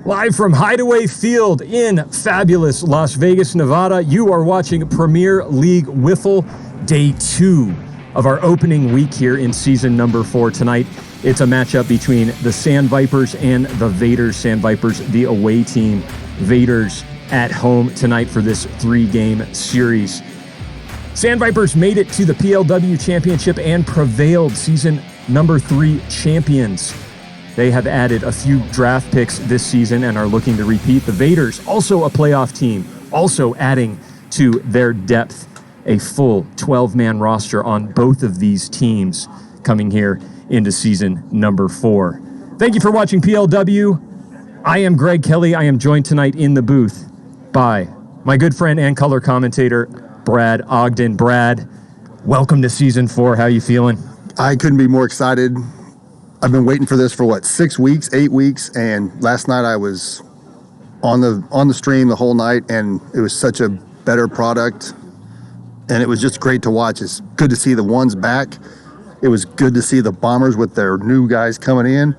Live from Hideaway Field in fabulous Las Vegas, Nevada, you are watching Premier League Wiffle, Day 2 of our opening week here in season number 4 tonight. It's a matchup between the Sand Vipers and the Vaders. Sand Vipers, the away team. Vaders at home tonight for this 3-game series. Sand Vipers made it to the PLW Championship and prevailed, season number 3 champions. They have added a few draft picks this season and are looking to repeat. The Vaders, also a playoff team, also adding to their depth, a full 12-man roster on both of these teams coming here into season number 4. Thank you for watching PLW. I am Greg Kelly. I am joined tonight in the booth by my good friend and color commentator, Brad Ogden. Brad, welcome to season 4. How are you feeling? I couldn't be more excited. I've been waiting for this for 6 weeks, 8 weeks, and last night I was on the stream the whole night, and it was such a better product, and it was just great to watch. It's good to see the ones back. It was good to see the Bombers with their new guys coming in.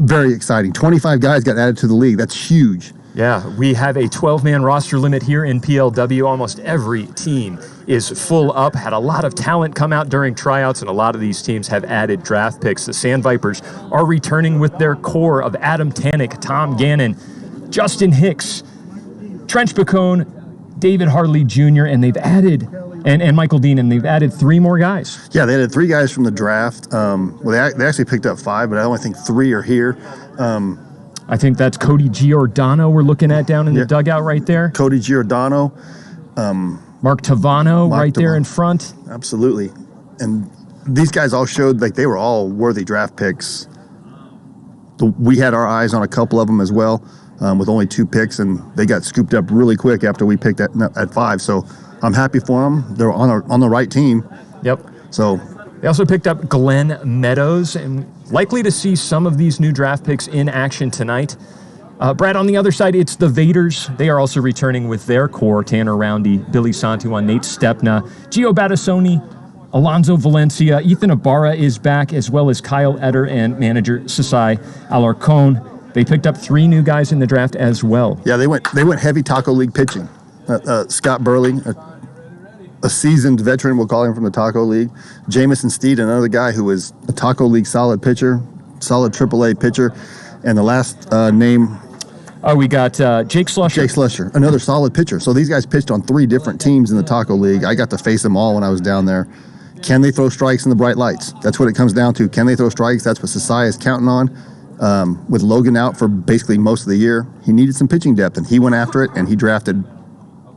Very exciting. 25 guys got added to the league. That's huge. Yeah, we have a 12-man roster limit here in PLW. Almost every team is full up. Had a lot of talent come out during tryouts, and a lot of these teams have added draft picks. The Sand Vipers are returning with their core of Adam Tannick, Tom Gannon, Justin Hicks, Trench Bacone, David Harley Jr., and they've added, and Michael Dean, and they've added 3 more guys. Yeah, they added 3 guys from the draft. They actually picked up 5, but I only think 3 are here. I think that's Cody Giordano we're looking at down in the dugout right there. Cody Giordano. Mark Tavano right there in front. Absolutely. And these guys all showed they were all worthy draft picks. We had our eyes on a couple of them as well, with only 2 picks, and they got scooped up really quick after we picked at 5. So I'm happy for them. They're on the right team. Yep. So they also picked up Glenn Meadows, and likely to see some of these new draft picks in action tonight. Brad, on the other side, it's the Vaders. They are also returning with their core: Tanner Roundy, Billy Santuan, Nate Stepna, Gio Battisoni, Alonzo Valencia, Ethan Ibarra is back, as well as Kyle Etter and manager Sasai Alarcon. They picked up 3 new guys in the draft as well. Yeah, they went heavy Taco League pitching. Scott Burley, a seasoned veteran, we'll call him, from the Taco League. Jamison Steed, another guy who was a Taco League solid pitcher, solid AAA pitcher. And the last name... Oh, we got Jake Slusher. Jake Slusher, another solid pitcher. So these guys pitched on 3 different teams in the Taco League. I got to face them all when I was down there. Can they throw strikes in the bright lights? That's what it comes down to. Can they throw strikes? That's what Sasai is counting on. With Logan out for basically most of the year, he needed some pitching depth, and he went after it, and he drafted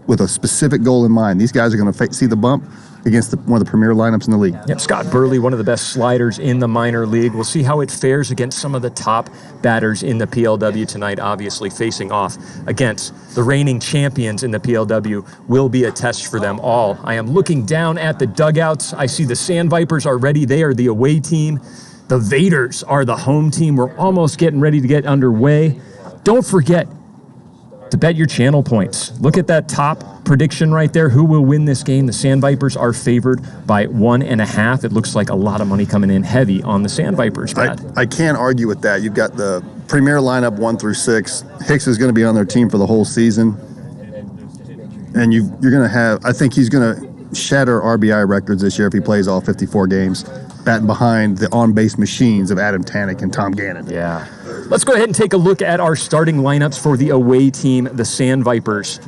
with a specific goal in mind. These guys are going to see the bump against one of the premier lineups in the league. Yep, Scott Burley, one of the best sliders in the minor league. We'll see how it fares against some of the top batters in the PLW tonight. Obviously, facing off against the reigning champions in the PLW will be a test for them all. I am looking down at the dugouts. I see the Sand Vipers are ready. They are the away team. The Vaders are the home team. We're almost getting ready to get underway. Don't forget to bet your channel points. Look at that top prediction right there. Who will win this game? The Sand Vipers are favored by 1.5. It looks like a lot of money coming in heavy on the Sand Vipers, Brad. I can't argue with that. You've got the premier lineup 1 through 6. Hicks is going to be on their team for the whole season. And you're going to have, I think he's going to shatter RBI records this year if he plays all 54 games, batting behind the on-base machines of Adam Tannick and Tom Gannon. Yeah. Let's go ahead and take a look at our starting lineups for the away team, the Sand Vipers.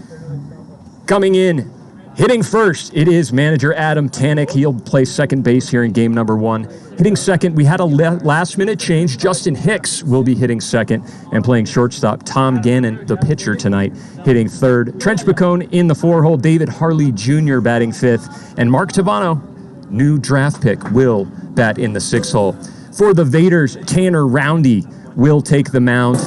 Coming in, hitting first, it is manager Adam Tannick. He'll play second base here in game number 1. Hitting second, we had a last-minute change. Justin Hicks will be hitting second, and playing shortstop, Tom Gannon, the pitcher tonight, hitting third. Trench Bacone in the 4-hole, David Harley Jr. batting 5th, and Mark Tavano, new draft pick, will bat in the 6-hole. For the Vaders, Tanner Roundy will take the mound.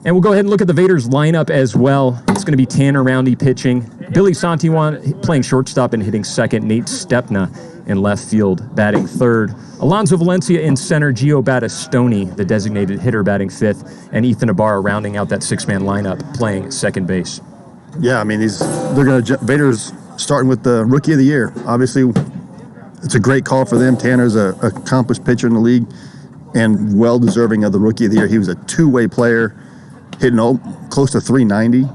And we'll go ahead and look at the Vaders lineup as well. It's going to be Tanner Roundy pitching, Billy Santiwan playing shortstop and hitting second, Nate Stepna in left field batting third, Alonso Valencia in center, Gio Battistoni, the designated hitter, batting fifth, and Ethan Ibarra rounding out that six-man lineup playing second base. Yeah, I mean, Vaders starting with the Rookie of the Year. Obviously, it's a great call for them. Tanner's an accomplished pitcher in the league and well-deserving of the Rookie of the Year. He was a two-way player, hitting close to 390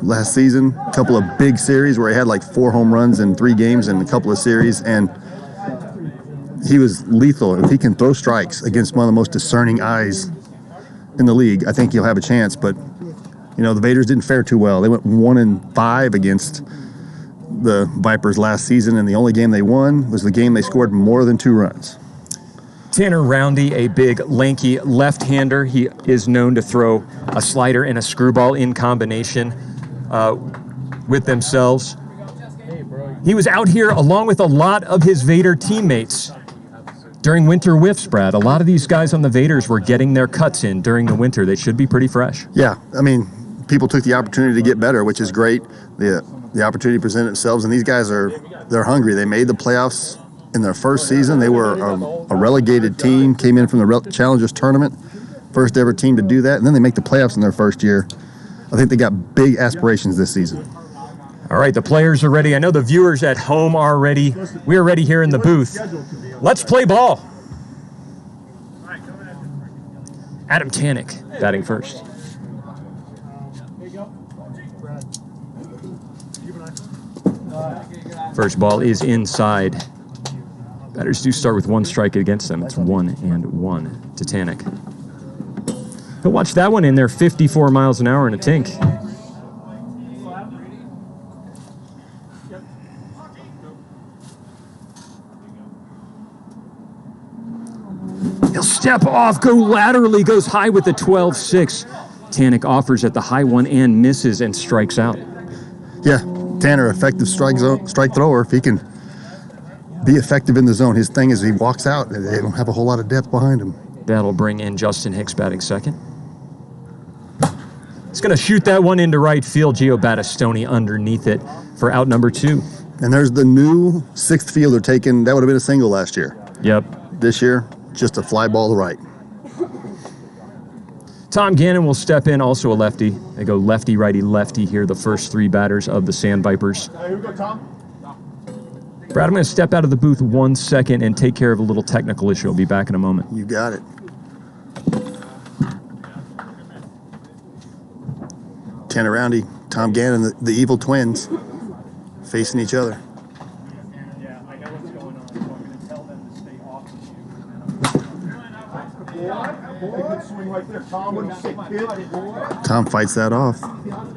last season. A couple of big series where he had like 4 home runs in 3 games in a couple of series, and he was lethal. If he can throw strikes against one of the most discerning eyes in the league, I think he'll have a chance. But, you know, the Vaders didn't fare too well. They went 1-5 against the Vipers last season, and the only game they won was the game they scored more than 2 runs. Tanner Roundy, a big, lanky left-hander. He is known to throw a slider and a screwball in combination with themselves. He was out here along with a lot of his Vader teammates during winter whiffs, Brad. A lot of these guys on the Vaders were getting their cuts in during the winter. They should be pretty fresh. Yeah, I mean, people took the opportunity to get better, which is great. The opportunity presented themselves, and these guys they're hungry. They made the playoffs in their first season. They were a relegated team, came in from the Challengers tournament, first ever team to do that, and then they make the playoffs in their first year. I think they got big aspirations this season. All right, the players are ready. I know the viewers at home are ready. We are ready here in the booth. Let's play ball. Adam Tanek batting first. First ball is inside. Batters do start with 1 strike against them. It's 1-1 to Tanek. He'll watch that one in there, 54 miles an hour in a tink. He'll step off, go laterally, goes high with the 12-6. Tanek offers at the high one and misses and strikes out. Yeah, Tanner, effective strike thrower. If he can be effective in the zone, his thing is he walks out and they don't have a whole lot of depth behind him. That'll bring in Justin Hicks batting second. He's going to shoot that one into right field. Gio Battistoni underneath it for out number 2. And there's the new 6th fielder taken. That would have been a single last year. Yep. This year, just a fly ball to right. Tom Gannon will step in, also a lefty. They go lefty, righty, lefty here, the first 3 batters of the Sand Vipers. Here we go, Tom. Brad, I'm going to step out of the booth 1 second and take care of a little technical issue. I'll be back in a moment. You got it. Tanner Roundy, Tom Gannon, the evil twins, facing each other. Yeah, I know what's going on, so I'm going to tell them to stay off the shoe. Good swing right there, Tom. What do you say, kid? Tom fights that off.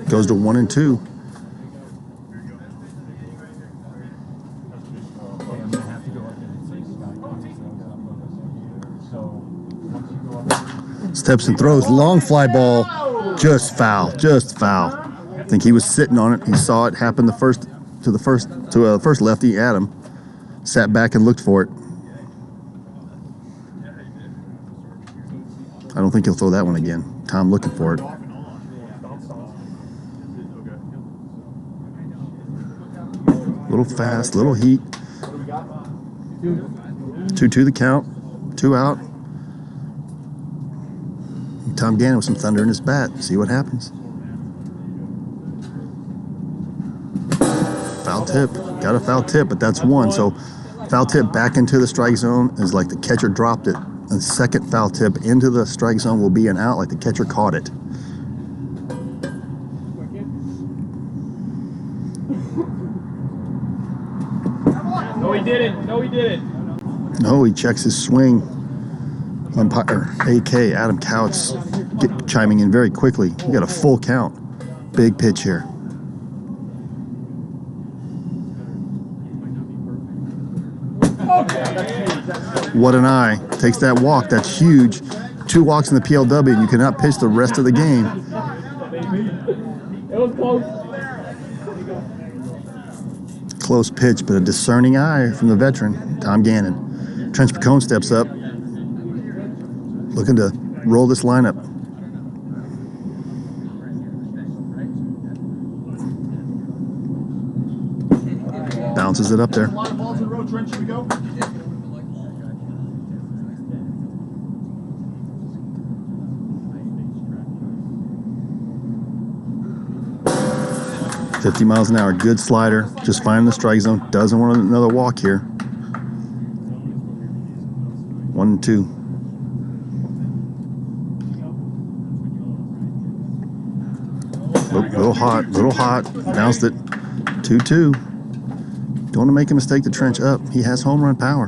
Goes to 1-2. Steps and throws, long fly ball, just foul. I think he was sitting on it. He saw it happen to a first lefty, Adam. Sat back and looked for it. I don't think he'll throw that one again. Tom looking for it. Little fast, little heat. 2-2 the count, 2 out. Tom Gannon with some thunder in his bat. See what happens. Foul tip. Got a foul tip, but that's 1. So foul tip back into the strike zone is like the catcher dropped it. The second foul tip into the strike zone will be an out, like the catcher caught it. No, he didn't. No, he didn't. No, he checks his swing. Umpire AK Adam Couch chiming in very quickly. We got a full count. Big pitch here. What an eye. Takes that walk. That's huge. 2 walks in the PLW, and you cannot pitch the rest of the game. It was close. Close pitch, but a discerning eye from the veteran, Tom Gannon. Trench Pacone steps up, looking to roll this lineup. bounces it up there. A lot of balls in a row, Trent, should we go? $50 miles an hour, good slider. Just finding the strike zone. Doesn't want another walk here. 1-2. Little hot. Bounced it. 2-2. Don't want to make a mistake to trench up. He has home run power.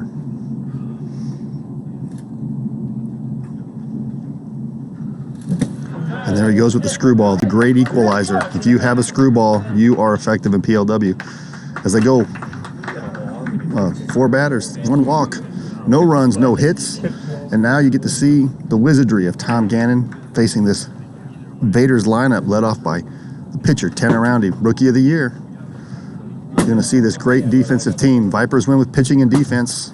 And there he goes with the screwball, the great equalizer. If you have a screwball, you are effective in PLW. As they go, 4 batters, 1 walk, no runs, no hits. And now you get to see the wizardry of Tom Gannon facing this Vaders lineup led off by the pitcher, Tanner Roundy, Rookie of the Year. You're going to see this great defensive team. Vipers win with pitching and defense.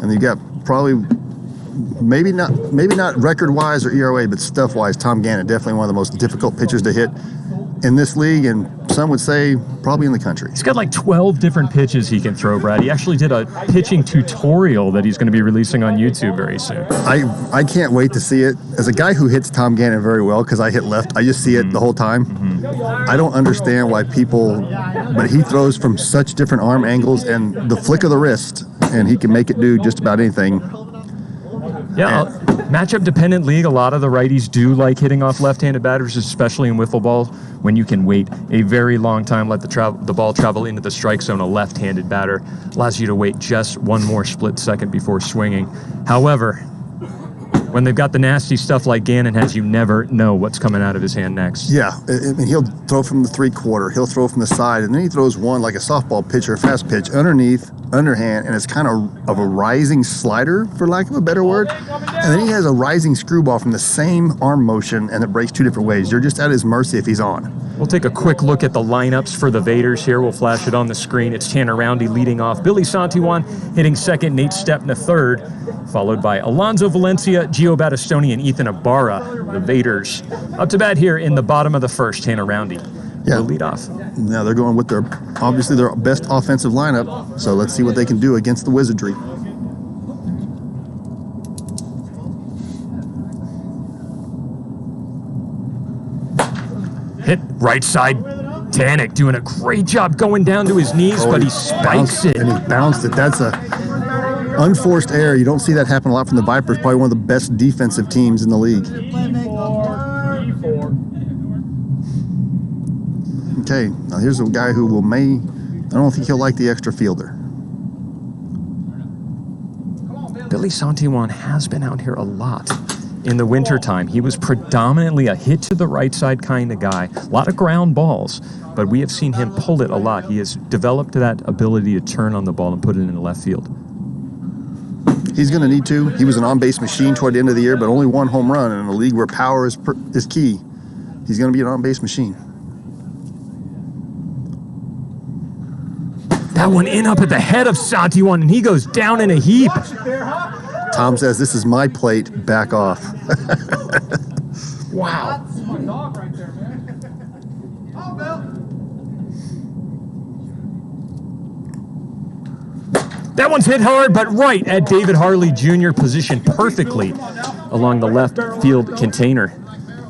And you got probably maybe not record-wise or ERA, but stuff-wise, Tom Gannon, definitely one of the most difficult pitchers to hit in this league, and some would say probably in the country. He's got like 12 different pitches he can throw, Brad. He actually did a pitching tutorial that he's going to be releasing on YouTube very soon. I can't wait to see it. As a guy who hits Tom Gannon very well, because I hit left, I just see it the whole time. I don't understand why people, but he throws from such different arm angles and the flick of the wrist, and he can make it do just about anything. Yeah, matchup dependent league. A lot of the righties do like hitting off left-handed batters, especially in wiffle ball, when you can wait a very long time, let the ball travel into the strike zone. A left-handed batter allows you to wait just one more split second before swinging. However, when they've got the nasty stuff like Gannon has, you never know what's coming out of his hand next. Yeah, I mean, he'll throw from the 3/4, he'll throw from the side, and then he throws one like a softball pitcher, fast pitch, underneath, underhand, and it's kind of a rising slider, for lack of a better word. And then he has a rising screwball from the same arm motion, and it breaks 2 different ways. You're just at his mercy if he's on. We'll take a quick look at the lineups for the Vaders here. We'll flash it on the screen. It's Tanner Roundy leading off, Billy Santiwan hitting second, Nate Stepna third, followed by Alonzo Valencia, Gio Battistoni, and Ethan Ibarra. The Vaders up to bat here in the bottom of the first. Tanner Roundy will lead off. Now they're going with obviously their best offensive lineup, so let's see what they can do against the wizardry. Hit right side. Danik doing a great job going down to his knees, but he spikes it. And he bounced it. That's a unforced error. You don't see that happen a lot from the Vipers. Probably one of the best defensive teams in the league. Okay, now here's a guy who I don't think he'll like the extra fielder. Billy Santiwan has been out here a lot in the wintertime. He was predominantly a hit to the right side kind of guy. A lot of ground balls, but we have seen him pull it a lot. He has developed that ability to turn on the ball and put it in the left field. He's going to need to. He was an on-base machine toward the end of the year, but only 1 home run in a league where power is key. He's going to be an on-base machine. That one in up at the head of Santiwan, and he goes down in a heap. Tom says, "This is my plate, back off." Wow. That's my dog right there, man. Oh, Bill. That one's hit hard, but right at David Harley Jr. positioned perfectly along the left field container.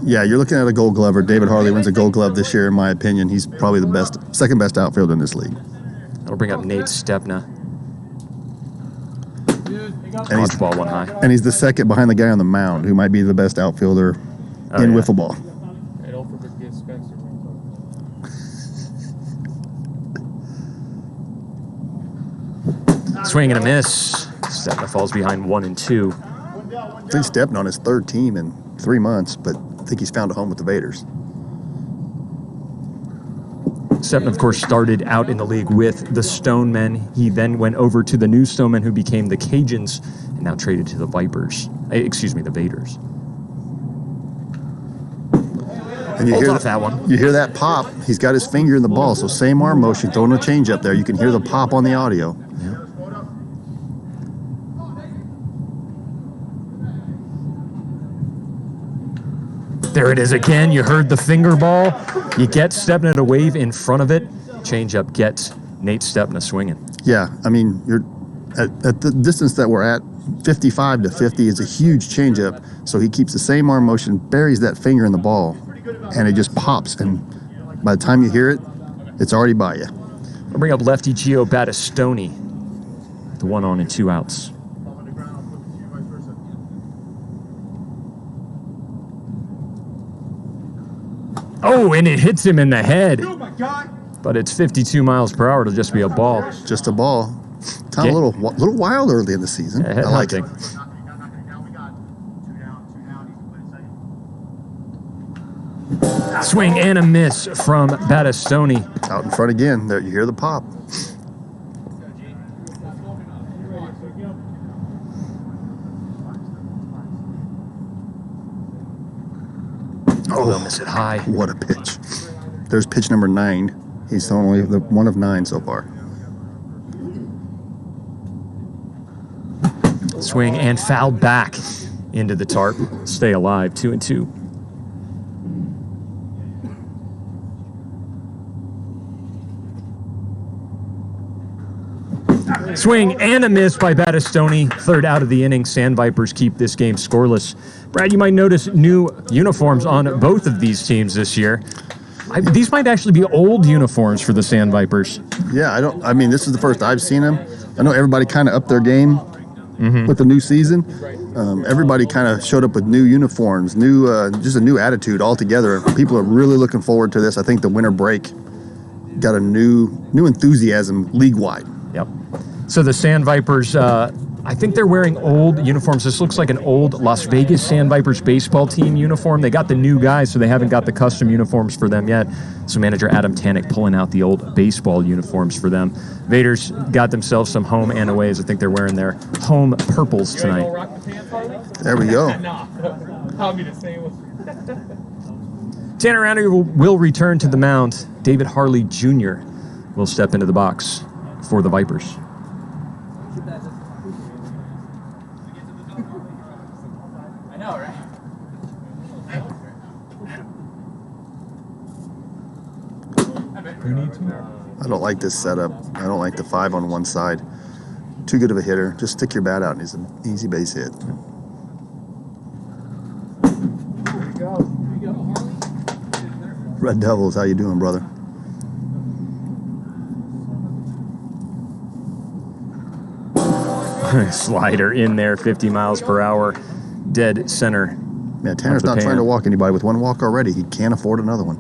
Yeah, you're looking at a Gold Glover. David Harley wins a Gold Glove this year, in my opinion. He's probably the second best outfielder in this league. That'll bring up Nate Stepna. And he's, ball one high. and he's the second behind the guy on the mound, who might be the best outfielder in wiffle ball. Hey, don't forget Spencer. Swing and a miss. Stepna falls behind 1 and 2. I think he's stepping on his 3rd team in 3 months, but I think he's found a home with the Vaders. Stepna, of course, started out in the league with the Stonemen. He then went over to the new Stonemen, who became the Cajuns, and now traded to the Vipers. The Vaders. And you Holds hear off that one. You hear that pop. He's got his finger in the ball, so same arm motion, throwing a change up there. You can hear the pop on the audio. There it is again. You heard the finger ball. You get Stepna to wave in front of it. Changeup gets Nate Stepna swinging. Yeah, I mean, you're at the distance that we're at, 55 to 50 is a huge changeup. So he keeps the same arm motion, buries that finger in the ball, and it just pops. And by the time you hear it, it's already by you. We'll bring up lefty Gio Battistoni. The 1 on and 2 outs. Oh, and it hits him in the head. Oh my God. But it's 52 miles per hour. It'll just be a ball. Just a ball. Kind of a little wild early in the season. Yeah, I like it. Swing and a miss from Battistoni. Out in front again. There, you hear the pop. Oh, they'll miss it high. What a pitch. There's pitch number 9. He's only the 1 of 9 so far. Swing and foul back into the tarp. Stay alive, 2-2. Swing and a miss by Battistoni. 3rd out of the inning. Sand Vipers keep this game scoreless. Brad, you might notice new uniforms on both of these teams this year. These might actually be old uniforms for the Sand Vipers. Yeah, I mean, this is the first I've seen them. I know everybody kind of upped their game with the new season. Everybody kind of showed up with new uniforms, just a new attitude altogether. People are really looking forward to this. I think the winter break got a new enthusiasm league-wide. Yep. So the Sand Vipers, I think they're wearing old uniforms. This looks like an old Las Vegas Sand Vipers baseball team uniform. They got the new guys, so they haven't got the custom uniforms for them yet. So manager Adam Tannick pulling out the old baseball uniforms for them. Vaders got themselves some home and aways. I think they're wearing their home purples tonight. There we go. I'll be the same one. Tanner Roundy will return to the mound. David Harley Jr. will step into the box for the Vipers. I know, right? I don't like this setup. I don't like the 5 on one side. Too good of a hitter. Just stick your bat out and it's an easy base hit. Red Devils, how you doing, brother? Slider in there, 50 miles per hour, dead center. Man, Tanner's not trying to walk anybody. With 1 walk already, he can't afford another one.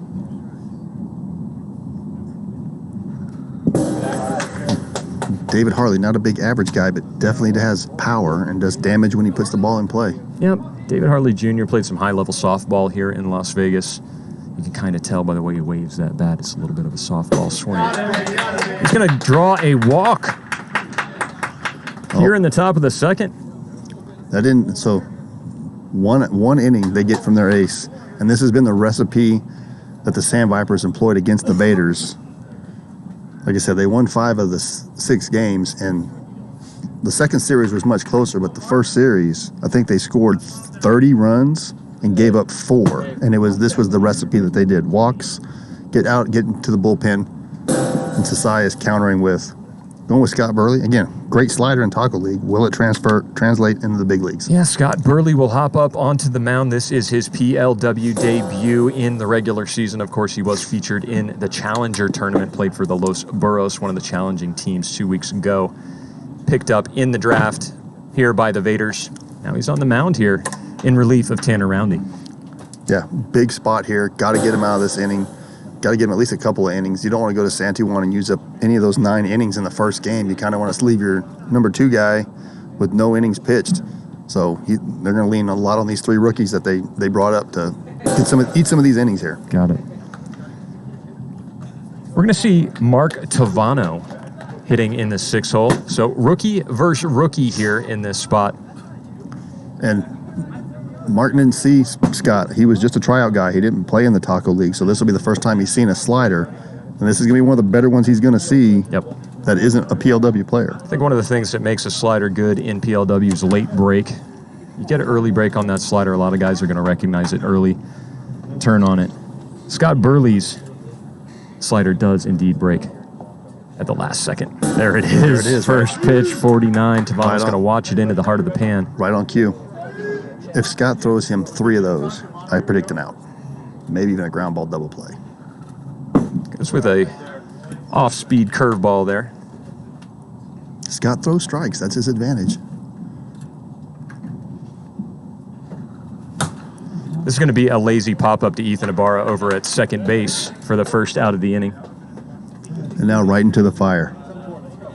David Harley, not a big average guy, but definitely has power and does damage when he puts the ball in play. Yep, David Harley Jr. played some high-level softball here in Las Vegas. You can kind of tell by the way he waves that bat. It's a little bit of a softball swing. He's going to draw a walk here in the top of the second. That didn't. So one inning they get from their ace, and this has been the recipe that the Sand Vipers employed against the Vaders. Like I said, they won 5 of the 6 games, and the second series was much closer. But the first series, I think they scored 30 runs and gave up 4, and this was the recipe that they did: walks, get into the bullpen, and Sasai is countering with going with Scott Burley again. Great slider in Taco League. Will it translate into the big leagues? Yeah, Scott Burley will hop up onto the mound. This is his PLW debut in the regular season. Of course, he was featured in the Challenger tournament, played for the Los Burros, one of the challenging teams 2 weeks ago. Picked up in the draft here by the Vaders. Now he's on the mound here in relief of Tanner Roundy. Yeah, big spot here. Got to get him out of this inning. Got to give him at least a couple of innings. You don't want to go to San Juan and use up any of those 9 innings in the first game. You kind of want to leave your number 2 guy with no innings pitched. So they're going to lean a lot on these 3 rookies that they brought up to eat some of these innings here. Got it. We're going to see Mark Tavano hitting in the 6th hole. So rookie versus rookie here in this spot. And Martin didn't see Scott. He was just a tryout guy. He didn't play in the Taco League, so this will be the first time he's seen a slider. And this is going to be one of the better ones he's going to see. Yep. That isn't a PLW player. I think one of the things that makes a slider good in PLW is late break. You get an early break on that slider, a lot of guys are going to recognize it early, turn on it. Scott Burley's slider does indeed break at the last second. There it is. First pitch, 49. Tavon's Right going to on. watch it into the heart of the pan. Right on cue. If Scott throws him 3 of those, I predict an out. Maybe even a ground ball double play. Goes with a off-speed curveball there. Scott throws strikes. That's his advantage. This is going to be a lazy pop-up to Ethan Ibarra over at second base for the first out of the inning. And now right into the fire.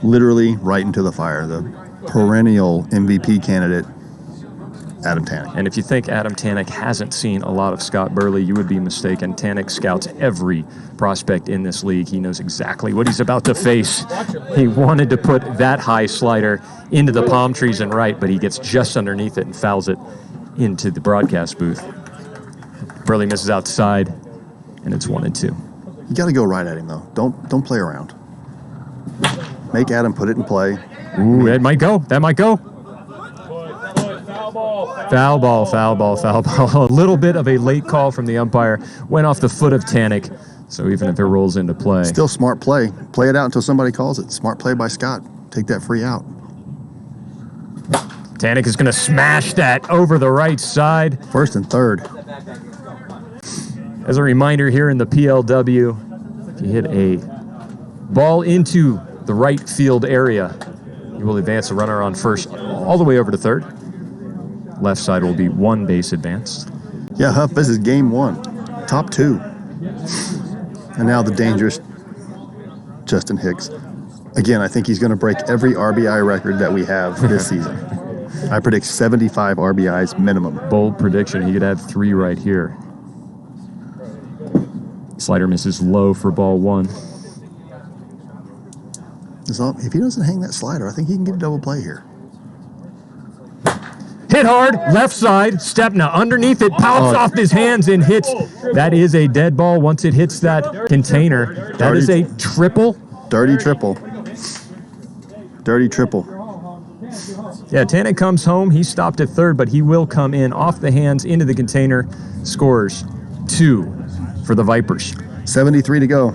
Literally right into the fire. The perennial MVP candidate, Adam Tanek. And if you think Adam Tanek hasn't seen a lot of Scott Burley, you would be mistaken. Tanek scouts every prospect in this league. He knows exactly what he's about to face. He wanted to put that high slider into the palm trees and right, but he gets just underneath it and fouls it into the broadcast booth. Burley misses outside, and it's 1-2. You got to go right at him, though. Don't play around. Make Adam put it in play. Ooh, that might go. That might go. Foul ball. A little bit of a late call from the umpire. Went off the foot of Tanek, so even if it rolls into play. Still smart play. Play it out until somebody calls it. Smart play by Scott. Take that free out. Tanek is going to smash that over the right side. First and third. As a reminder, here in the PLW, if you hit a ball into the right field area, you will advance the runner on first all the way over to third. Left side will be 1 base advanced. Yeah, Huff, this is game 1. Top 2. And now the dangerous Justin Hicks. Again, I think he's going to break every RBI record that we have this season. I predict 75 RBIs minimum. Bold prediction. He could have 3 right here. Slider misses low for ball 1. So if he doesn't hang that slider, I think he can get a double play here. Hit hard, left side, Stepna underneath it, pops off his hands and hits. That is a dead ball once it hits that container. That is a triple. Dirty triple. Dirty triple. Yeah, Tanek comes home. He stopped at third, but he will come in off the hands into the container. Scores 2 for the Vipers. 73 to go.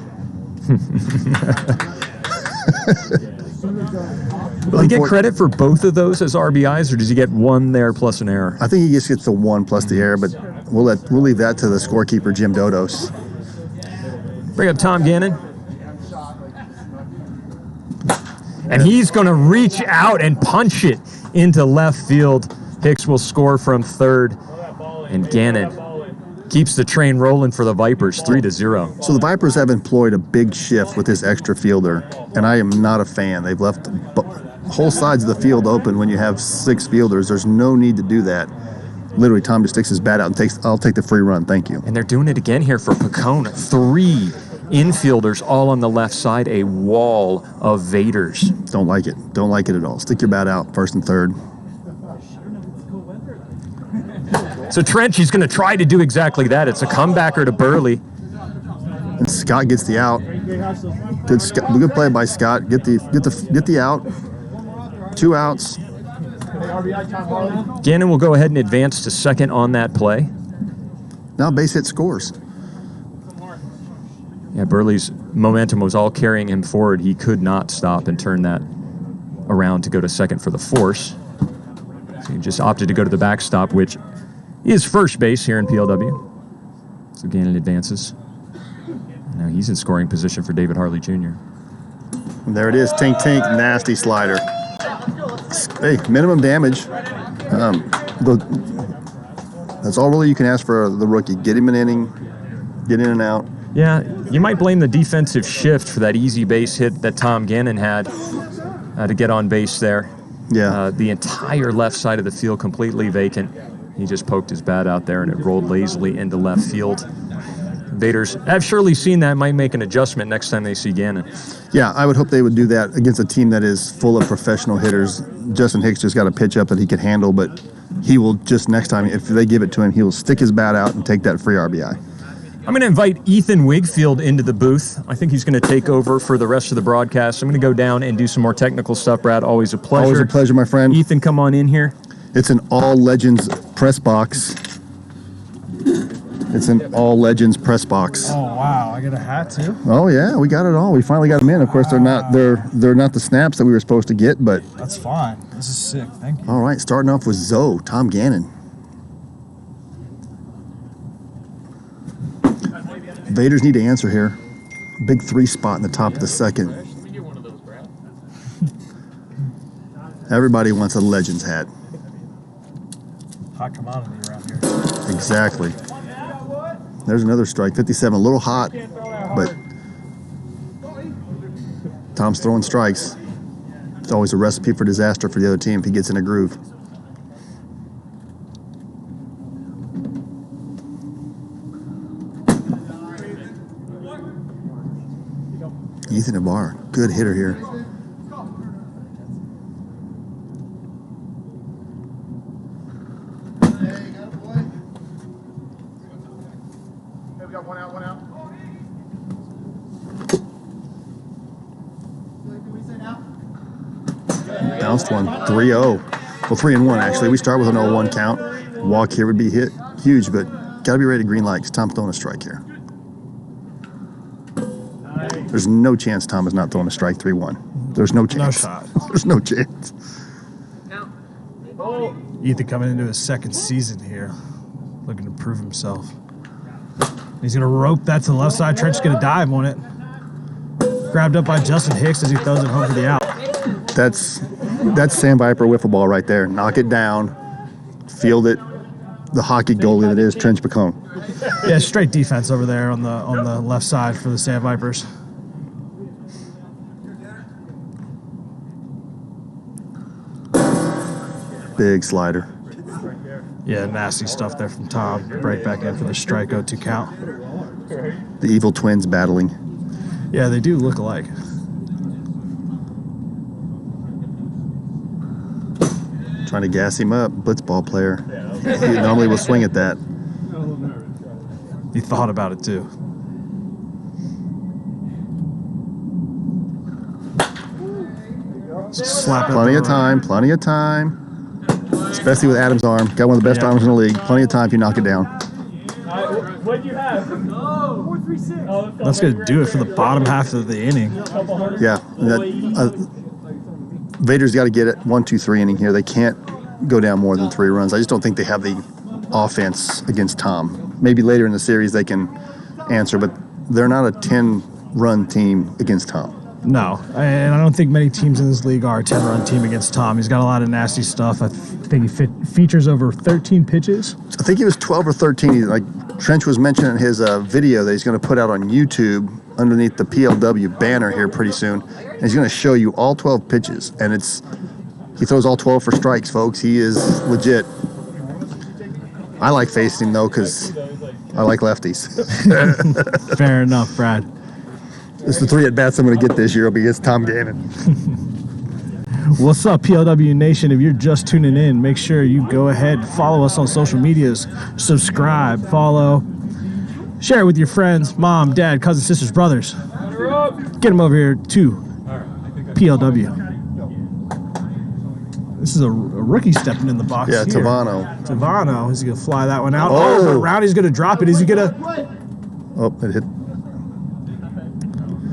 Will he get credit for both of those as RBIs, or does he get 1 there plus an error? I think he just gets the 1 plus the error, but we'll leave that to the scorekeeper, Jim Dodos. Bring up Tom Gannon. And he's going to reach out and punch it into left field. Hicks will score from third, and Gannon keeps the train rolling for the Vipers, 3-0. So the Vipers have employed a big shift with this extra fielder, and I am not a fan. They've left whole sides of the field open when you have 6 fielders. There's no need to do that. Literally, Tom just sticks his bat out and I'll take the free run. Thank you. And they're doing it again here for Pacone. 3 infielders all on the left side, a wall of Vaders. Don't like it. Don't like it at all. Stick your bat out, first and third. So Trench is going to try to do exactly that. It's a comebacker to Burley. And Scott gets the out. Good play by Scott. Get the out. 2 outs. Gannon will go ahead and advance to second on that play. Now base hit scores. Yeah, Burley's momentum was all carrying him forward. He could not stop and turn that around to go to second for the force. So he just opted to go to the backstop, which is first base here in PLW. So Gannon advances. Now he's in scoring position for David Harley Jr. And there it is. Tink, nasty slider. Hey, minimum damage. That's all really you can ask for the rookie. Get him an inning, get in and out. Yeah, you might blame the defensive shift for that easy base hit that Tom Gannon had to get on base there. Yeah. The entire left side of the field completely vacant. He just poked his bat out there and it rolled lazily into left field. Vaders have surely seen that, might make an adjustment next time they see Gannon. Yeah, I would hope they would do that against a team that is full of professional hitters. Justin Hicks just got a pitch up that he could handle, but he will just next time, if they give it to him, he will stick his bat out and take that free RBI. I'm going to invite Ethan Wigfield into the booth. I think he's going to take over for the rest of the broadcast. I'm going to go down and do some more technical stuff, Brad. Always a pleasure. Always a pleasure, my friend. Ethan, come on in here. It's an all legends press box. It's an all legends press box. Oh wow, I get a hat too. Oh yeah, we got it all. We finally got them in. Of course, they're not the snaps that we were supposed to get, but That's fine. This is sick. Thank you. all right. Starting off with Zoe, Tom Gannon. Vaders need to answer here. Big 3 spot in the top of the second. Everybody wants a Legends hat. Hot commodity around here. Exactly. There's another strike. 57, a little hot, but Tom's throwing strikes. It's always a recipe for disaster for the other team if he gets in a groove. Ethan Ibarra, good hitter here. Bounced one, 3-0. Well, 3-1 actually. We start with an 0-1 count. Walk here would be hit huge, but got to be ready to green light because Tom's throwing a strike here. There's no chance Tom is not throwing a strike 3-1. There's no chance. No shot. There's no chance. Ethan coming into his second season here, looking to prove himself. He's gonna rope that to the left side. Trent's gonna dive on it. Grabbed up by Justin Hicks as he throws it home for the out. That's Sandviper wiffle ball right there. Knock it down, field it. The hockey goalie that is Trench Bacone. Yeah, straight defense over there on the left side for the Sandvipers. Big slider. Yeah, nasty stuff there from Tom. Break back in for the strike 0-2 count. The evil twins battling. Yeah, they do look alike. Trying to gas him up. Blitzball player. He normally will swing at that. He thought about it too. Slap it. Plenty of time. Plenty of time. Especially with Adam's arm. Got one of the best arms in the league. Plenty of time if you knock it down. What'd you have? 436. Oh, That's going to do it for the bottom half of the inning. Yeah. Vader's got to get it 1-2-3 inning here. They can't go down more than 3 runs. I just don't think they have the offense against Tom. Maybe later in the series they can answer, but they're not a 10-run team against Tom. No, and I don't think many teams in this league are a 10-run team against Tom. He's got a lot of nasty stuff. I think he features over 13 pitches. I think he was 12 or 13. Like Trench was mentioning in his video that he's going to put out on YouTube underneath the PLW banner here pretty soon. And he's going to show you all 12 pitches. And he throws all 12 for strikes, folks. He is legit. I like facing him, though, because I like lefties. Fair enough, Brad. It's the 3 at-bats I'm going to get this year. It'll be against Tom Gannon. What's up, PLW Nation? If you're just tuning in, make sure you go ahead and follow us on social medias. Subscribe, follow, share it with your friends, mom, dad, cousins, sisters, brothers. Get them over here to PLW. This is a rookie stepping in the box Yeah, here. Tavano. Is he going to fly that one out? Oh. Around. He's going to drop it. Is he going to... Oh, it hit.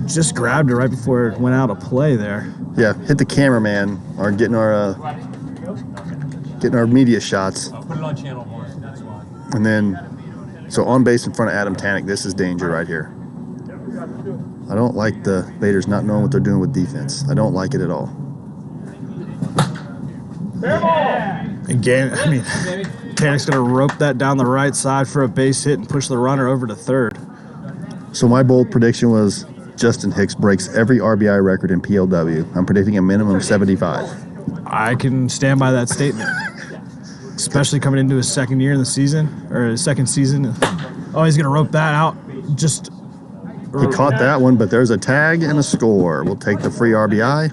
Just grabbed it right before it went out of play there. Yeah, hit the cameraman or getting our media shots. Put it on channel more. That's why. And then, so on base in front of Adam Tanek, this is danger right here. I don't like the Vaders not knowing what they're doing with defense. I don't like it at all. Again, Tanek's going to rope that down the right side for a base hit and push the runner over to third. So my bold prediction was Justin Hicks breaks every RBI record in PLW. I'm predicting a minimum of 75. I can stand by that statement, especially coming into his second year in the season, or his second season. Oh, he's going to rope that out. Just He caught that one, but there's a tag and a score. We'll take the free RBI.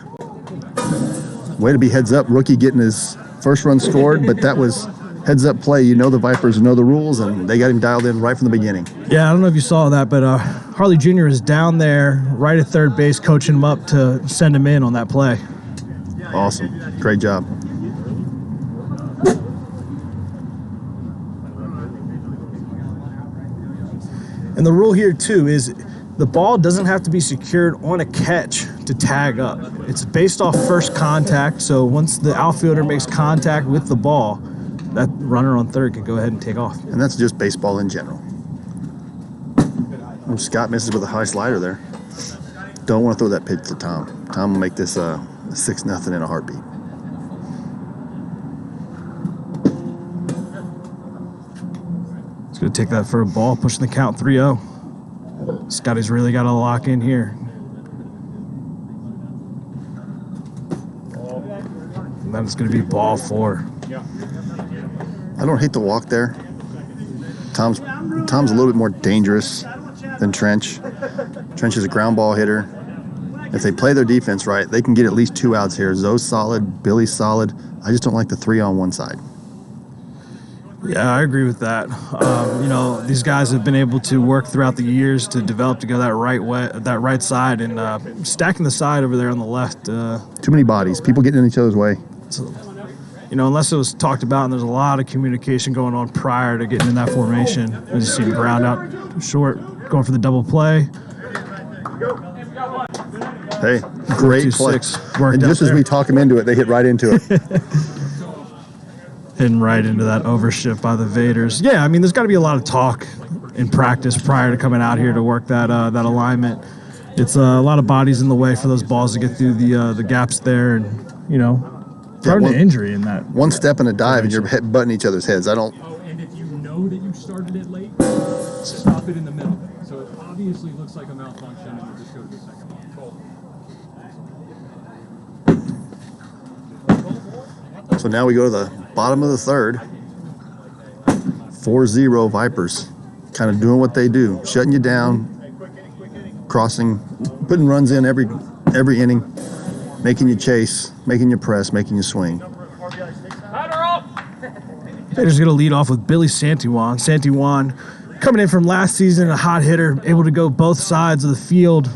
Way to be heads up. Rookie getting his first run scored, but that was heads up play. You know the Vipers know the rules, and they got him dialed in right from the beginning. Yeah, I don't know if you saw that, but Harley Jr. is down there right at third base, coaching him up to send him in on that play. Awesome. Great job. And the rule here too is the ball doesn't have to be secured on a catch to tag up. It's based off first contact. So once the outfielder makes contact with the ball, that runner on third can go ahead and take off. And that's just baseball in general. Scott misses with a high slider there. Don't want to throw that pitch to Tom. Tom will make this 6-0 in a heartbeat. He's going to take that for a ball, pushing the count 3-0. Scotty's really got to lock in here. And then it's going to be ball 4. I don't hate the walk there. Tom's a little bit more dangerous than Trench. Trench is a ground ball hitter. If they play their defense right, they can get at least 2 outs here. Zoe's solid, Billy's solid. I just don't like the 3 on one side. Yeah, I agree with that. These guys have been able to work throughout the years to develop to go that right side, and stacking the side over there on the left. Too many bodies. People getting in each other's way. Unless it was talked about, and there's a lot of communication going on prior to getting in that formation. I just see him ground out short, going for the double play. Hey, great play. And just as we talk them into it, they hit right into it. Hitting right into that overshift by the Vaders. Yeah, I mean, there's got to be a lot of talk in practice prior to coming out here to work that alignment. It's a lot of bodies in the way for those balls to get through the gaps there, and prone to injury in that. One step and a dive, and you're butting each other's heads. Oh, and if you know that you started it late, stop it in the middle. So it obviously looks like a malfunction, and you just go to the second one. So now we go to the bottom of the third. 4-0 Vipers, kind of doing what they do, shutting you down, crossing, putting runs in every inning, making you chase, making you press, making you swing. Vaders going to lead off with Billy Santiwan. Santiwan coming in from last season, a hot hitter, able to go both sides of the field.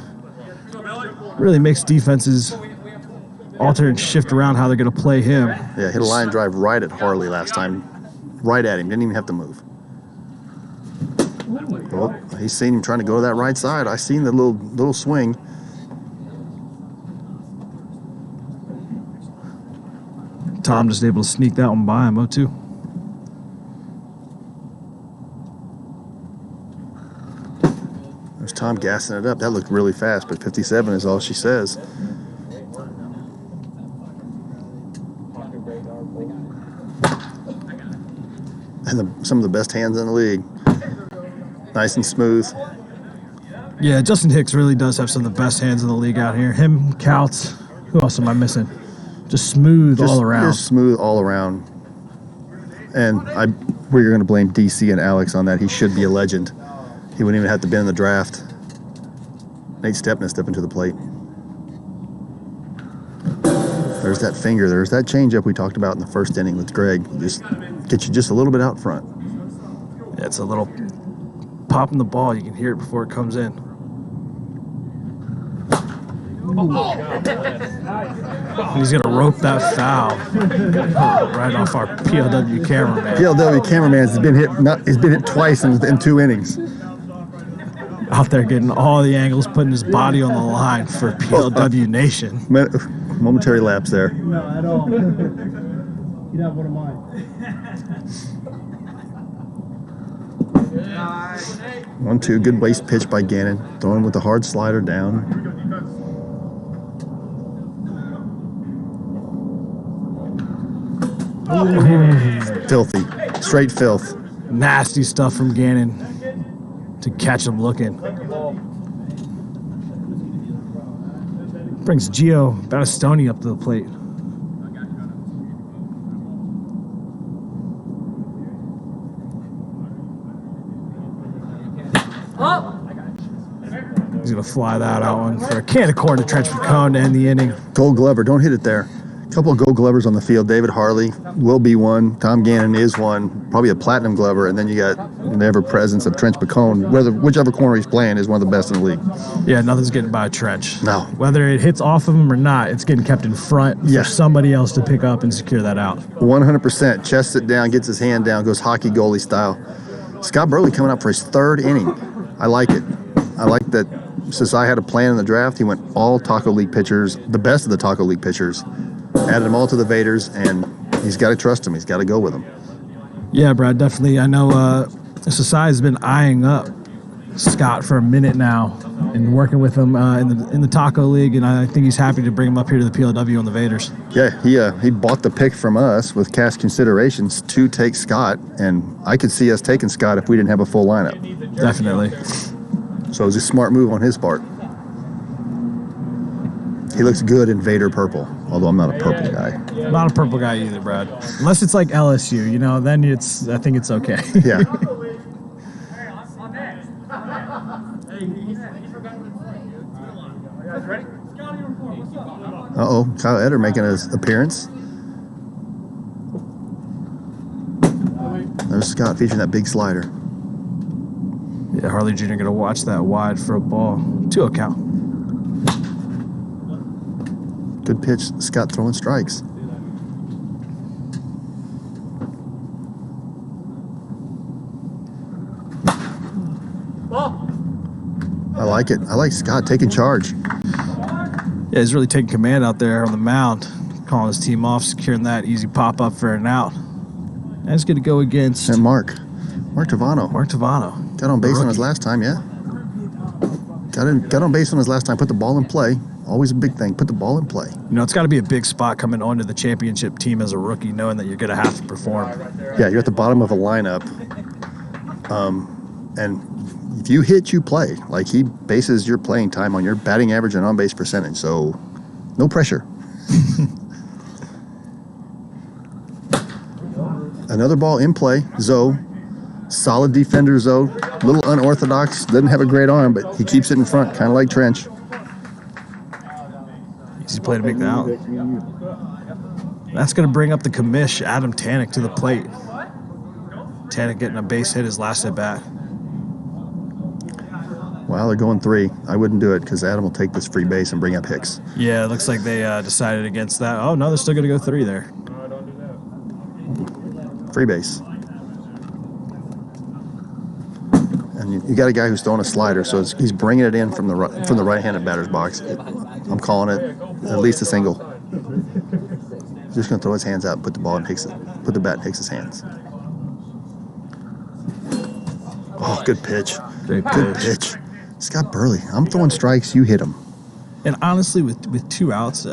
Really makes defenses alter and shift around how they're going to play him. Yeah, hit a line drive right at Harley last time. Right at him. Didn't even have to move. Well, he's seen him trying to go to that right side. I seen the little swing. Tom just able to sneak that one by him, 0-2. There's Tom gassing it up. That looked really fast, but 57 is all she says. And some of the best hands in the league. Nice and smooth. Yeah, Justin Hicks really does have some of the best hands in the league out here. Him, Couts. Who else am I missing? Just smooth all around. Just smooth all around. And we're going to blame DC and Alex on that. He should be a legend. He wouldn't even have to be in the draft. Nate Stepney stepping to the plate. There's that finger. There's that changeup we talked about in the first inning with Greg. Just get you just a little bit out front. Yeah, it's a little pop in the ball. You can hear it before it comes in. He's going to rope that foul right off our PLW cameraman. PLW cameraman has been hit twice in 2 innings. Out there getting all the angles, putting his body on the line for PLW Nation. Momentary lapse there. No, at all. You'd have one of mine. 1-2, good waist pitch by Gannon. Throwing with the hard slider down. Filthy. Straight filth. Nasty stuff from Gannon to catch him looking. Brings Gio Battistoni up to the plate. He's going to fly that out one for a can of corn to Trench McCone to end the inning. Gold Glover, don't hit it there. A couple of Gold Glovers on the field. David Harley will be one. Tom Gannon is one. Probably a Platinum Glover. And then you got the ever-presence of Trench McCone. Whichever corner he's playing is one of the best in the league. Yeah, nothing's getting by Trench. No. Whether it hits off of him or not, it's getting kept in front for somebody else to pick up and secure that out. 100%. Chests it down, gets his hand down, goes hockey goalie style. Scott Burley coming up for his 3rd inning. I like it. I like that since I had a plan in the draft, he went all Taco League pitchers, the best of the Taco League pitchers, added them all to the Vaders, and he's got to trust them. He's got to go with them. Yeah, Brad, definitely. I know Sasai has been eyeing up Scott for a minute now and working with him in the Taco League, and I think he's happy to bring him up here to the PLW on the Vaders. Yeah, he bought the pick from us with cash considerations to take Scott, and I could see us taking Scott if we didn't have a full lineup. Definitely. So it was a smart move on his part. He looks good in Vader purple, although I'm not a purple guy. Not a purple guy either, Brad. Unless it's like LSU, then I think it's okay. Yeah. Uh-oh, Kyle Eder making his appearance. There's Scott featuring that big slider. Yeah, Harley Jr. gonna watch that wide for a ball. 2-0 count. Good pitch, Scott throwing strikes. I like it. I like Scott taking charge. Yeah, he's really taking command out there on the mound, calling his team off, securing that easy pop-up for an out. And he's going to go against And Mark Tavano. Mark Tavano. Got on base on his rookie. last time, yeah. Got on base on his last time. Put the ball in play. Always a big thing. Put the ball in play. It's got to be a big spot coming onto the championship team as a rookie, knowing that you're going to have to perform. Yeah, you're at the bottom of a lineup. And if you hit, you play. Like, he bases your playing time on your batting average and on-base percentage. So, no pressure. Another ball in play. Zoe. Solid defender, Zoe. Little unorthodox. Doesn't have a great arm, but he keeps it in front, kind of like Trench. Easy play to make that out. That's going to bring up the commish, Adam Tanek, to the plate. Tanek getting a base hit his last at bat. Wow, they're going 3. I wouldn't do it because Adam will take this free base and bring up Hicks. Yeah, it looks like they decided against that. Oh, no, they're still going to go 3 there. Free base. And you got a guy who's throwing a slider, so he's bringing it in from the right-handed batter's box. I'm calling it at least a single. He's just going to throw his hands out and put the ball in Hicks. Put the bat in Hicks' hands. Oh, good pitch. Great Good pitch. Scott Burley. I'm throwing strikes. You hit him. And honestly, with 2 outs,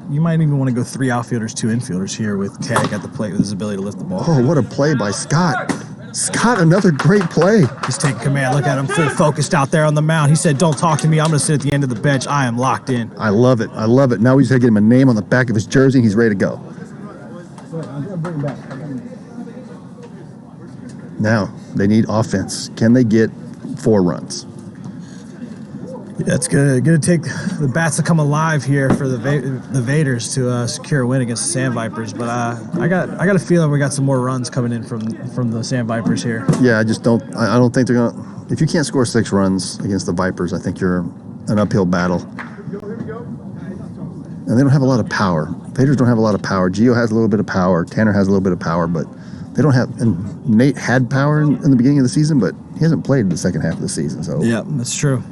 you might even want to go 3 outfielders, 2 infielders here with Tanek at the plate with his ability to lift the ball. Oh, what a play by Scott. Scott, another great play. He's taking command. Look at him, full focused out there on the mound. He said, "Don't talk to me. I'm going to sit at the end of the bench. I am locked in." I love it. I love it. Now we just got to get him a name on the back of his jersey. He's ready to go. Now, they need offense. Can they get 4 runs? Yeah, it's gonna take the bats to come alive here for the Vaders to secure a win against the Sand Vipers. But I got a feeling we got some more runs coming in from the Sand Vipers here. Yeah, I don't think they're going to. If you can't score 6 runs against the Vipers, I think you're an uphill battle. And they don't have a lot of power. Vaders don't have a lot of power. Gio has a little bit of power. Tanner has a little bit of power, but they don't have. And Nate had power in the beginning of the season, but he hasn't played the second half of the season. So Yeah, that's true.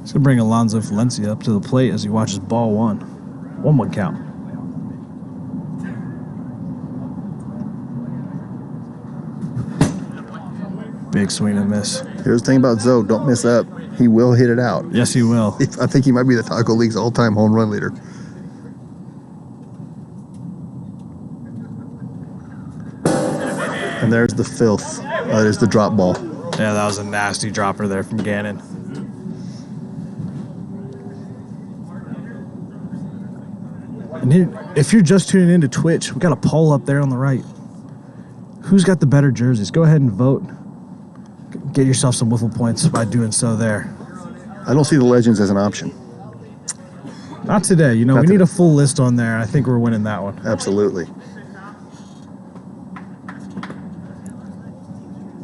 He's going to bring Alonso Valencia up to the plate as he watches ball 1. 1-1 count. Big swing and miss. here's the thing about Zoe: don't miss up. He will hit it out. Yes, he will. I think he might be the Taco League's all-time home run leader. And there's the filth. There's the drop ball. Yeah, that was a nasty dropper there from Gannon. And here, if you're just tuning into Twitch, we got a poll up there on the right. Who's got the better jerseys? Go ahead and vote. Get yourself some wiffle points by doing so there. I don't see the Legends as an option. Not today. You know, Not we need today. a full list on there. I think we're winning that one. Absolutely.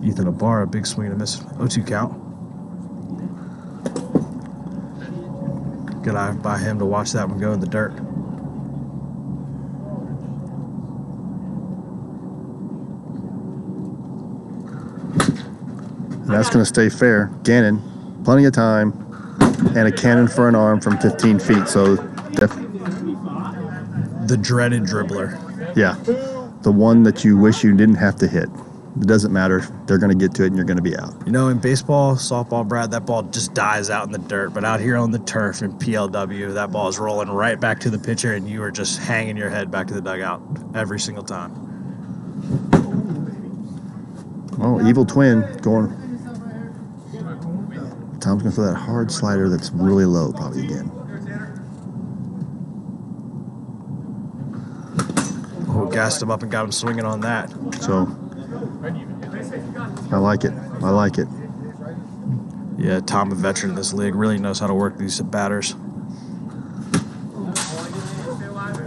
Ethan Ibarra, big swing and a miss. 0-2 count. Good eye by him to watch that one go in the dirt. And that's going to stay fair. Gannon, plenty of time, and a cannon for an arm from 15 feet. So, The dreaded dribbler. yeah, the one that you wish you didn't have to hit. It doesn't matter. They're going to get to it, and you're going to be out. You know, in baseball, softball, Brad, that ball just dies out in the dirt. But out here on the turf in PLW, that ball is rolling right back to the pitcher, and you are just hanging your head back to the dugout every single time. Oh, evil twin going. Tom's going to throw that hard slider that's really low probably again. Oh, gassed him up and got him swinging on that. So, I like it. I like it. Yeah, Tom, a veteran in this league, really knows how to work these batters.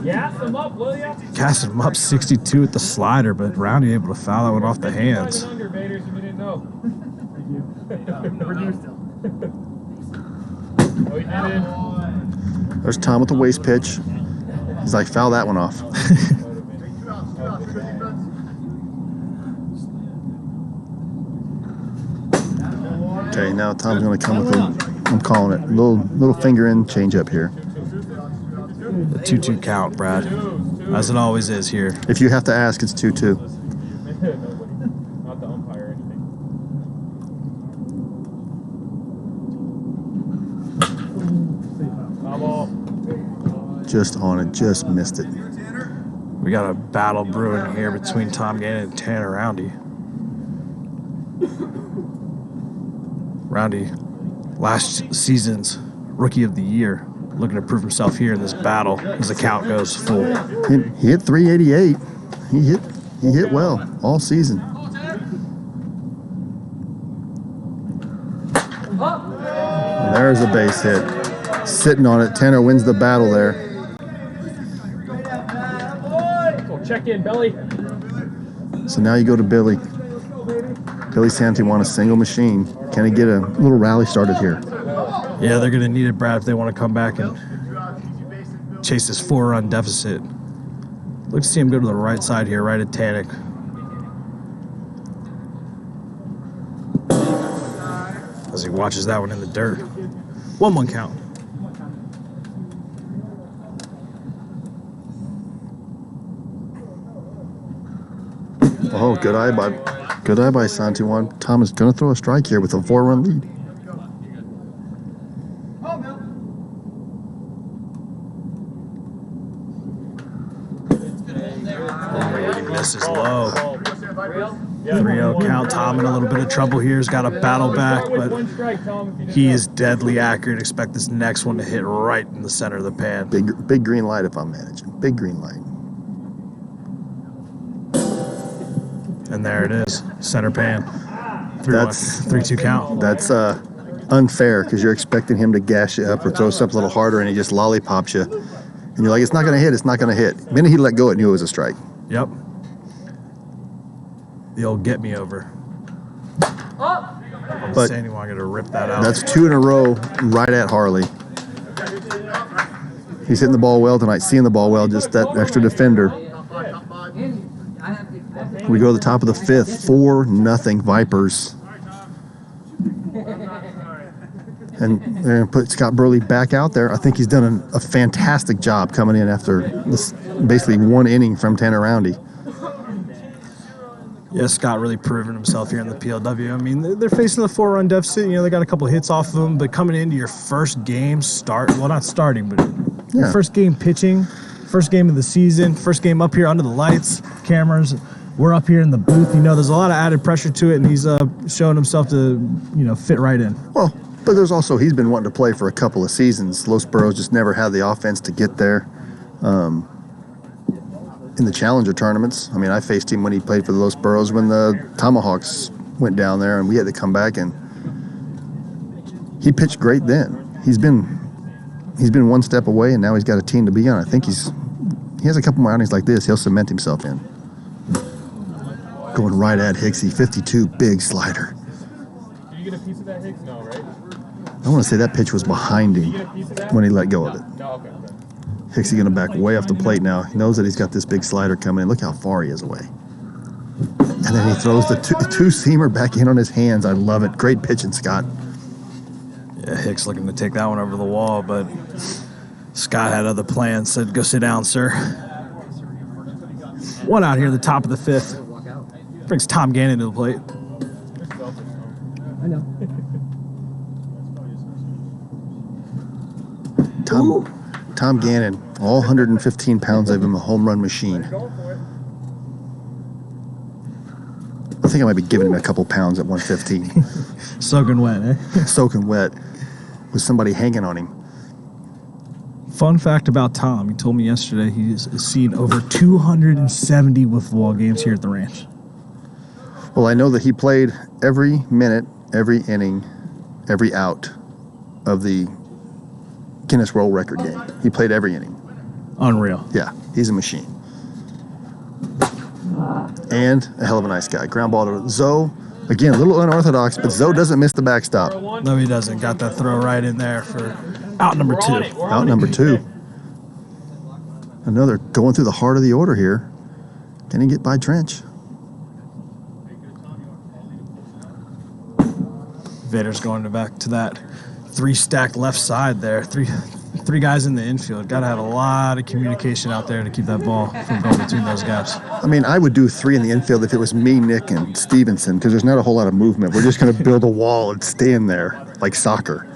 Gas them up, will ya? Casted him up 62 with the slider, but Roundy able to foul that one off the hands. Under Vaders, if you didn't know. Produced him. Oh, he did. There's Tom with the waist pitch. He's like, foul that one off. Okay, now Tom's going to come with a, I'm calling it, little finger in change up here. The 2-2 count, Brad, as it always is here. If you have to ask, it's 2-2. Not the umpire or anything. Foul ball. Just on it, just missed it. We got a battle brewing here between Tom Gannon and Tanner Roundy. Roundy, last season's Rookie of the Year, looking to prove himself here in this battle as the count goes full. He hit 388. He hit well all season. And there's a base hit. Sitting on it. Tanner wins the battle there. Oh, check in, Belly. So now you go to Billy. Billy Santiwan, a single machine. Can he get a little rally started here? Yeah, they're going to need it, Brad, if they want to come back and chase this 4-run deficit. Look to see him go to the right side here, right at Tannic. As he watches that one in the dirt. 1-1 count. Oh, good eye by Santiwan. Tom is going to throw a strike here with a 4-run lead. He misses low. 3-0 count. Tom in a little bit of trouble here. He's got to battle back, but he is deadly accurate. Expect this next one to hit right in the center of the pan. Big green light if I'm managing. Big green light. And there it is. Center pan. That's 3-2 count. That's unfair because you're expecting him to gash you up or throw something a little harder, and he just lollipops you. And you're like, it's not going to hit. It's not going to hit. The minute he let go, it knew it was a strike. Yep. The old get me over. But Sandy wanted to rip that out. that's 2 in a row right at Harley. He's hitting the ball well tonight, seeing the ball well, just that extra defender. We go to the top of the 5th, 4-0 Vipers. And they're going to put Scott Burley back out there. I think he's done a fantastic job coming in after this, basically 1 inning from Tanner Roundy. Yeah, Scott really proven himself here in the PLW. I mean, they're facing the 4-run deficit. You know, they got a couple of hits off of them, but coming into your first game not starting, but your first game pitching, first game of the season, first game up here under the lights, cameras. We're up here in the booth. You know, there's a lot of added pressure to it, and he's showing himself to, fit right in. Well, but there's also, he's been wanting to play for a couple of seasons. Los Burros just never had the offense to get there. In the Challenger tournaments, I mean, I faced him when he played for the Los Burros when the Tomahawks went down there, and we had to come back, and he pitched great then. He's been 1 step away, and now he's got a team to be on. I think he has a couple more outings like this. He'll cement himself in. Going right at Hicksy, 52, big slider. Did you get a piece of that, Hicks? No, right? I want to say that pitch was behind him when he let go of it. No, okay. Hicksy going to back way off the plate now. He knows that he's got this big slider coming in. Look how far he is away. And then he throws the two-seamer back in on his hands. I love it. Great pitching, Scott. Yeah, Hicks looking to take that one over the wall, but Scott had other plans. Said, "Go sit down, sir." One out here at the top of the fifth. Brings Tom Gannon to the plate. Tom Gannon, all 115 pounds of him, a home run machine. I think I might be giving him a couple pounds at 115. Soaking wet, eh? Soaking wet with somebody hanging on him. Fun fact about Tom, he told me yesterday he's seen over 270 wiffle ball games here at the ranch. Well, I know that he played every minute, every inning, every out of the Guinness World Record game. He played every inning. Unreal. Yeah, he's a machine. And a hell of a nice guy. Ground ball to Zoe. Again, a little unorthodox, but Zoe doesn't miss the backstop. No, he doesn't. Got that throw right in there for out number 2. Out number 2. Another going through the heart of the order here. Can he get by Trench? Vader's going back to that 3-stacked left side there. Three guys in the infield. Got to have a lot of communication out there to keep that ball from going between those gaps. I mean, I would do 3 in the infield if it was me, Nick, and Stevenson, because there's not a whole lot of movement. We're just going to build a wall and stand there like soccer.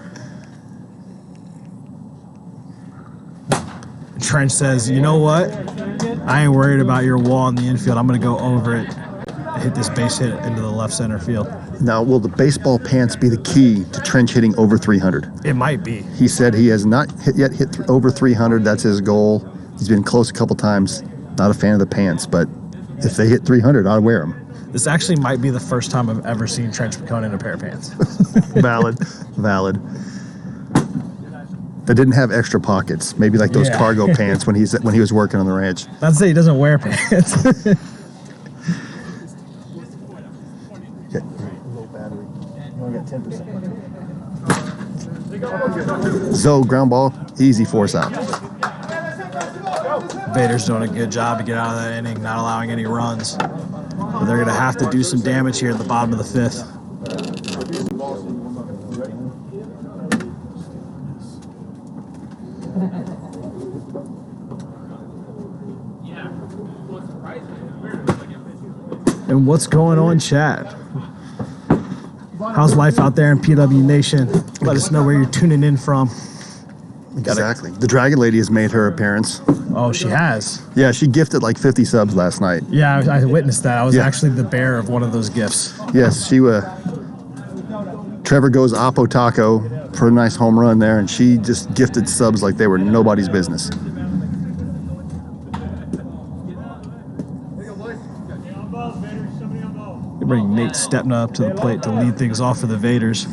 Trench says, "You know what? I ain't worried about your wall in the infield. I'm going to go over it, hit this base hit into the left center field." Now, will the baseball pants be the key to Trench hitting over 300? It might be. He said he has not yet hit over 300. That's his goal. He's been close a couple times. Not a fan of the pants, but if they hit 300, I'd wear them. This actually might be the first time I've ever seen Trench McCone in a pair of pants. Valid. That didn't have extra pockets. Maybe like those cargo pants when he was working on the ranch. I'd say he doesn't wear pants. Zoe, ground ball, easy force out. Vader's doing a good job to get out of that inning, not allowing any runs. But they're going to have to do some damage here at the bottom of the 5th. And what's going on, chat? How's life out there in PW Nation? Let us know where you're tuning in from. Exactly. The Dragon Lady has made her appearance. Oh, she has. Yeah, she gifted like 50 subs last night. Yeah, I witnessed that. I was actually the bearer of one of those gifts. Yes, she Trevor goes Oppo Taco for a nice home run there, and she just gifted subs like they were nobody's business. You bring Nate Stepna up to the plate to lead things off for the Vaders.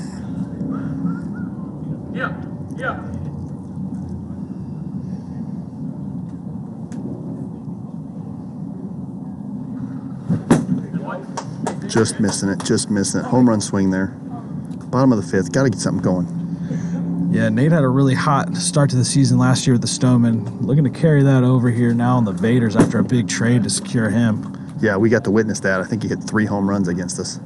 Just missing it. Home run swing there. Bottom of the 5th. Got to get something going. Yeah, Nate had a really hot start to the season last year with the Stoneman. Looking to carry that over here now on the Vaders after a big trade to secure him. Yeah, we got to witness that. I think he hit 3 home runs against us.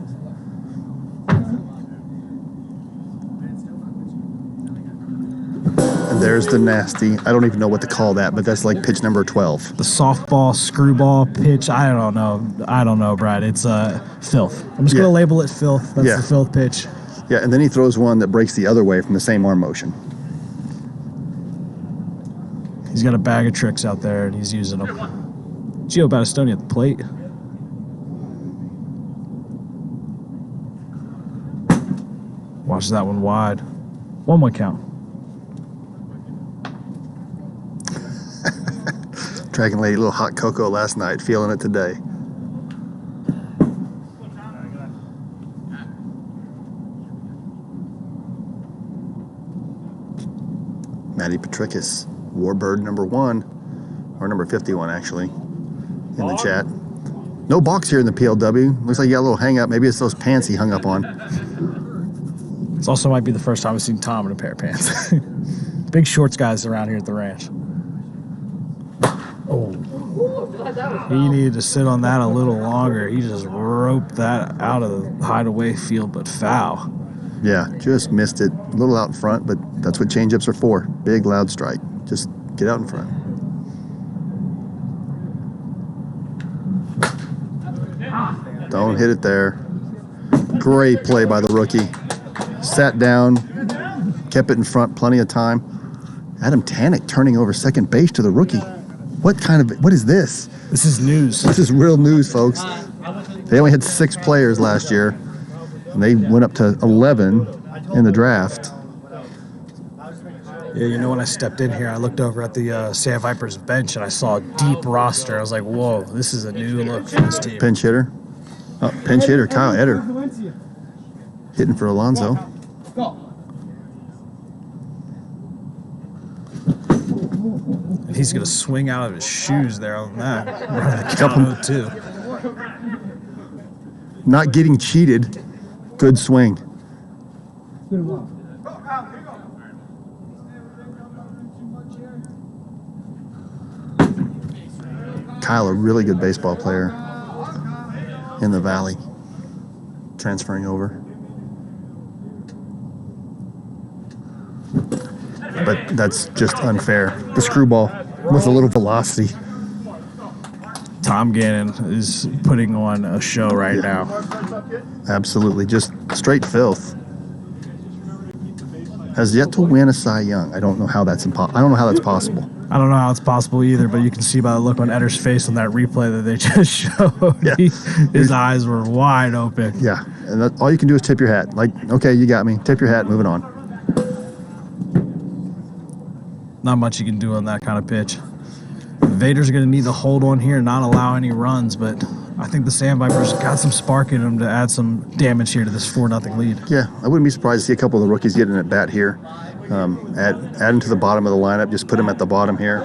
And there's the nasty. I don't even know what to call that, but that's like pitch number 12. The softball, screwball pitch. I don't know, Brad. It's filth. I'm just going to label it filth. That's the filth pitch. Yeah, and then he throws one that breaks the other way from the same arm motion. He's got a bag of tricks out there, and he's using them. Gio Battistoni at the plate. Watch that one wide. 1-1 count. Dragon Lady, a little hot cocoa last night, feeling it today. Matty Patricus, Warbird number 1, or number 51 actually, in the chat. No box here in the PLW. Looks like you got a little hang up. Maybe it's those pants he hung up on. This also might be the first time I've seen Tom in a pair of pants. Big shorts guys around here at the ranch. Oh, He needed to sit on that a little longer. He just roped that out of the hideaway field, but foul. Yeah, just missed it. A little out in front, but that's what changeups are for. Big, loud strike. Just get out in front. Don't hit it there. Great play by the rookie. Sat down, kept it in front plenty of time. Adam Tanek turning over second base to the rookie. What is this? This is news. This is real news, folks. They only had 6 players last year, and they went up to 11 in the draft. Yeah, you know, when I stepped in here, I looked over at the Sand Vipers bench, and I saw a deep roster. I was like, whoa, this is a new look for this team. Pinch hitter. Oh, pinch hitter, Kyle Eder. Hitting for Alonso. And he's going to swing out of his shoes there on that. Running the count 0-2. Not getting cheated. Good swing. Kyle, a really good baseball player in the Valley. Transferring over. But that's just unfair. The screwball with a little velocity. Tom Gannon is putting on a show right now. Absolutely. Just straight filth. Has yet to win a Cy Young. I don't know how that's possible. I don't know how it's possible either, but you can see by the look on Eder's face on that replay that they just showed. Yeah. His eyes were wide open. Yeah. And all you can do is tip your hat. Like, okay, you got me. Tip your hat, moving on. Not much you can do on that kind of pitch. Vader's going to need to hold on here and not allow any runs, but I think the Sand Vipers got some spark in them to add some damage here to this 4-0 lead. Yeah, I wouldn't be surprised to see a couple of the rookies getting at bat here. Add them to the bottom of the lineup, just put them at the bottom here.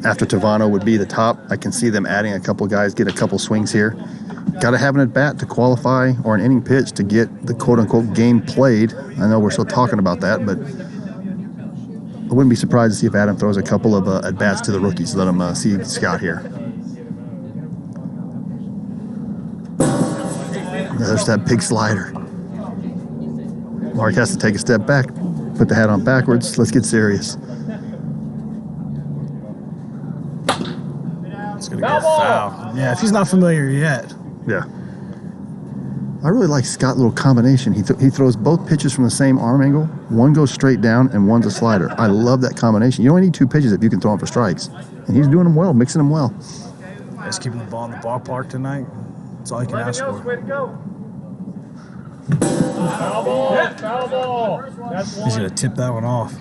After Tavano would be the top, I can see them adding a couple guys, get a couple swings here. Got to have an at bat to qualify or an inning pitch to get the quote-unquote game played. I know we're still talking about that, but I wouldn't be surprised to see if Adam throws a couple of at-bats to the rookies. Let them see Scott here. There's that big slider. Mark has to take a step back, put the hat on backwards. Let's get serious. It's going to go foul. Yeah, if he's not familiar yet. Yeah. I really like Scott's little combination. He throws both pitches from the same arm angle. One goes straight down and one's a slider. I love that combination. You only need 2 pitches if you can throw them for strikes. And he's doing them well, mixing them well. Just keeping the ball in the ballpark tonight. That's all you can ask for. Way to go. Foul ball. Foul ball. That's He's going to tip that one off.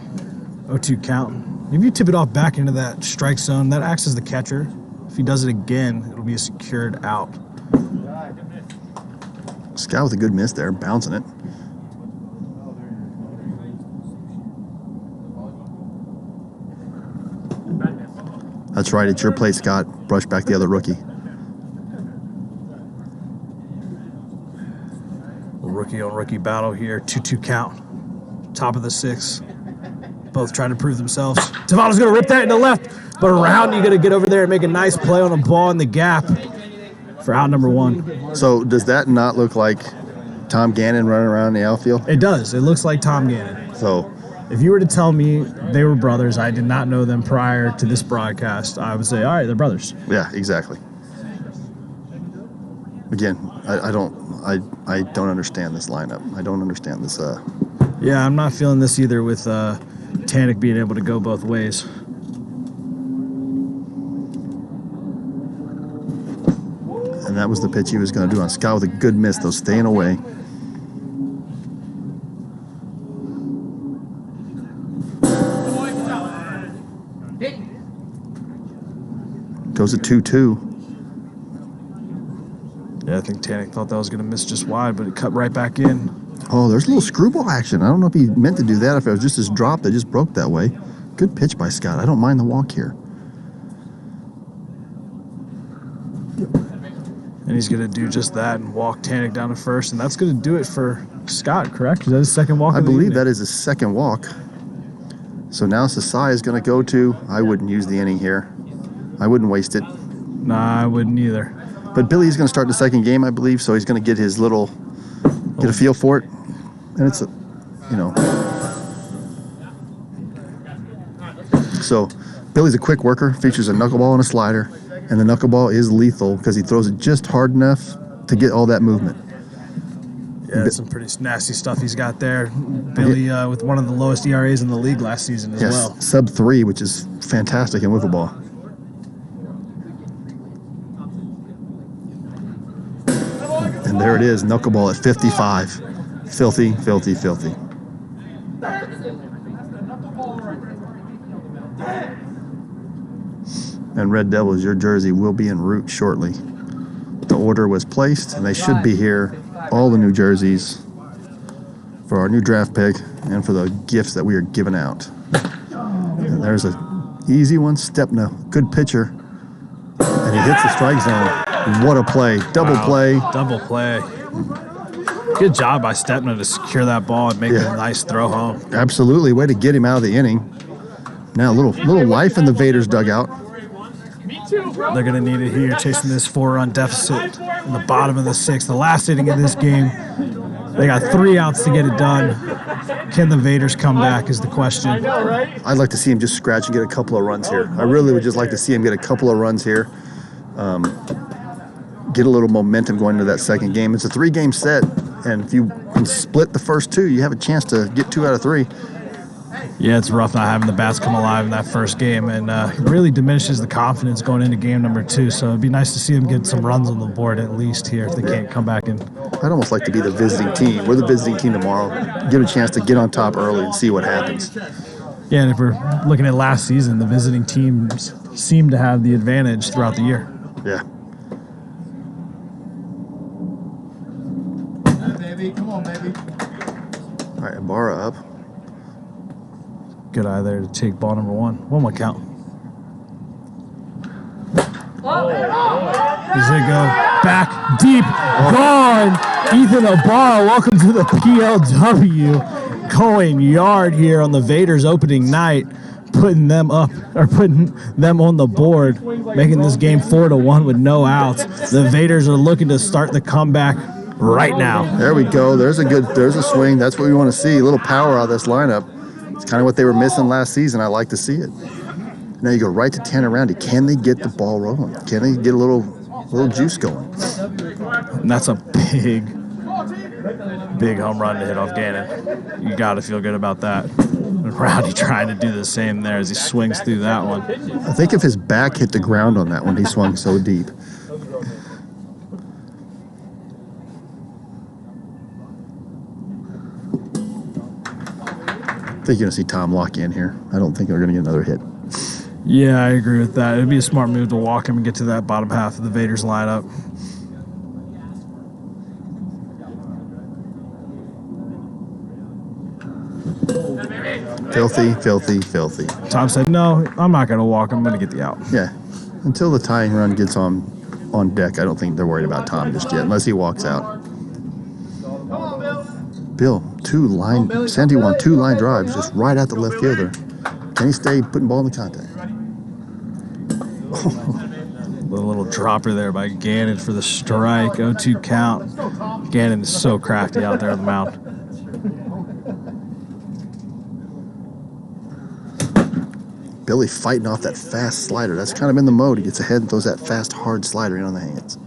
0-2 count. If you tip it off back into that strike zone, that acts as the catcher. If he does it again, it'll be a secured out. Scott with a good miss there, bouncing it. That's right, it's your play, Scott. Brush back the other rookie. Rookie on rookie battle here. 2-2 count. Top of the 6th. Both trying to prove themselves. Tavano's going to rip that in the left, but around you got to get over there and make a nice play on a ball in the gap for out number 1. So does that not look like Tom Gannon running around the outfield? It does. It looks like Tom Gannon. So If you were to tell me they were brothers, I did not know them prior to this broadcast, I would say, all right, they're brothers. yeah, exactly. Again, I don't understand this lineup. I don't understand this. Yeah, I'm not feeling this either with Tanek being able to go both ways. And that was the pitch he was going to do on Scott with a good miss, though, staying away. Goes at 2-2. Yeah, I think Tanek thought that was going to miss just wide, but it cut right back in. Oh, there's a little screwball action. I don't know if he meant to do that, if it was just his drop that just broke that way. Good pitch by Scott. I don't mind the walk here. And he's going to do just that and walk Tanek down to first, and that's going to do it for Scott, correct? Is that his second walk? I believe that is his second walk. So now Sasai is going to go to, I wouldn't use the inning here. I wouldn't waste it. Nah, I wouldn't either. But Billy's going to start the second game, I believe, so he's going to get his get a feel for it. And it's, So Billy's a quick worker, features a knuckleball and a slider, and the knuckleball is lethal because he throws it just hard enough to get all that movement. Yeah, that's some pretty nasty stuff he's got there. Billy with one of the lowest ERAs in the league last season as well. Sub 3, which is fantastic in wiffle ball. And there it is, knuckleball at 55. Filthy, filthy, filthy. And Red Devils, your jersey will be en route shortly. The order was placed, and they should be here. All the new jerseys for our new draft pick and for the gifts that we are giving out. And there's an easy one, Stepna, good pitcher. And he hits the strike zone. What a play. Double play. Double play. Good job by Stepna to secure that ball and make a nice throw home. Absolutely. Way to get him out of the inning. Now a little life in the Vaders dugout. They're going to need it here, chasing this 4-run deficit in the bottom of the 6th. The last inning of this game, they got 3 outs to get it done. Can the Vaders come back is the question. I'd like to see him just scratch and get a couple of runs here. I really would just like to see him get a couple of runs here. Get a little momentum going into that second game. It's a 3-game set, and if you can split the first 2, you have a chance to get 2 out of 3. Yeah, it's rough not having the bats come alive in that first game, and it really diminishes the confidence going into game number 2. So it'd be nice to see them get some runs on the board at least here if they can't come back in. I'd almost like to be the visiting team. We're the visiting team tomorrow. Give a chance to get on top early and see what happens. Yeah, and if we're looking at last season, the visiting teams seem to have the advantage throughout the year. Yeah. Baby, come on, baby. All right, Ibarra up. Good eye there to take ball number 1. 1-1 count. He's going to go back deep. Gone. Ethan Ibarra, welcome to the PLW. Going yard here on the Vaders opening night, putting them up, or putting them on the board, making this game 4-1 with no outs. The Vaders are looking to start the comeback right now. There we go. There's a swing. That's what we want to see. A little power out of this lineup. It's kind of what they were missing last season. I like to see it. Now you go right to Tannerandi. Can they get the ball rolling? Can they get a little juice going? And that's a big home run to hit off Gannon. You got to feel good about that. And Rowdy trying to do the same there as he swings through that one. I think if his back hit the ground on that one, he swung so deep. I think you're going to see Tom lock in here. I don't think they're going to get another hit. Yeah, I agree with that. It'd be a smart move to walk him and get to that bottom half of the Vaders lineup. Filthy, filthy, filthy. Tom said, no, I'm not going to walk. I'm going to get the out. Yeah. Until the tying run gets on deck, I don't think they're worried about Tom just yet, unless he walks out. Bill, Sandy won 2 line drives just right at the left fielder. Can he stay putting ball in the contact? The little dropper there by Gannon for the strike. 0-2 count. Gannon is so crafty out there on the mound. Billy fighting off that fast slider. That's kind of in the mode. He gets ahead and throws that fast, hard slider in on the hands.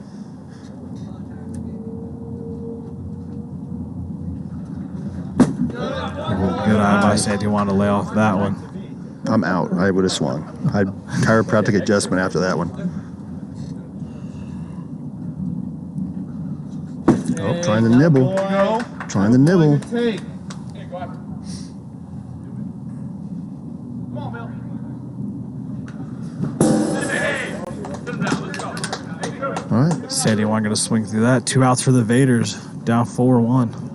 Good eye by Santijuan to lay off that one. I'm out. I would have swung. I'd chiropractic adjustment after that one. Oh, trying to nibble. Trying to nibble. All right. Santijuan going to swing through that. 2 outs for the Vaders. Down 4-1.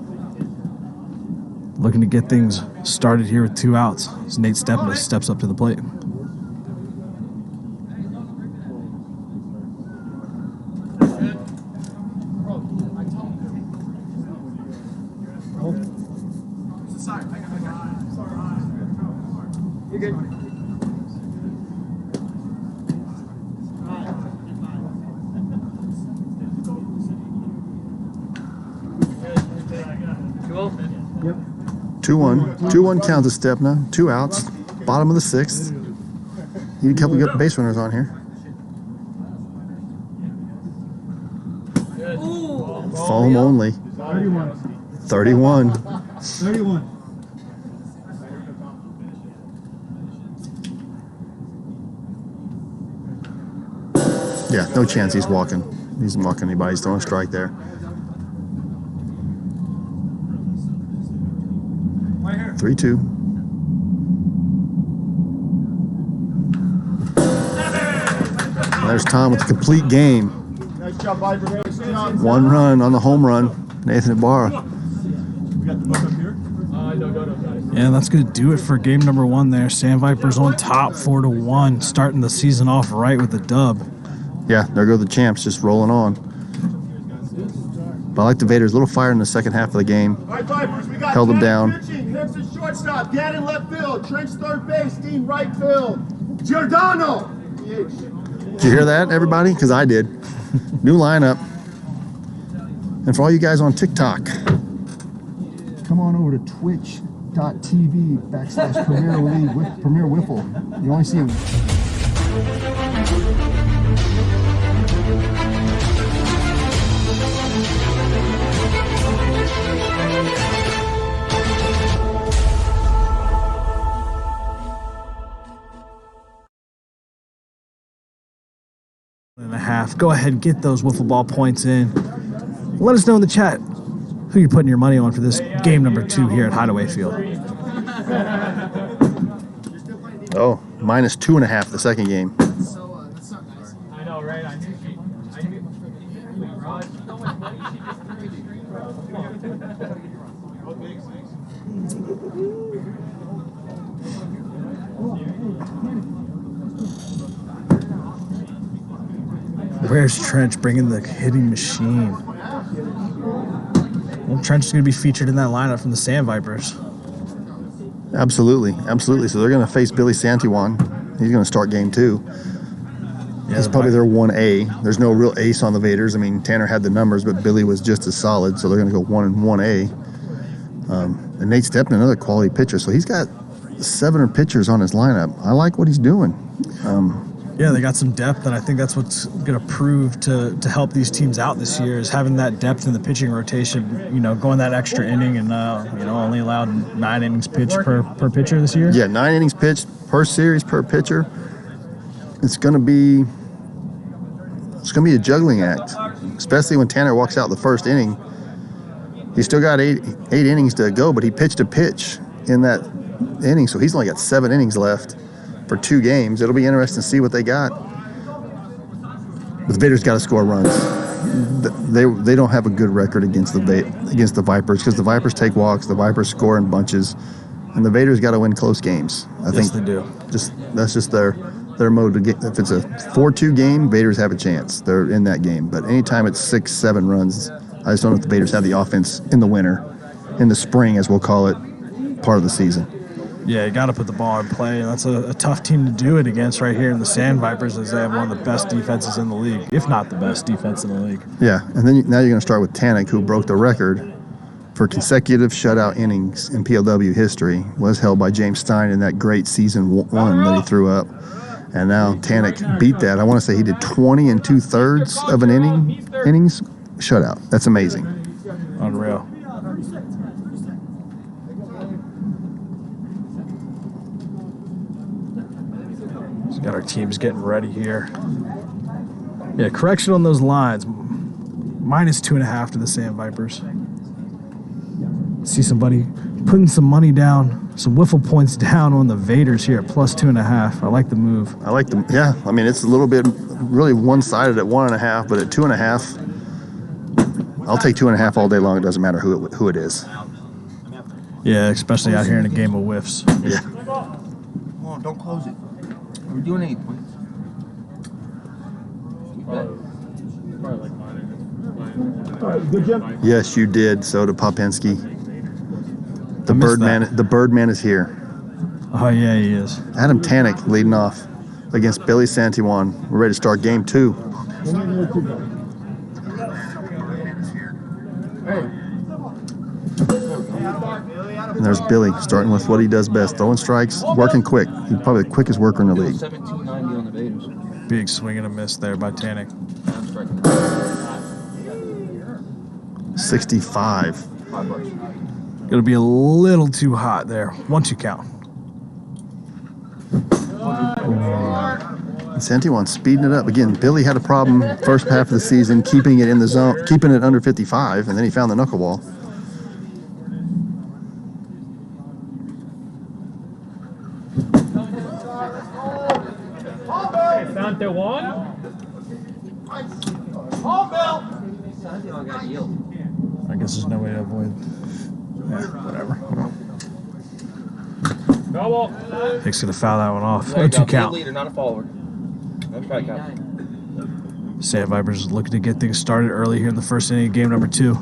Looking to get things started here with 2 outs as Nate Stepna steps up to the plate. 2-1. 2-1 counts as Stepna. 2 outs. Bottom of the 6th. Need a couple of base runners on here. Foam only. 31. 31. Yeah, no chance he's walking. He's not walking anybody. He's throwing a strike there. Right here. 3-2. There's Tom with the complete game. Nice job, Viper. 1 run on the home run. Nathan Ibarra. We got the book up here. Yeah, that's going to do it for game number 1 there. Sand Vipers on top 4-1, starting the season off right with the dub. Yeah, there go the champs, just rolling on. But I like the Vaders. A little fire in the second half of the game. All right, Vipers, we got Held them Gannon down. pitching, Hibbs shortstop, Gannon left field, Trench third base, Dean right field, Giordano. Did you hear that, everybody? Because I did. New lineup. And for all you guys on TikTok, come on over to twitch.tv/Premier League with Premier Wiffle. You only see him. And a half. Go ahead, get those wiffle ball points in. Let us know in the chat who you're putting your money on for this game number 2 here at Hideaway Field. Oh, minus 2.5 the second game. I know, right? I knew she. Rod, you know how much money she just Where's Trench bringing the hitting machine? Well, Trench is going to be featured in that lineup from the Sand Vipers. Absolutely, absolutely. So they're going to face Billy Santiwan. He's going to start game 2. He's probably their 1A. There's no real ace on the Vaders. I mean, Tanner had the numbers, but Billy was just as solid, so they're going to go 1 and 1A. And Nate Stepna, another quality pitcher. So he's got 7 pitchers on his lineup. I like what he's doing. Yeah, they got some depth, and I think that's what's going to prove to help these teams out this year is having that depth in the pitching rotation. You know, going that extra inning and only allowed 9 innings pitched per pitcher this year. Yeah, 9 innings pitched per series per pitcher. It's going to be a juggling act, especially when Tanner walks out the first inning. He's still got eight innings to go, but he pitched a pitch in that inning, so he's only got 7 innings left for 2 games. It'll be interesting to see what they got. But the Vaders got to score runs. They don't have a good record against the Vipers because the Vipers take walks, the Vipers score in bunches, and the Vaders got to win close games. I think they do. That's just their mode to get. If it's a 4-2 game, Vaders have a chance. They're in that game. But anytime it's 6-7 runs, I just don't know if the Vaders have the offense in the winter, in the spring, as we'll call it, part of the season. Yeah, you got to put the ball in play, and that's a tough team to do it against right here in the Sand Vipers, as they have one of the best defenses in the league, if not the best defense in the league. Yeah, and then now you're going to start with Tanek, who broke the record for consecutive shutout innings in PLW history, was held by James Stein in that great season 1 that he threw up. And now Tanek beat that. I want to say he did 20 2/3 of an innings shutout. That's amazing. Unreal. So got our teams getting ready here. Yeah, correction on those lines. Minus 2.5 to the Sand Vipers. See somebody putting some money down, some wiffle points down on the Vaders here at plus 2.5. I like the move. I like them. Yeah, I mean, it's a little bit really one-sided at 1.5, but at 2.5, I'll take 2.5 all day long. It doesn't matter who it is. Yeah, especially out here in a game of whiffs. Yeah. Come on, don't close it. We're doing 8 points. Good job. Yes, you did. So did Popinski. The missed Birdman is here. Oh, yeah, he is. Adam Tanek leading off against Billy Santiwan. We're ready to start game 2. And there's Billy, starting with what he does best, throwing strikes, working quick. He's probably the quickest worker in the league. 1790 on the Vaders. Big swing and a miss there by Tanik. 65. $5. Gonna be a little too hot there. 1-2 count. And Santiwan speeding it up. Again, Billy had a problem first half of the season keeping it in the zone, keeping it under 55, and then he found the knuckleball. Found the one. I guess there's no way to avoid. Yeah, whatever. Double. Hick's gonna foul that one off. There you go. 0-2 Be a count. leader, not a follower. That's right, Cap. Sand Vipers looking to get things started early here in the first inning of game number 2.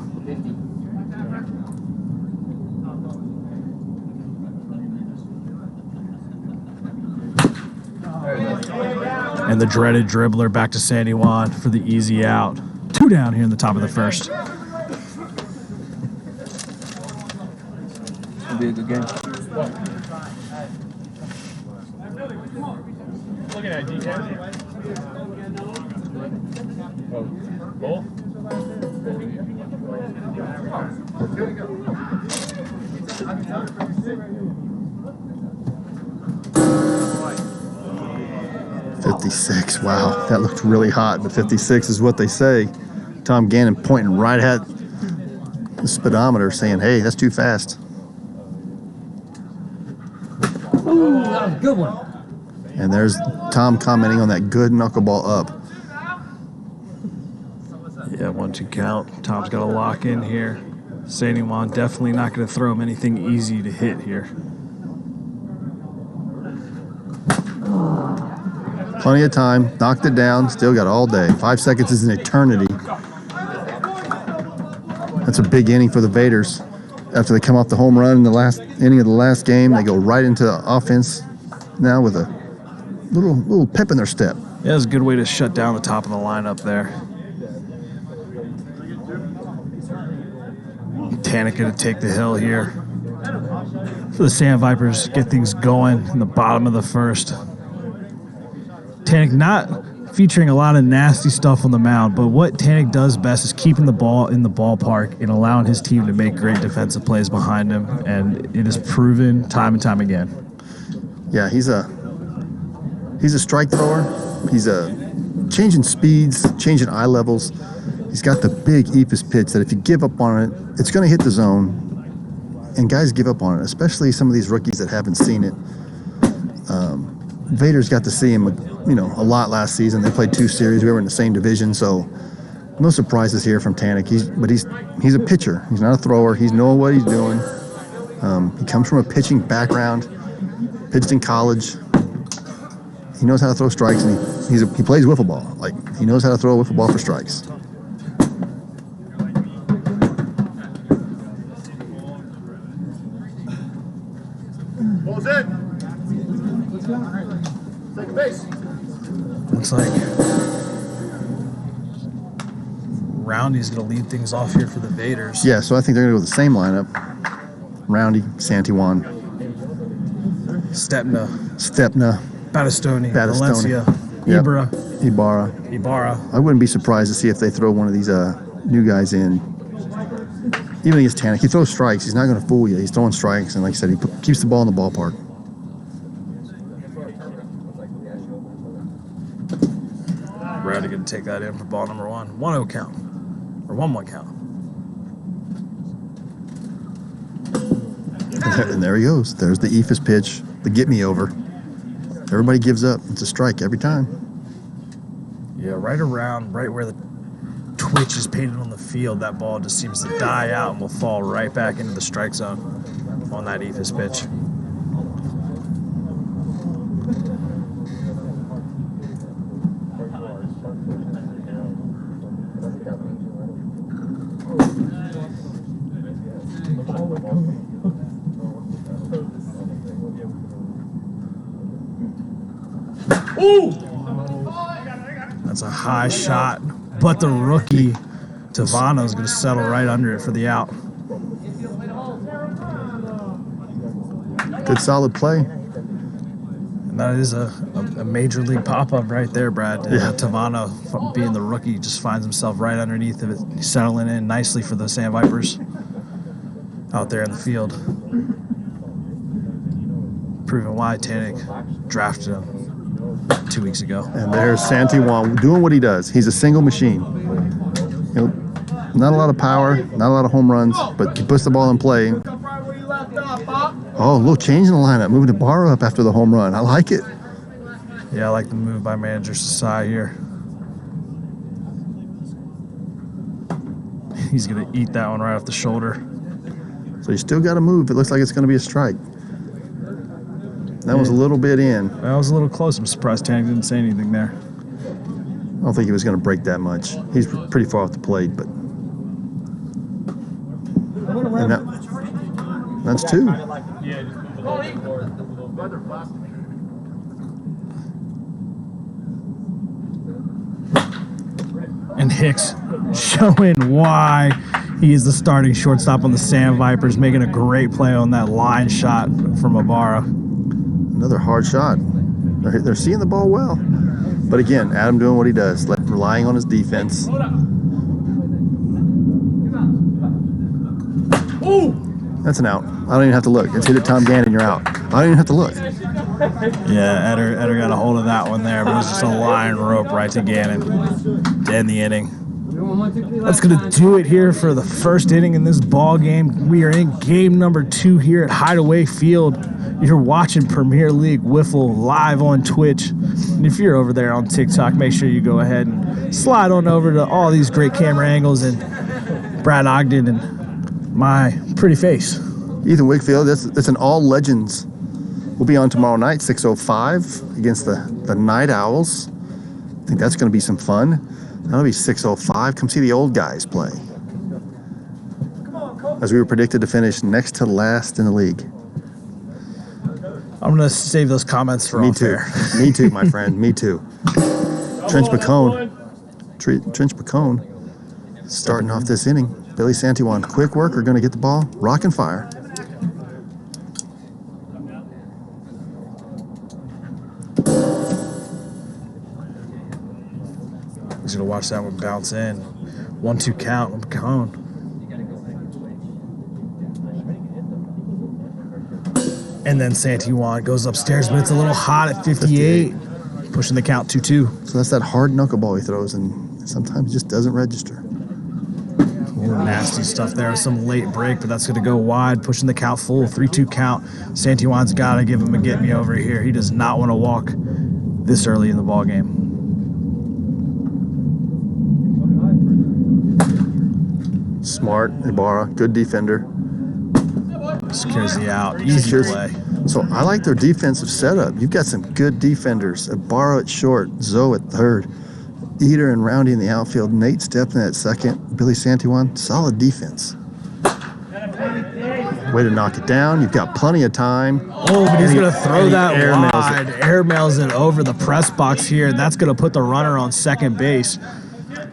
And the dreaded dribbler back to Sandy Juan for the easy out. 2 down here in the top of the first. It'll be a good game. Looking at DK. Bull. 56. Wow, that looked really hot, but 56 is what they say. Tom Gannon pointing right at the speedometer saying, hey, that's too fast. Ooh, that was a good one. And there's Tom commenting on that good knuckleball up. Yeah, 1-2 count. Tom's got to lock in here. Sandy Juan definitely not going to throw him anything easy to hit here. Plenty of time, knocked it down, still got all day. 5 seconds is an eternity. That's a big inning for the Vaders. After they come off the home run in the last inning of the last game, they go right into offense now with a little pep in their step. Yeah, it's a good way to shut down the top of the lineup there. Tanik going to take the hill here. So the Sand Vipers get things going in the bottom of the first. Tanik not featuring a lot of nasty stuff on the mound, but what Tanik does best is keeping the ball in the ballpark and allowing his team to make great defensive plays behind him, and it is proven time and time again. Yeah, he's a strike thrower. He's changing speeds, changing eye levels. He's got the big Eephus pitch that if you give up on it, it's going to hit the zone, and guys give up on it, especially some of these rookies that haven't seen it. Vaders got to see him, a lot last season. They played 2 series. We were in the same division, so no surprises here from Tanik. He's a pitcher. He's not a thrower. He's knowing what he's doing. He comes from a pitching background. Pitched in college. He knows how to throw strikes, and he plays wiffle ball. Like, he knows how to throw a wiffle ball for strikes. Ball's in. Second base. Looks like Roundy's going to lead things off here for the Vaders. Yeah, so I think they're going to go with the same lineup. Roundy, Santiwan, Stepna, Battistoni, Battistoni, Valencia, Yep. Ibarra. I wouldn't be surprised to see if they throw one of these new guys in. Even against Tanik, he throws strikes. He's not going to fool you. He's throwing strikes, and like I said, he keeps the ball in the ballpark. Rowdy going to take that in for ball number 1. 1-0 count. Or 1-1 count. And there he goes. There's the Eephus pitch, the get me over. Everybody gives up. It's a strike every time. Yeah, right where the twitch is painted on the field, that ball just seems to die out and will fall right back into the strike zone on that Eephus pitch. That's a high shot, but the rookie Tavano is going to settle right under it for the out. Good solid play. And that is a major league pop-up right there, Brad. Yeah. Tavano, from being the rookie, just finds himself right underneath of it, settling in nicely for the Sand Vipers out there in the field. Proving why Tanek drafted him 2 weeks ago. And there's Santiwan doing what he does. He's a single machine. You know, not a lot of power, not a lot of home runs, but he puts the ball in play. Oh, a little change in the lineup, moving Ibarra up after the home run. I like it. Yeah, I like the move by manager Sasai here. He's going to eat that one right off the shoulder. So you still got to move. It looks like it's going to be a strike. That was a little bit in. That was a little close. I'm surprised Tanek didn't say anything there. I don't think he was going to break that much. He's pretty far off the plate, but and that's two. Yeah, just move a little bit forward. And Hicks showing why he is the starting shortstop on the Sand Vipers, making a great play on that line shot from Ibarra. Another hard shot. They're seeing the ball well. But again, Adam doing what he does, relying on his defense. That's an out. I don't even have to look. It's hit at Tom Gannon, you're out. I don't even have to look. Yeah, Eder got a hold of that one there, but it was just a line rope right to Gannon to end the inning. That's going to do it here for the first inning in this ball game. We are in game number 2 here at Hideaway Field. You're watching Premier League Wiffle live on Twitch. And if you're over there on TikTok, make sure you go ahead and slide on over to all these great camera angles and Brad Ogden and my pretty face. Ethan Wickfield, that's an all legends. We'll be on tomorrow night, 6:05 against the Night Owls. I think that's going to be some fun. That'll be 6:05. Come see the old guys play. As we were predicted to finish next to last in the league. I'm going to save those comments for Me off too. air. Me too, my friend. Me too. Trench McCone. Trench McCone starting off this inning. Billy Santiwan, quick worker, going to get the ball, rock and fire. He's going to watch that one bounce in. 1-2 count on McCone. And then Santiwan goes upstairs, but it's a little hot at 58. Pushing the count 2-2. So that's that hard knuckleball he throws, and sometimes it just doesn't register. Nasty stuff there. Some late break, but that's going to go wide. Pushing the count full. 3-2 count. Santiwan's got to give him a get me over here. He does not want to walk this early in the ball game. Smart, Ibarra, good defender. Secures the out. Easy play. So I like their defensive setup. You've got some good defenders. Ibarra at short, Zoe at third, Eder and Roundy in the outfield, Nate Stepney at second, Billy Santiwan, solid defense. Way to knock it down. You've got plenty of time. Oh, but he's going to throw that airmails wide. Airmails it over the press box here. That's going to put the runner on second base.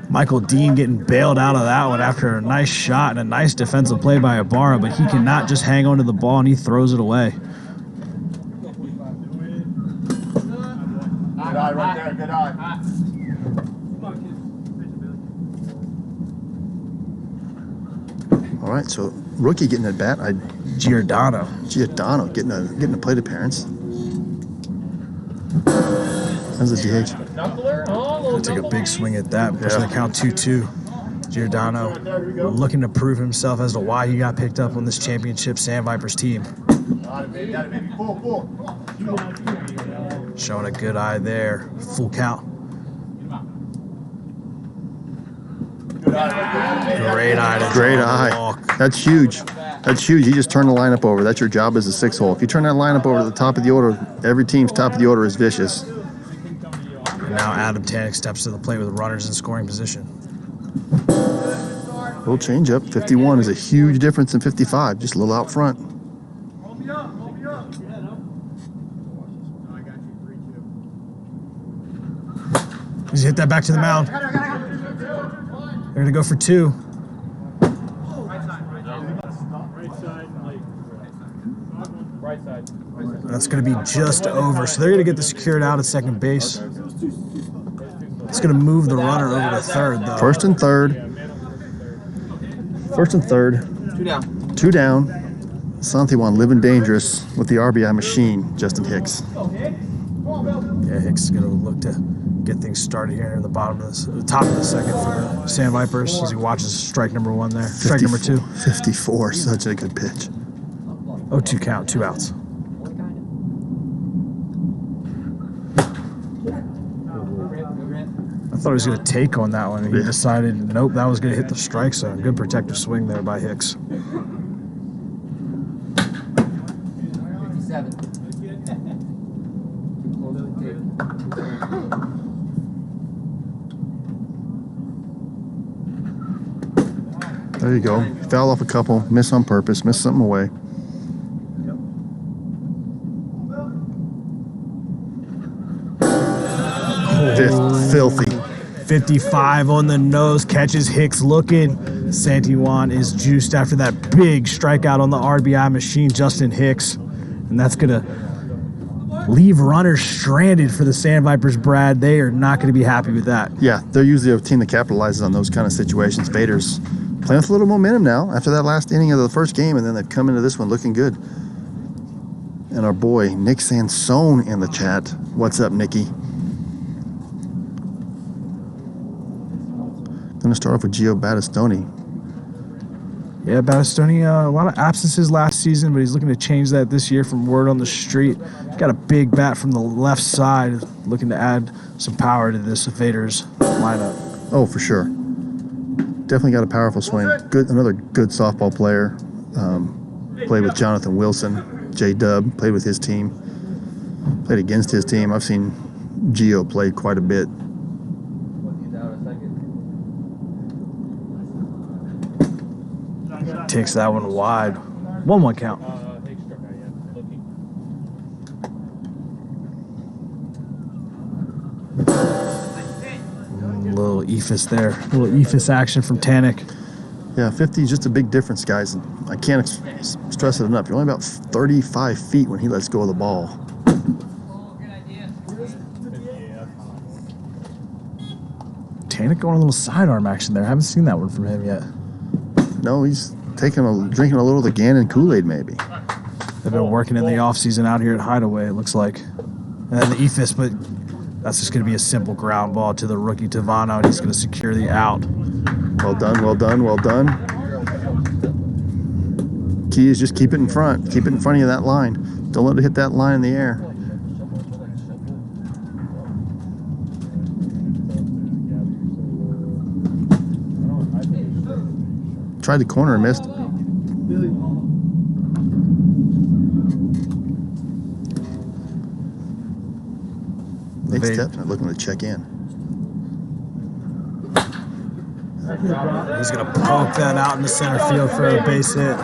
Michael Dean getting bailed out of that one after a nice shot and a nice defensive play by Ibarra, but he cannot just hang on to the ball, and he throws it away. Good eye right there, good eye. All right, so rookie getting at bat. Giordano getting a plate appearance. That's a DH. Take a big swing at that, pushing the count 2-2. Giordano looking to prove himself as to why he got picked up on this championship Sand Vipers team. Showing a good eye there. Full count. Great eye to Great draw the eye. walk. That's huge. That's huge. You just turn the lineup over. That's your job as a 6-hole. If you turn that lineup over to the top of the order, every team's top of the order is vicious. And now Adam Tanek steps to the plate with runners in scoring position. Little change up. 51 is a huge difference in 55. Just a little out front. He's hit that back to the mound. They're going to go for 2. Right side. That's going to be just over. So they're going to get the secured out at second base. It's going to move the runner over to third, though. First and third. Two down. 2 down. Santiwan living dangerous with the RBI machine, Justin Hicks. Yeah, Hicks is going to look to get things started here in the the top of the second for the Sand Vipers as he watches strike number 1 there. Strike number 2. 54, such a good pitch. 0-2 count, 2 outs. I thought he was going to take on that one, and he decided, nope, that was going to hit the strike zone. Good protective swing there by Hicks. 57. There you go. Foul off a couple, miss on purpose, miss something away. Filthy. 55 on the nose, catches Hicks looking. Santiwan is juiced after that big strikeout on the RBI machine, Justin Hicks. And that's going to leave runners stranded for the Sand Vipers, Brad. They are not going to be happy with that. Yeah, they're usually a team that capitalizes on those kind of situations. Vader's playing with a little momentum now after that last inning of the first game, and then they've come into this one looking good. And our boy, Nick Sansone in the chat. What's up, Nicky? Going to start off with Gio Battistoni. Yeah, Battistoni, a lot of absences last season, but he's looking to change that this year from word on the street. Got a big bat from the left side, looking to add some power to this Vaders lineup. Oh, for sure. Definitely got a powerful swing. Good, another good softball player. Played with Jonathan Wilson, J-Dub, played with his team. Played against his team. I've seen Gio play quite a bit. Takes that one wide. 1-1 count. Little ephus there. Little ephus action from Tanik. Yeah, 50 is just a big difference, guys. I can't stress it enough. You're only about 35 feet when he lets go of the ball. Tanik going a little sidearm action there. I haven't seen that one from him yet. No, he's drinking a little of the Gannon Kool-Aid, maybe. They've been working in the offseason out here at Hideaway, it looks like. And then the ephus, but that's just going to be a simple ground ball to the rookie Tavano, and he's going to secure the out. Well done, well done, well done. Key is just keep it in front. Keep it in front of you, that line. Don't let it hit that line in the air. Tried the corner and missed. Next step, not looking to check in. He's going to poke that out in the center field for a base hit.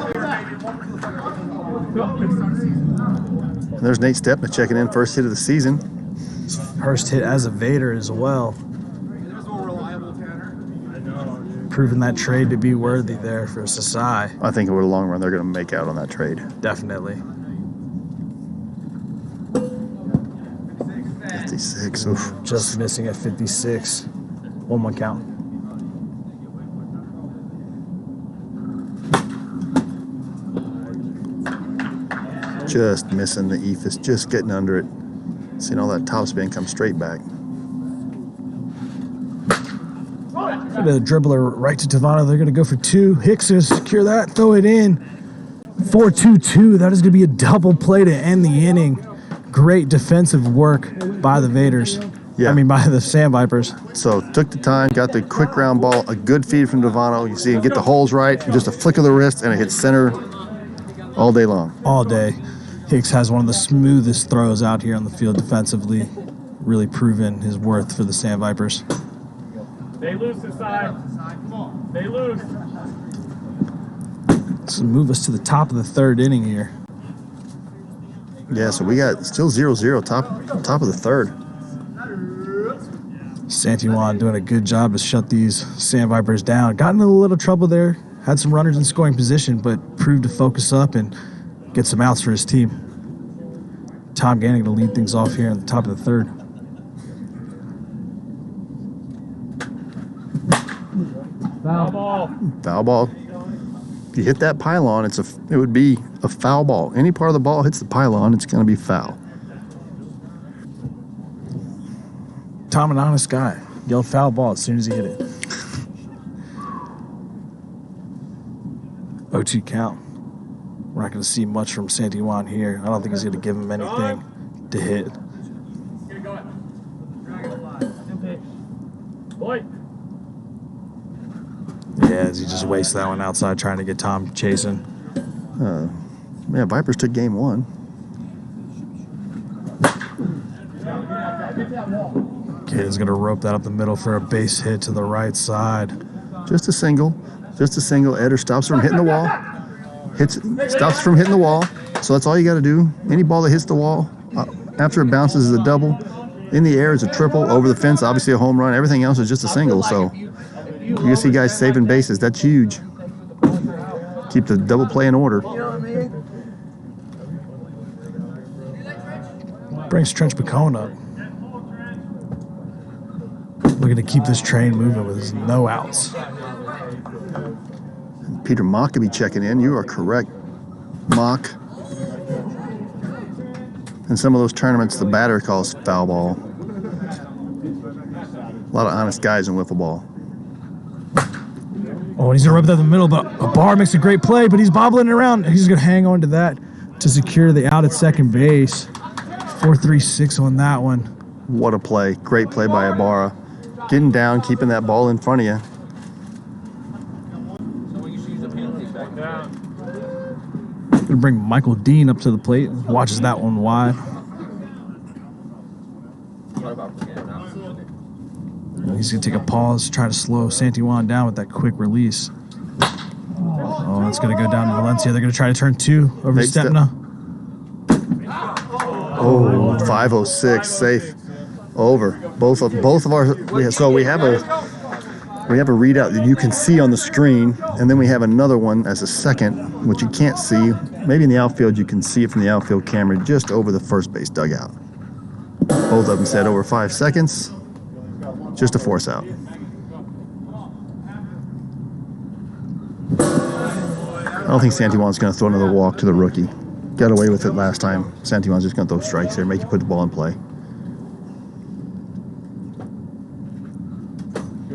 And there's Nate Stepna checking in, first hit of the season. First hit as a Vader as well. Proving that trade to be worthy there for Sasai. I think over the long run, they're going to make out on that trade. Definitely. 56, oof. Just missing at 56. 1-1 count. Just missing the ephus, just getting under it. Seeing all that topspin come straight back. The dribbler right to Tavano. They're going to go for 2. Hicks going to secure that, throw it in. 4-2-2. That is going to be a double play to end the inning. Great defensive work by the Vaders. Yeah. I mean, by the Sand Vipers. So took the time, got the quick ground ball, a good feed from Tavano. You see him get the holes right, just a flick of the wrist, and it hits center all day long. All day. Hicks has one of the smoothest throws out here on the field defensively. Really proven his worth for the Sand Vipers. Stay loose inside. Stay loose. Let's move us to the top of the third inning here. Yeah, so we got still 0-0, top of the third. Santiwan doing a good job to shut these Sand Vipers down. Got in a little trouble there. Had some runners in scoring position, but proved to focus up and get some outs for his team. Tom Gannon to lead things off here in the top of the third. Foul ball. Foul ball. If you hit that pylon, it would be a foul ball. Any part of the ball hits the pylon, it's going to be foul. Tom, an honest guy, yelled foul ball as soon as he hit it. OT count. We're not going to see much from Santijuan here. I don't think he's going to give him anything to hit. Get it going. Dragonfly. New pitch. Boy. Yeah, as he just wastes that one outside trying to get Tom chasing. Yeah, Vipers took game 1. Kid's going to rope that up the middle for a base hit to the right side. Just a single. Eder stops from hitting the wall. Stops from hitting the wall. So that's all you got to do. Any ball that hits the wall, after it bounces is a double. In the air is a triple. Over the fence, obviously a home run. Everything else is just a single. So you can see guys saving bases. That's huge. Keep the double play in order. Brings Trench Bacone up. Looking to keep this train moving with no outs. Peter Mock could be checking in. You are correct, Mock. In some of those tournaments, the batter calls foul ball. A lot of honest guys in wiffle ball. Oh, and he's going to rub that in the middle, but Barr makes a great play, but he's bobbling it around. He's going to hang on to that to secure the out at second base. 4-3-6 on that one. What a play. Great play by Ibarra. Getting down, keeping that ball in front of you. Going to bring Michael Dean up to the plate. Watches that one wide. And he's going to take a pause, try to slow Santijuan down with that quick release. Oh, it's going to go down to Valencia. They're going to try to turn 2 over to Stepna. Oh, 5:06 safe. Over. Both of our. We have a readout that you can see on the screen, and then we have another one as a second, which you can't see. Maybe in the outfield you can see it from the outfield camera, just over the first base dugout. Both of them said over 5 seconds, just a force out. I don't think Santijuan's going to throw another walk to the rookie. Got away with it last time. Santijuan's just going to throw strikes there, make you put the ball in play.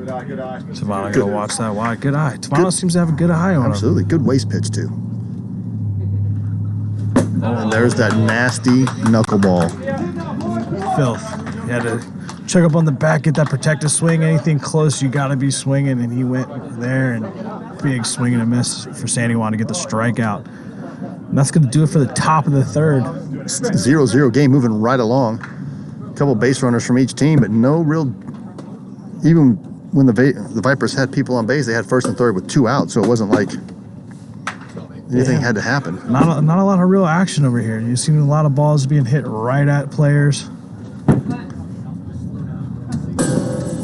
Tavano going to watch that wide. Good eye. Tavano seems to have a good eye on him. Absolutely. Good waist pitch, too. And there's that nasty knuckleball. Filth. He had to check up on the back, get that protective swing. Anything close, you got to be swinging. And he went there, and big swing and a miss for Santijuan to get the strikeout. And that's going to do it for the top of the third. 0-0 game moving right along. A couple base runners from each team, but no real... Even when the Vipers had people on base, they had first and third with 2 outs, so it wasn't like anything had to happen. Not a lot of real action over here. You've seen a lot of balls being hit right at players.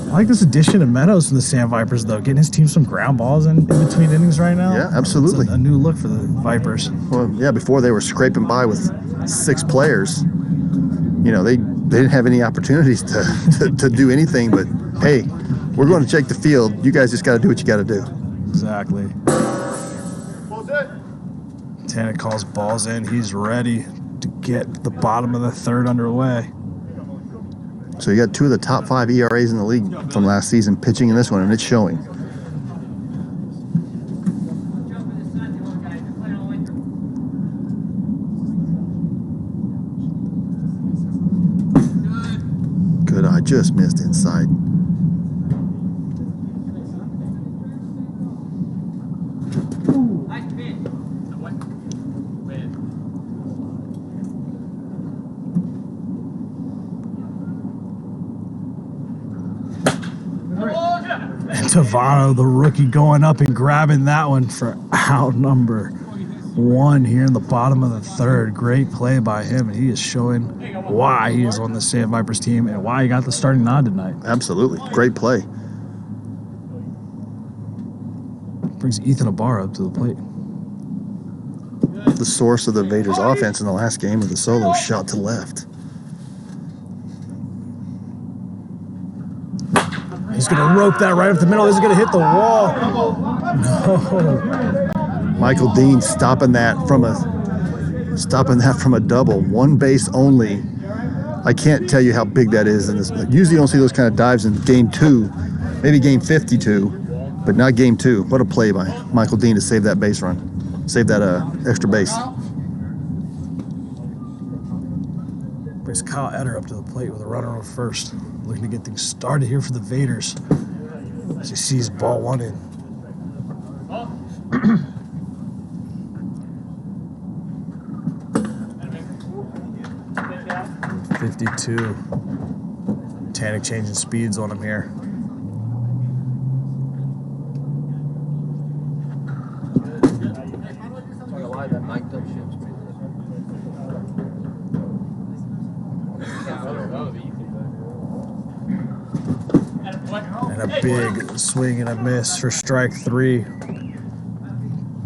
I like this addition of Meadows from the Sand Vipers, though, getting his team some ground balls in between innings right now. Yeah, absolutely. It's a new look for the Vipers. Well, yeah, before they were scraping by with 6 players. You know, they didn't have any opportunities to do anything, but hey, we're going to check the field. You guys just got to do what you got to do. Exactly. Tannen calls balls in. He's ready to get the bottom of the third underway. So you got 2 of the top 5 ERAs in the league from last season pitching in this one, and it's showing. Good eye, just missed inside. Tavano, the rookie, going up and grabbing that one for out number 1 here in the bottom of the third. Great play by him, and he is showing why he is on the Sand Vipers team and why he got the starting nod tonight. Absolutely. Great play. Brings Ethan Ibarra up to the plate. the source of the Vaders' offense in the last game with a solo shot to left. He's going to rope that right up the middle. This is going to hit the wall. No. Michael Dean stopping that from a double. One base only. I can't tell you how big that is in this. Usually you don't see those kind of dives in game 2, maybe game 52, but not game 2. What a play by Michael Dean to save that base run. Save that extra base. Brings Kyle Etter up to the plate with a runner on first. Looking to get things started here for the Vaders. As he sees ball 1 in. .52. Tanek changing speeds on him here. And a big swing and a miss for strike 3.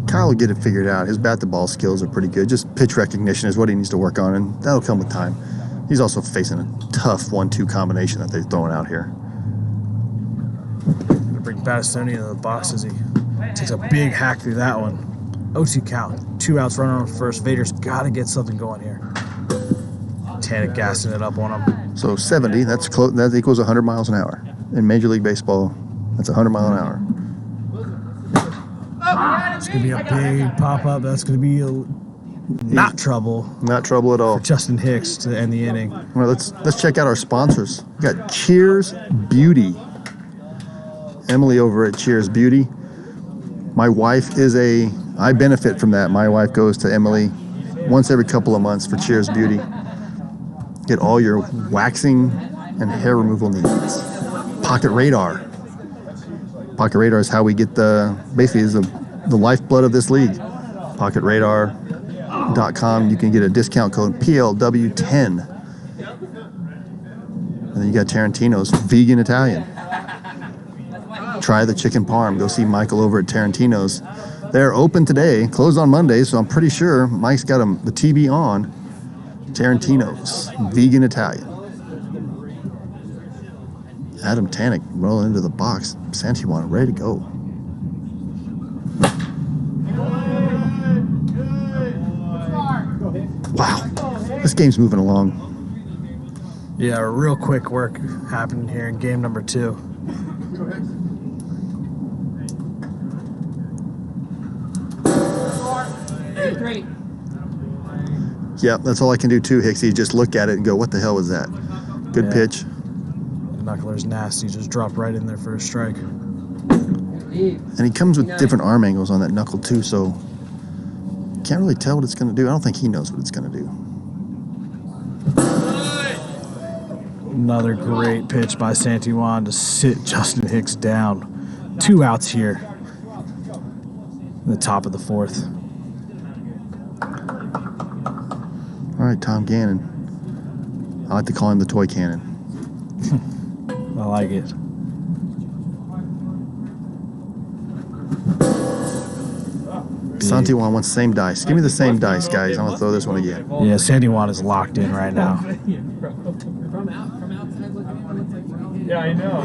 Kyle will get it figured out. His bat-to-ball skills are pretty good. Just pitch recognition is what he needs to work on, and that'll come with time. He's also facing a tough 1-2 combination that they're throwing out here. Gonna bring Battistoni into the box as he takes a big hack through that one. OT count. 2 outs, runner on first. Vaders got to get something going here. Tanek gassing it up on him. So 70, that's close. That equals 100 miles an hour. In Major League Baseball, that's 100 miles an hour. It's going to be a big pop-up. That's going to be not trouble. Not trouble at all. For Justin Hicks to end the inning. Well, let's check out our sponsors. We got Cheers Beauty. Emily over at Cheers Beauty. My wife I benefit from that. My wife goes to Emily once every couple of months for Cheers Beauty. Get all your waxing and hair removal needs. Pocket Radar. Pocket Radar is how we get basically is the lifeblood of this league. PocketRadar.com. You can get a discount code PLW10. And then you got Tarantino's Vegan Italian. Try the chicken parm. Go see Michael over at Tarantino's. They're open today, closed on Monday, so I'm pretty sure Mike's got the TV on. Tarantino's Vegan Italian. Adam Tanek rolling into the box. Santijuana ready to go. Wow, this game's moving along. Yeah, real quick work happening here in game number 2. Great. Yeah, that's all I can do too, Hicksy. Just look at it and go, what the hell was that? Good pitch. The knuckler's nasty. Just dropped right in there for a strike. And he comes with different arm angles on that knuckle too, so can't really tell what it's going to do. I don't think he knows what it's going to do. Another great pitch by Santijuana to sit Justin Hicks down. 2 outs here. In the top of the 4th. All right, Tom Gannon. I like to call him the toy cannon. I like it. Santijuana wants the same dice. Give me the same dice, guys. I'm going to throw this one again. Yeah, Santijuana is locked in right now. Yeah, I know.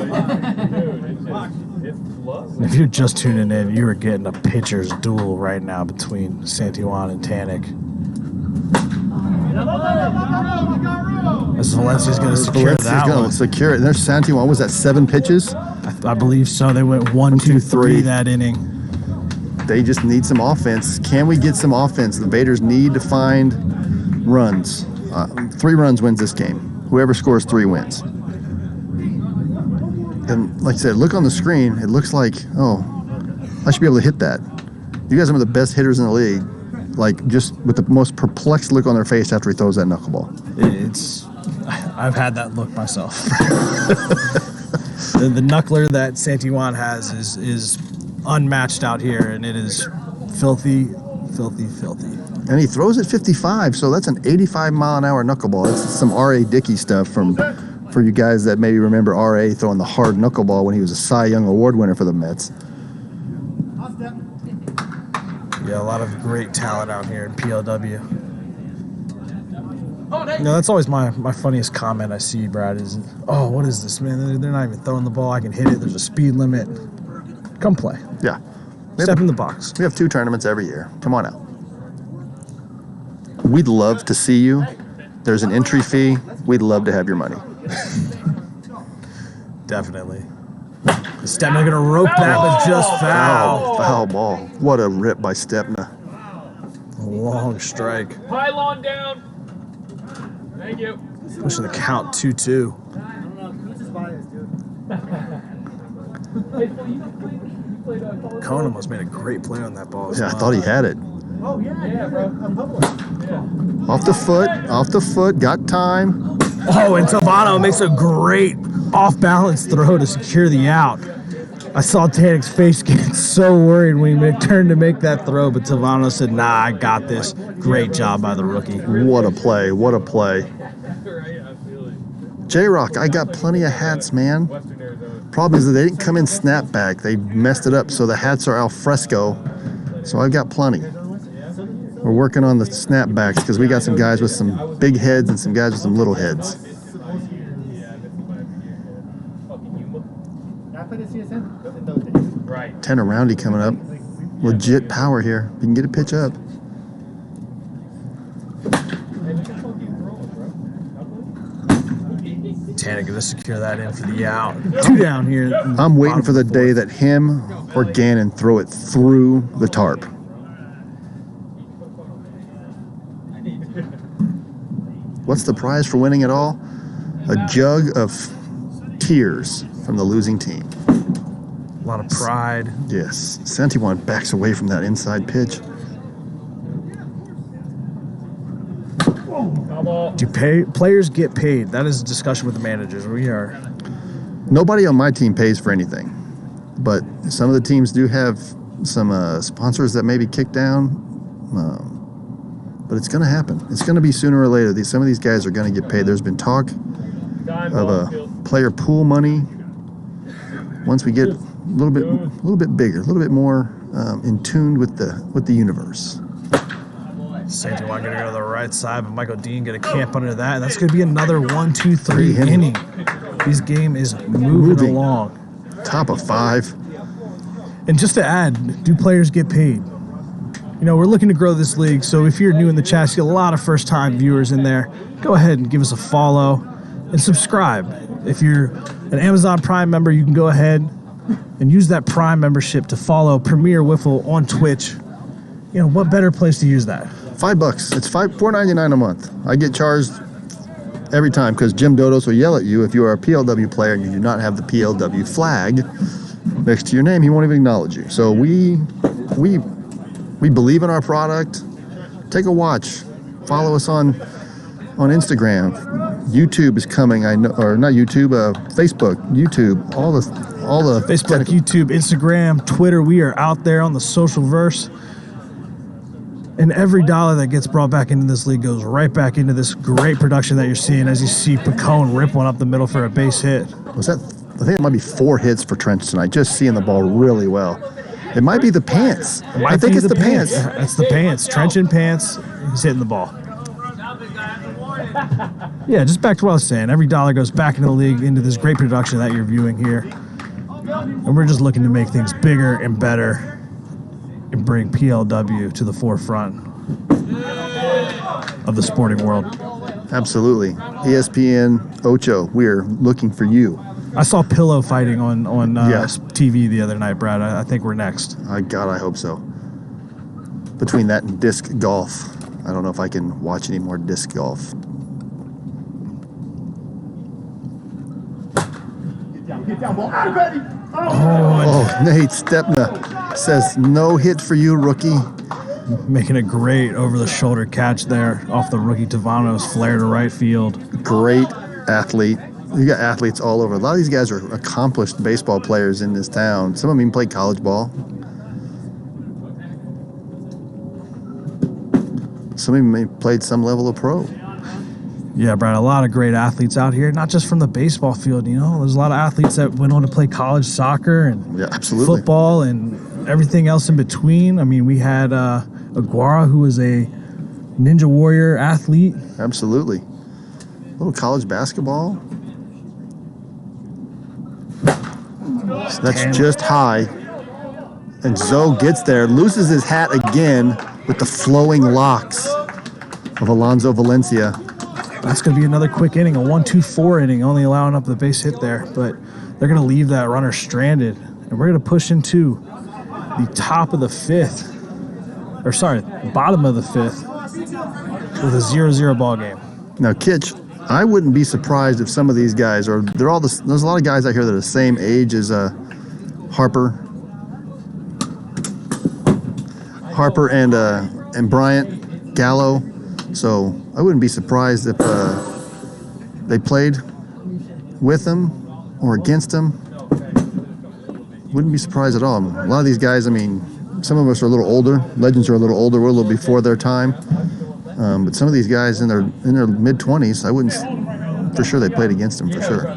Dude, it's lovely. If you're just tuning in, you are getting a pitcher's duel right now between Santijuana and Tanek. As Valencia's going to secure that going one. to secure it. And there's Santijuana. What was that, 7 pitches? I believe so. They went 1, 2, 3 that inning. They just need some offense. Can we get some offense? The Vaders need to find runs. 3 runs wins this game. Whoever scores 3 wins. And like I said, look on the screen. It looks like, I should be able to hit that. You guys are some of the best hitters in the league. Like, just with the most perplexed look on their face after he throws that knuckleball. I've had that look myself. the knuckler that Santijuana has is unmatched out here, and it is filthy, filthy, filthy. And he throws it 55, so that's an 85-mile-an-hour knuckleball. That's some R.A. Dickey stuff for you guys that maybe remember R.A. throwing the hard knuckleball when he was a Cy Young Award winner for the Mets. Yeah, a lot of great talent out here in PLW. That's always my funniest comment I see, Brad, is, oh, what is this, man? They're not even throwing the ball. I can hit it. There's a speed limit. Come play. Yeah. Step in the box. We have 2 tournaments every year. Come on out. We'd love to see you. There's an entry fee. We'd love to have your money. Definitely. Stepna gonna rope that, but just foul. Foul ball. What a rip by Stepna. A long strike. Pylon down. Thank you. Pushing the count 2-2. Conan must made a great play on that ball. Yeah, I thought he had it. Yeah, bro. Off the foot, got time. Oh, and Tavano makes a great off-balance throw to secure the out. I saw Tanik's face get so worried when he turned to make that throw, but Tavano said, nah, I got this. Great job by the rookie. What a play, what a play. J-Rock, I got plenty of hats, man. Problem is that they didn't come in snapback. They messed it up, so the hats are al fresco. So I've got plenty. We're working on the snapbacks because we got some guys with some big heads and some guys with some little heads. Right. 10 roundy coming up. Legit power here. You can get a pitch up. Tanik gonna secure that in for the out. 2 down here. I'm waiting for the day that him or Gannon throw it through the tarp. What's the prize for winning it all? A jug of tears from the losing team. A lot of pride. Yes. Santiwan backs away from that inside pitch. Do players get paid? That is a discussion with the managers. Nobody on my team pays for anything, but some of the teams do have some sponsors that maybe kick down. But it's going to happen. It's going to be sooner or later. Some of these guys are going to get paid. There's been talk of a player pool money. Once we get a little bit bigger, a little bit more in tune with the universe. Santiwan gonna go to the right side, but Michael Dean gonna camp under that, and that's gonna be another 1-2-3 inning. This game is moving along. Top of 5. And just to add, do players get paid? You know, we're looking to grow this league, so if you're new in the chat, you get a lot of first-time viewers in there. Go ahead and give us a follow and subscribe. If you're an Amazon Prime member, you can go ahead and use that Prime membership to follow Premier Wiffle on Twitch. You know, what better place to use that? $5. It's $4.99 a month. I get charged every time because Jim Dodos will yell at you if you are a PLW player and you do not have the PLW flag next to your name. He won't even acknowledge you. So we believe in our product. Take a watch. Follow us on Instagram. YouTube is coming. I know, or not YouTube. Facebook, YouTube. All the Facebook, YouTube, Instagram, Twitter. We are out there on the social verse. And every dollar that gets brought back into this league goes right back into this great production that you're seeing as you see Picone rip one up the middle for a base hit. I think it might be 4 hits for Trench tonight, just seeing the ball really well. It might be the pants. I think it's the pants. Yeah, it's the pants. Trench in pants. He's hitting the ball. Yeah, just back to what I was saying. Every dollar goes back into the league, into this great production that you're viewing here. And we're just looking to make things bigger and better and bring PLW to the forefront of the sporting world. Absolutely. ESPN Ocho, we're looking for you. I saw Pillow fighting on TV the other night, Brad. I think we're next. God, I hope so. Between that and disc golf, I don't know if I can watch any more disc golf. Get down, ball. Out of ready. Oh, Nate Stepna says no hit for you, rookie. Making a great over-the-shoulder catch there off the rookie Tavano's flare to right field. Great athlete. You got athletes all over. A lot of these guys are accomplished baseball players in this town. Some of them even play college ball. Some of them may played some level of pro. Yeah, Brad, a lot of great athletes out here, not just from the baseball field. There's a lot of athletes that went on to play college soccer and Yeah, absolutely. football and everything else in between. I mean, we had Aguara, who was a Ninja Warrior athlete. Absolutely. A little college basketball. So that's just high. And Zoe gets there, loses his hat again with the flowing locks of Alonso Valencia. That's going to be another quick inning, a 1-2-4 inning, only allowing up the base hit there. But they're going to leave that runner stranded. And we're going to push into the top of the fifth. Or sorry, bottom of the fifth with a 0-0 ball game. Now, Kitch, I wouldn't be surprised if some of these guys are, there's a lot of guys out here that are the same age as Harper and Bryant Gallo. So I wouldn't be surprised if they played with him or against him. Wouldn't be surprised at all. A lot of these guys, I mean, some of us are a little older. Legends are a little older. We're a little before their time. But some of these guys in their mid-20s, I wouldn't, for sure they played against him, for sure.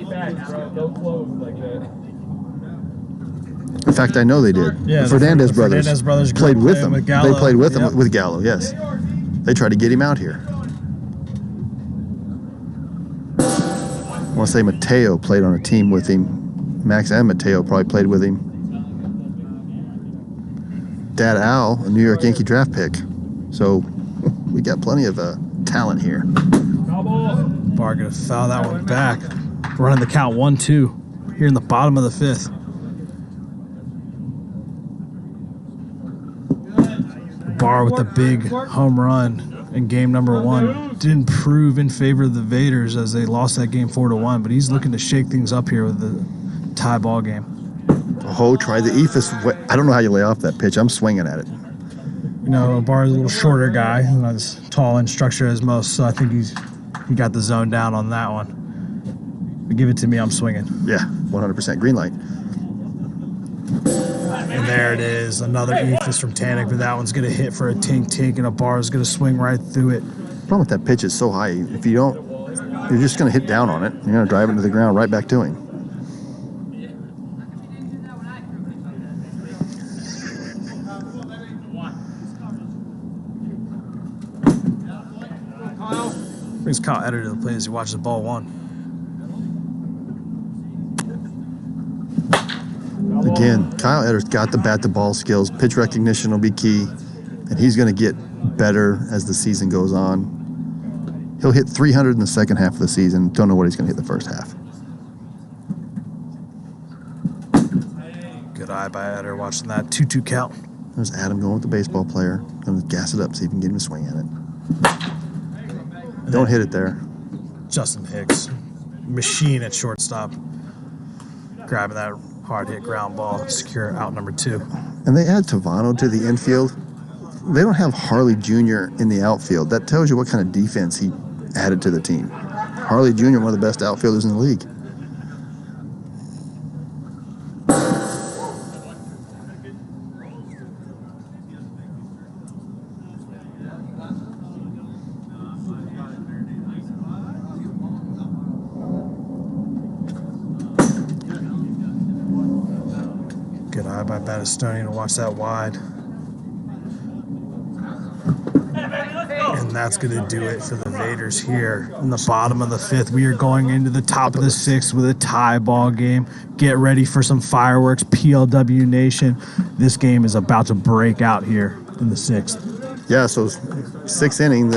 In fact, I know they did. Yeah, the Fernandez brothers, Fernandez brothers played with playing him. with Gallo. They played with Yep. him with Gallo, yes. They tried to get him out here. I want to say Mateo played on a team with him. Max and Mateo probably played with him. Dad Al, a New York Yankee draft pick. So we got plenty of talent here. Bar going to foul that one back. Running the count 1-2 here in the bottom of the fifth. Bar with the big home run in game number 1 didn't prove in favor of the Vaders as they lost that game 4-1, but he's looking to shake things up here with the tie ball game. Ho tried the ephus. I don't know how you lay off that pitch. I'm swinging at it. Bar is a little shorter guy, not as tall in structure as most, so I think he got the zone down on that one. But give it to me, I'm swinging. Yeah, 100% green light. And there it is, another ephus from Tanik, but that one's going to hit for a tink, and a Bar is going to swing right through it. The problem with that pitch is so high. If you don't, you're just going to hit down on it. You're going to drive it to the ground right back to him. Brings Kyle Eder to the plate as he watches the ball 1. Again, Kyle Eder's got the bat-to-ball skills. Pitch recognition will be key, and he's going to get better as the season goes on. He'll hit 300 in the second half of the season. Don't know what he's going to hit the first half. Good eye by Eder watching that 2-2 count. There's Adam going with the baseball player. Going to gas it up, see if he can get him to swing at it. Don't hit it there. Justin Hicks, machine at shortstop, grabbing that hard hit ground ball to secure out number 2. And they add Tavano to the infield. They don't have Harley Jr. in the outfield. That tells you what kind of defense he added to the team. Harley Jr., one of the best outfielders in the league. Good eye by Battistoni to watch that wide. And that's going to do it for the Vaders here in the bottom of the 5th. We are going into the top of the 6th with a tie ball game. Get ready for some fireworks, PLW Nation. This game is about to break out here in the 6th. Yeah, so 6th inning,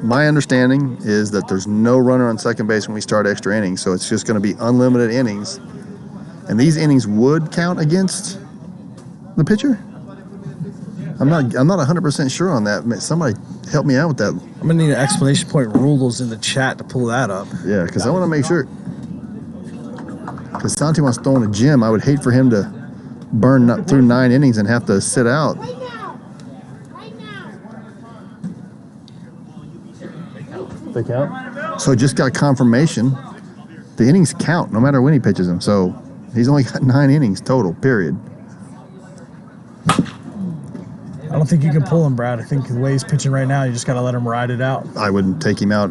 my understanding is that there's no runner on second base when we start extra innings, so it's just going to be unlimited innings. And these innings would count against the pitcher? I'm not 100% sure on that. Somebody help me out with that. I'm going to need an exclamation point rules in the chat to pull that up. Yeah, because I want to make sure. Because Santi wants to throw in a gym. I would hate for him to burn through 9 innings and have to sit out. Right now. They count? So just got confirmation. The innings count no matter when he pitches them. So he's only got 9 innings total, period. I don't think you can pull him, Brad. I think the way he's pitching right now, you just got to let him ride it out. I wouldn't take him out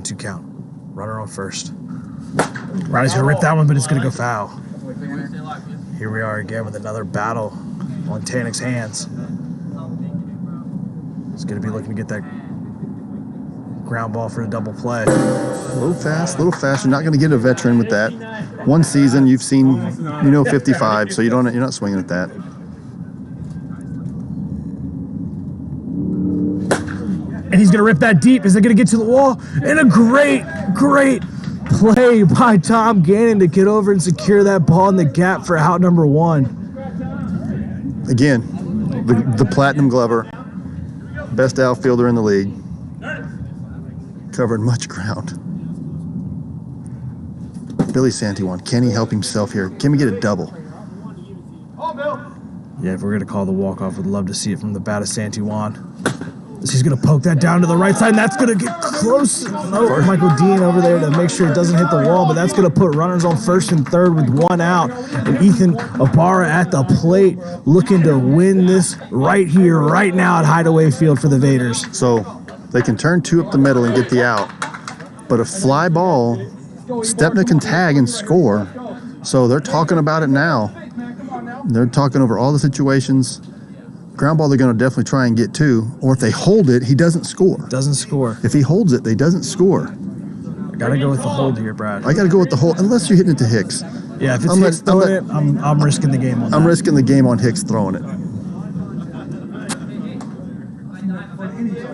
1-2 count. Runner on first. Ronnie's going to rip that one, but it's going to go foul. Here we are again with another battle on Tanik's hands. He's going to be looking to get that ground ball for a double play. A little fast. You're not going to get a veteran with that. One season, you've seen, 55, so you're not swinging at that. And he's going to rip that deep. Is it going to get to the wall? And a great play by Tom Gannon to get over and secure that ball in the gap for out number 1. Again, the platinum glover, best outfielder in the league, covered much ground. Billy Santijuan, can he help himself here? Can we get a double? Yeah, if we're going to call the walk-off, we'd love to see it from the bat of Santijuan. He's going to poke that down to the right side, and that's going to get close. No, Michael Dean over there to make sure it doesn't hit the wall, but that's going to put runners on first and third with 1 out. And Ethan Ibarra at the plate looking to win this right here, right now at Hideaway Field for the Vaders. So they can turn 2 up the middle and get the out. But a fly ball, Stepna can tag and score. So they're talking about it now. They're talking over all the situations. Ground ball they're going to definitely try and get to, or if they hold it, he doesn't score. Doesn't score. If he holds it, they doesn't score. I got to go with the hold here, Brad. I got to go with the hold, unless you're hitting it to Hicks. Yeah, if it's Hicks throwing it, I'm risking the game on that. I'm risking the game on Hicks throwing it.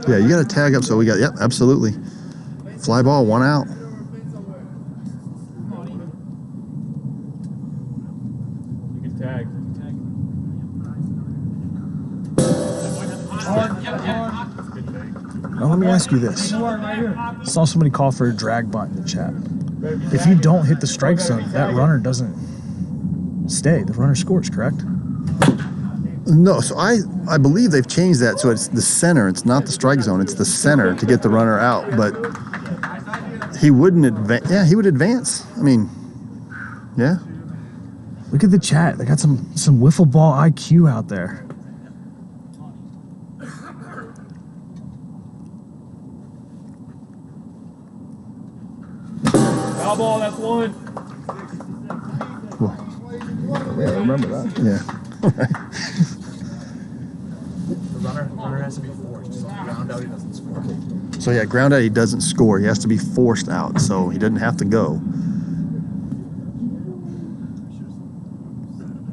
Yeah, you got to tag up, so we got, yep, absolutely. Fly ball, 1 out. You can tag. Now let me ask you this. I saw somebody call for a drag bunt in the chat. If you don't hit the strike zone, that runner doesn't stay. The runner scores, correct? No, so I believe they've changed that, so it's the center. It's not the strike zone. It's the center to get the runner out. But he wouldn't advance. Yeah, he would advance. I mean, yeah. Look at the chat. They got some wiffle ball IQ out there. Foul ball, that's 1. Yeah, remember that. Yeah. The runner has to be forced. So ground out, he doesn't score. So yeah, ground out, he doesn't score. He has to be forced out, so he doesn't have to go.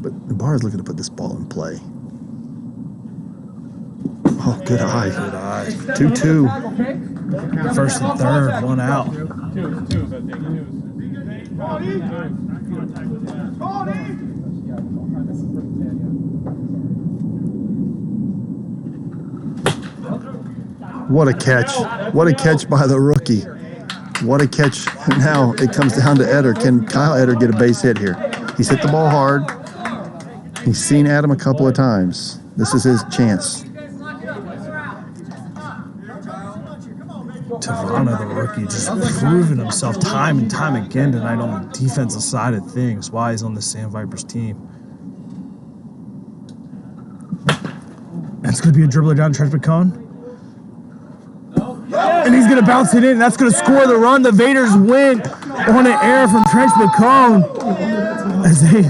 But Ibarra's looking to put this ball in play. Oh, good eye. Good eye. 2-2. First and third, 1 out. Twos, I think. What a catch. What a catch by the rookie. What a catch. Now it comes down to Eder. Can Kyle Eder get a base hit here? He's hit the ball hard. He's seen Adam a couple of times. This is his chance. Taverna, the rookie, just proving himself time and time again tonight on the defensive side of things. Why he's on the Sand Vipers team. And it's going to be a dribbler down Trench McCone. And he's going to bounce it in. That's going to score the run. The Vaders win on an error from Trench McCone as they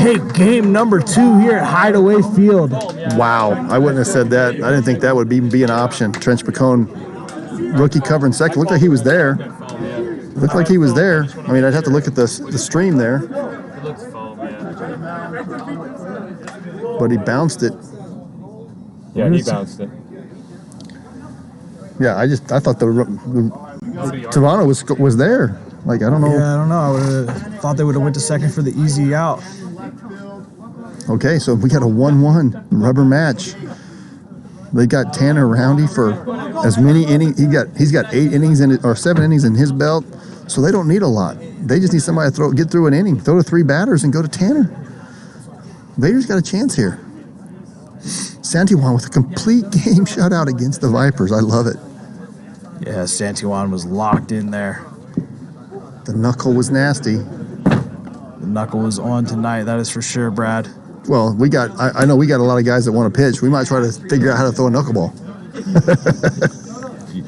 take game number 2 here at Hideaway Field. Wow. I wouldn't have said that. I didn't think that would even be an option. Trench McCone, rookie covering second. Looked like he was there. Looked like he was there. I mean, I'd have to look at the stream there. It looks foam, yeah. But he bounced it. Yeah, he bounced it. Yeah, I thought the Toronto was there. Like, I don't know. Yeah, I don't know. I would have thought they would have went to second for the easy out. Okay, so we got a 1-1 rubber match. They got Tanner Roundy for as many innings. He's got 8 innings or 7 innings in his belt, so they don't need a lot. They just need somebody to get through an inning, throw to 3 batters, and go to Tanner. Vaders got a chance here. Santijuan with a complete game shutout against the Vipers. I love it. Yeah, Santijuan was locked in there. The knuckle was nasty. The knuckle was on tonight, that is for sure, Brad. Well, I know we got a lot of guys that want to pitch. We might try to figure out how to throw a knuckleball.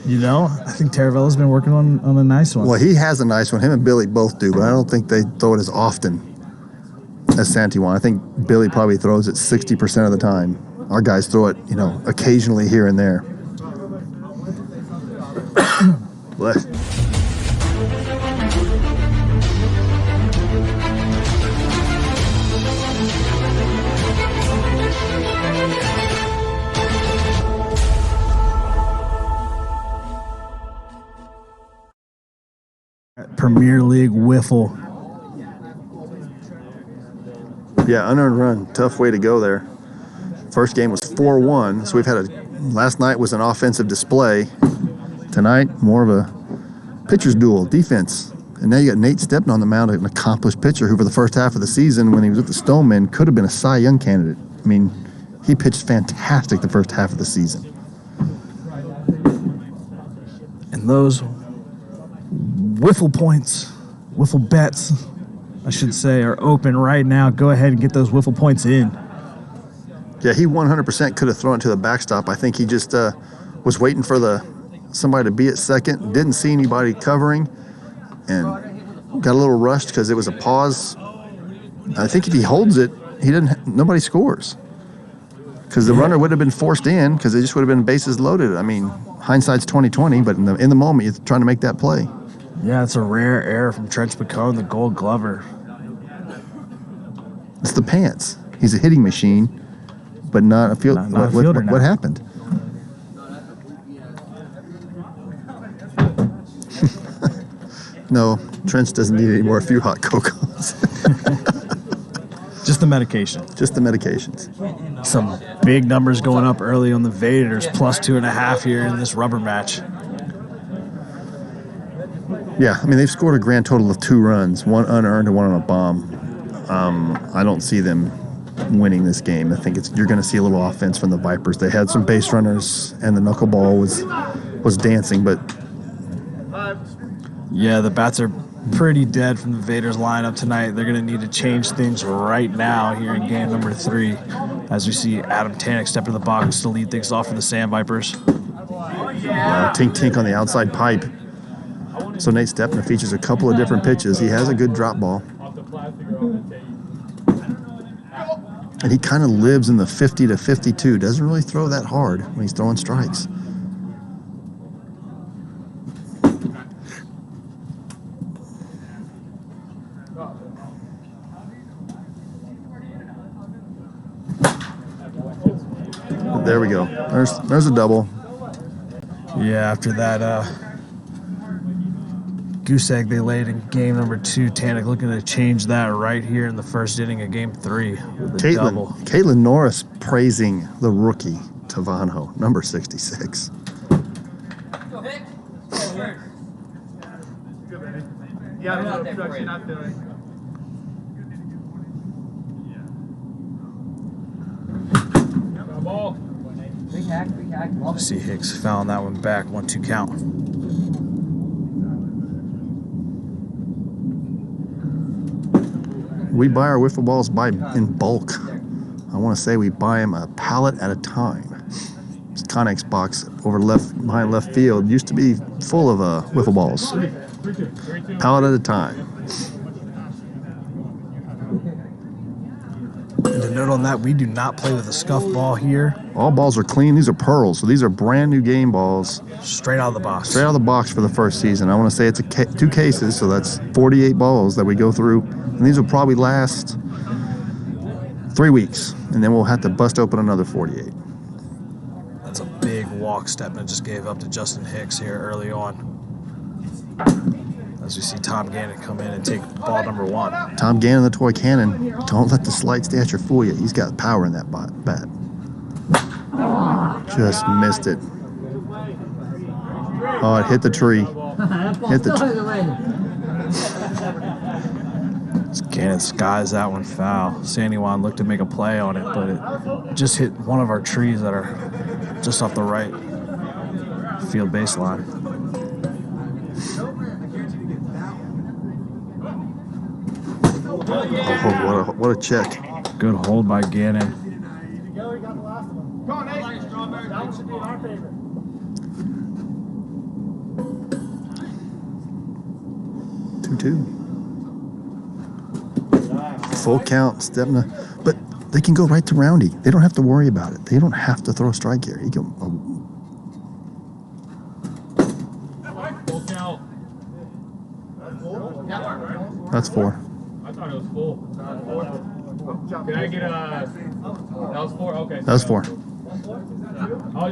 You know, I think Taravella's been working on a nice one. Well, he has a nice one. Him and Billy both do, but I don't think they throw it as often as Santiwan. I think Billy probably throws it 60% of the time. Our guys throw it, occasionally here and there. Bless. Premier League Wiffle. Yeah, unearned run. Tough way to go there. First game was 4-1, so we've had last night was an offensive display. Tonight, more of a pitcher's duel, defense. And now you got Nate Stepton on the mound, an accomplished pitcher who for the first half of the season when he was with the Stonemen could have been a Cy Young candidate. I mean, he pitched fantastic the first half of the season. And those wiffle points, wiffle bets, I should say, are open right now. Go ahead and get those wiffle points in. Yeah, he 100% could have thrown it to the backstop. I think he just was waiting for somebody to be at second, didn't see anybody covering, and got a little rushed because it was a pause. I think if he holds it, nobody scores. Because the runner would have been forced in because it just would have been bases loaded. I mean, hindsight's 20/20, but in the moment, you're trying to make that play. Yeah, it's a rare error from Trent Spicone, the Gold Glover. It's the pants. He's a hitting machine, but not a field. Not a fielder now. What happened? No, Trench doesn't need any more. A few hot cocos. Just the medication. Just the medications. Some big numbers going up early on the Vaders, plus 2.5 here in this rubber match. Yeah, I mean, they've scored a grand total of 2 runs, 1 unearned and 1 on a bomb. I don't see them winning this game. I think you're going to see a little offense from the Vipers. They had some base runners, and the knuckleball was dancing, but yeah, the bats are pretty dead from the Vaders lineup tonight. They're going to need to change things right now here in game number 3 as we see Adam Tanek step into the box to lead things off for the Sand Vipers. Tink on the outside pipe. So Nate Stepner features a couple of different pitches. He has a good drop ball. And he kind of lives in the 50 to 52. Doesn't really throw that hard when he's throwing strikes. There we go. There's a double. Yeah, after that goose egg they laid in game number 2, Tanek looking to change that right here in the first inning of game 3 with a double. Caitlin Norris praising the rookie, Tavanho, number 66. See Hicks fouling that one back, 1-2 count. We buy our wiffle balls in bulk. I want to say we buy them a pallet at a time. This Connex box over behind left field used to be full of wiffle balls. Pallet at a time. And to note on that, we do not play with a scuff ball here. All balls are clean. These are pearls, so these are brand new game balls. Straight out of the box. Straight out of the box for the first season. I want to say it's 2 cases, so that's 48 balls that we go through. And these will probably last 3 weeks, and then we'll have to bust open another 48. That's a big walk Stepna just gave up to Justin Hicks here early on. As we see Tom Gannon come in and take ball number 1. Tom Gannon, the toy cannon. Don't let the slight stature fool you. He's got power in that bat. Just missed it. Oh, it hit the tree. Hit the Gannon skies that one foul. Sandywan looked to make a play on it, but it just hit one of our trees that are just off the right field baseline. Oh, what a check. Good hold by Gannon. 2-2. Full count, Stepna. But they can go right to Roundy. They don't have to worry about it. They don't have to throw a strike here. He can, Full count. that's 4. I thought it was full. Can I get a... That was 4? Okay. That was 4.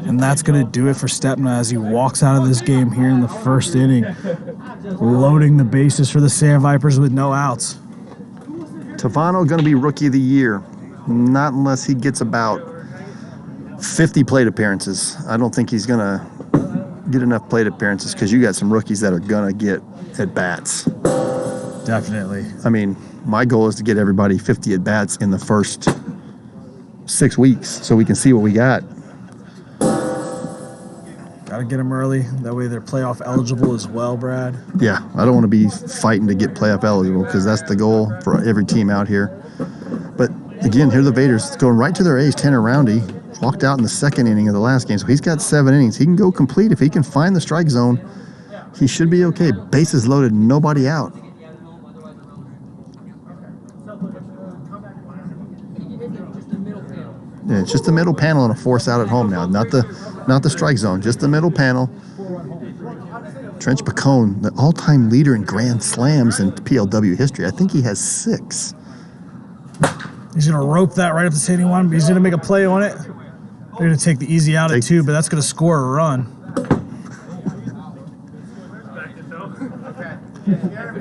And that's going to do it for Stepna as he walks out of this game here in the first inning, loading the bases for the Sand Vipers with no outs. Tavano going to be Rookie of the Year. Not unless he gets about 50 plate appearances. I don't think he's going to get enough plate appearances because you got some rookies that are going to get at-bats. Definitely. I mean, my goal is to get everybody 50 at-bats in the first 6 weeks so we can see what we got. Got to get them early. That way they're playoff eligible as well, Brad. Yeah, I don't want to be fighting to get playoff eligible because that's the goal for every team out here. But again, here are the Vaders going right to their ace, Tanner Roundy. Walked out in the second inning of the last game, so he's got 7 innings. He can go complete if he can find the strike zone. He should be okay. Bases loaded, nobody out. Yeah, it's just the middle panel and a force out at home now, not the strike zone, just the middle panel. Trench Pacone, the all-time leader in grand slams in PLW history. I think he has 6. He's going to rope that right up to Sandy one. He's going to make a play on it. They're going to take the easy out at 2, but that's going to score a run.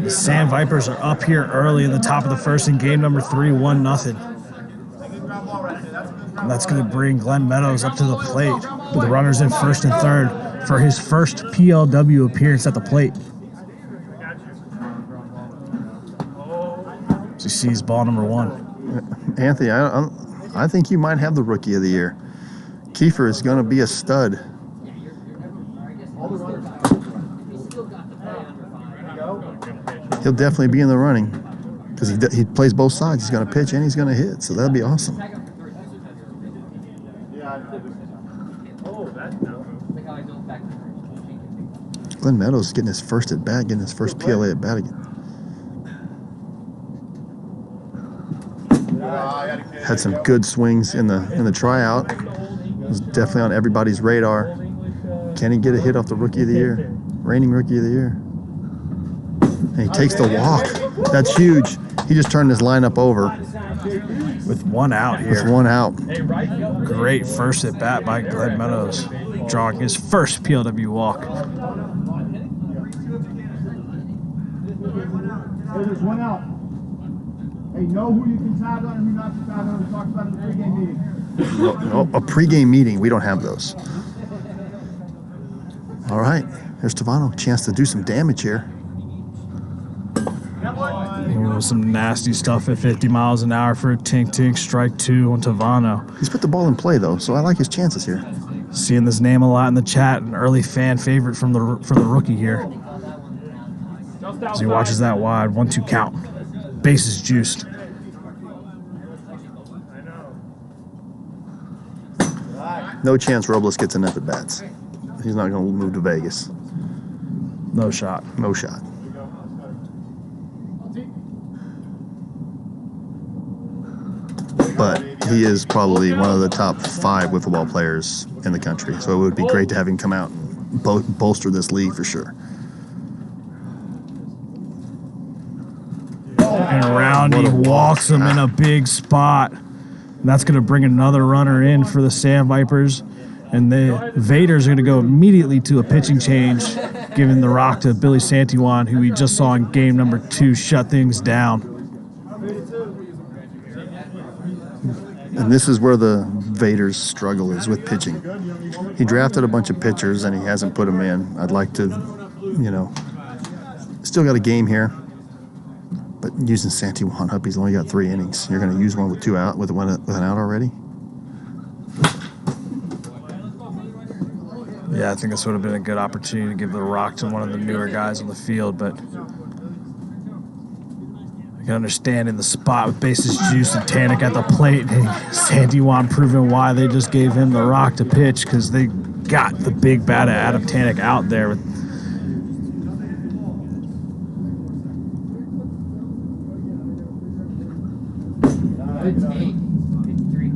The Sand Vipers are up here early in the top of the first in game number 3, 1-0. And that's going to bring Glenn Meadows up to the plate with the runners in first and third for his first PLW appearance at the plate. So he sees ball number 1. Anthony, I think you might have the Rookie of the Year. Kiefer is going to be a stud. He'll definitely be in the running because he plays both sides. He's going to pitch and he's going to hit, so that'll be awesome. Glenn Meadows is getting his first at bat, getting his first PLA at bat again. Had some good swings in the tryout. Was definitely on everybody's radar. Can he get a hit off the Rookie of the Year? Reigning Rookie of the Year. And he takes the walk. That's huge. He just turned his lineup over. With 1 out here. With 1 out. Great first at bat by Glenn Meadows, drawing his first PLW walk. Hey, there's 1 out. Hey, know who you can tag on and who not to tag on. We talked about in the pregame meeting. No, a pregame meeting. We don't have those. All right. Here's Tavano. Chance to do some damage here. Ooh, some nasty stuff at 50 miles an hour for a tink-tink. Strike 2 on Tavano. He's put the ball in play, though, so I like his chances here. Seeing this name a lot in the chat. An early fan favorite for the rookie here. As he watches that wide. 1-2 count. Bases juiced. No chance Robles gets enough at bats. He's not going to move to Vegas. No shot. No shot. But he is probably one of the top 5 wiffle ball players in the country. So it would be great to have him come out and bolster this league for sure. And Roundy walks him in a big spot. And that's going to bring another runner in for the Sand Vipers. And the Vaders are going to go immediately to a pitching change, giving the rock to Billy Santiwan, who we just saw in game number 2 shut things down. And this is where the Vaders' struggle is with pitching. He drafted a bunch of pitchers and he hasn't put them in. I'd like to, still got a game here. But using Santiwan up, he's only got 3 innings. You're going to use one with 2 out, with an out already? Yeah, I think this would have been a good opportunity to give the rock to one of the newer guys on the field, but I can understand in the spot with bases juiced and Tanek at the plate, and Santiwan proving why they just gave him the rock to pitch, because they got the big bat of Adam Tanek out there with Good take. 53.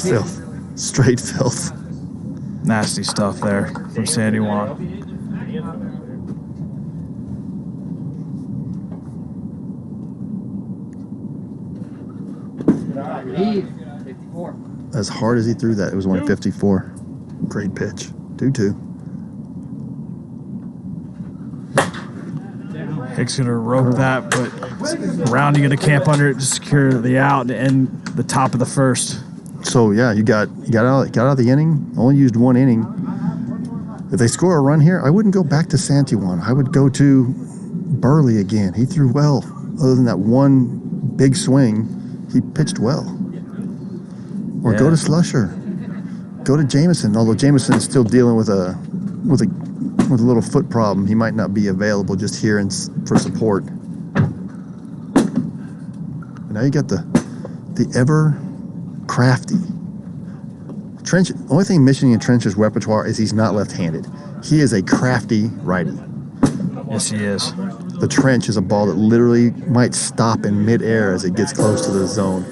Filth. Straight filth. Nasty stuff there from Sandy Juan. Lead. 54. As hard as he threw that, it was 154. Great pitch. 2-2. Hicks gonna rope that, but Roundy gonna camp under it to secure the out to end the top of the first. So yeah, you got out of the inning. Only used one inning. If they score a run here, I wouldn't go back to Santiwan. I would go to Burley again. He threw well. Other than that one big swing, he pitched well. Or go to Slusher. Go to Jameson. Although Jameson is still dealing with a little foot problem, he might not be available just here for support. But now you got the ever crafty Trench. Only thing missing in Trench's repertoire is he's not left-handed. He is a crafty righty. Yes, he is. The Trench is a ball that literally might stop in midair as it gets close to the zone.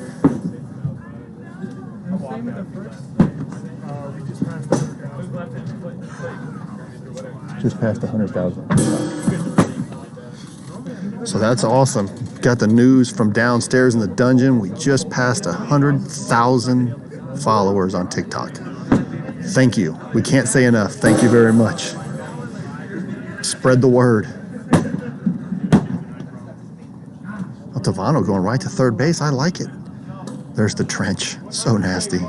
Just past 100,000. So that's awesome. Got the news from downstairs in the dungeon. We just passed 100,000 followers on TikTok. Thank you. We can't say enough. Thank you very much. Spread the word. Tavano going right to third base. I like it. There's the Trench. So nasty.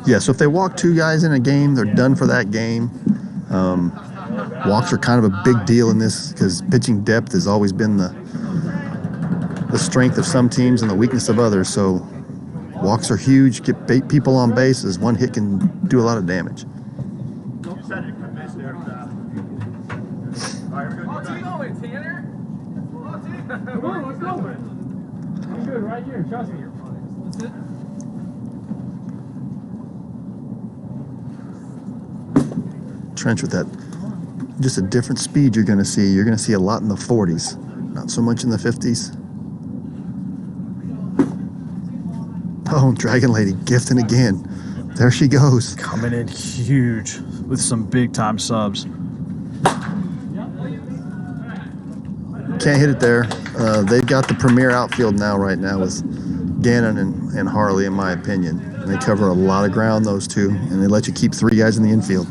Yeah, so if they walk two guys in a game, they're done for that game. Walks are kind of a big deal in this because pitching depth has always been the strength of some teams and the weakness of others. So walks are huge. Get people on bases. One hit can do a lot of damage. Come on, let's go. I'm good right here. Trust me. That's it. Trench with that, just a different speed you're going to see. You're going to see a lot in the 40s, not so much in the 50s. Oh, Dragon Lady gifting again. There she goes. Coming in huge with some big-time subs. Can't hit it there. They've got the premier outfield right now with Gannon and Harley, in my opinion. And they cover a lot of ground, those two, and they let you keep three guys in the infield.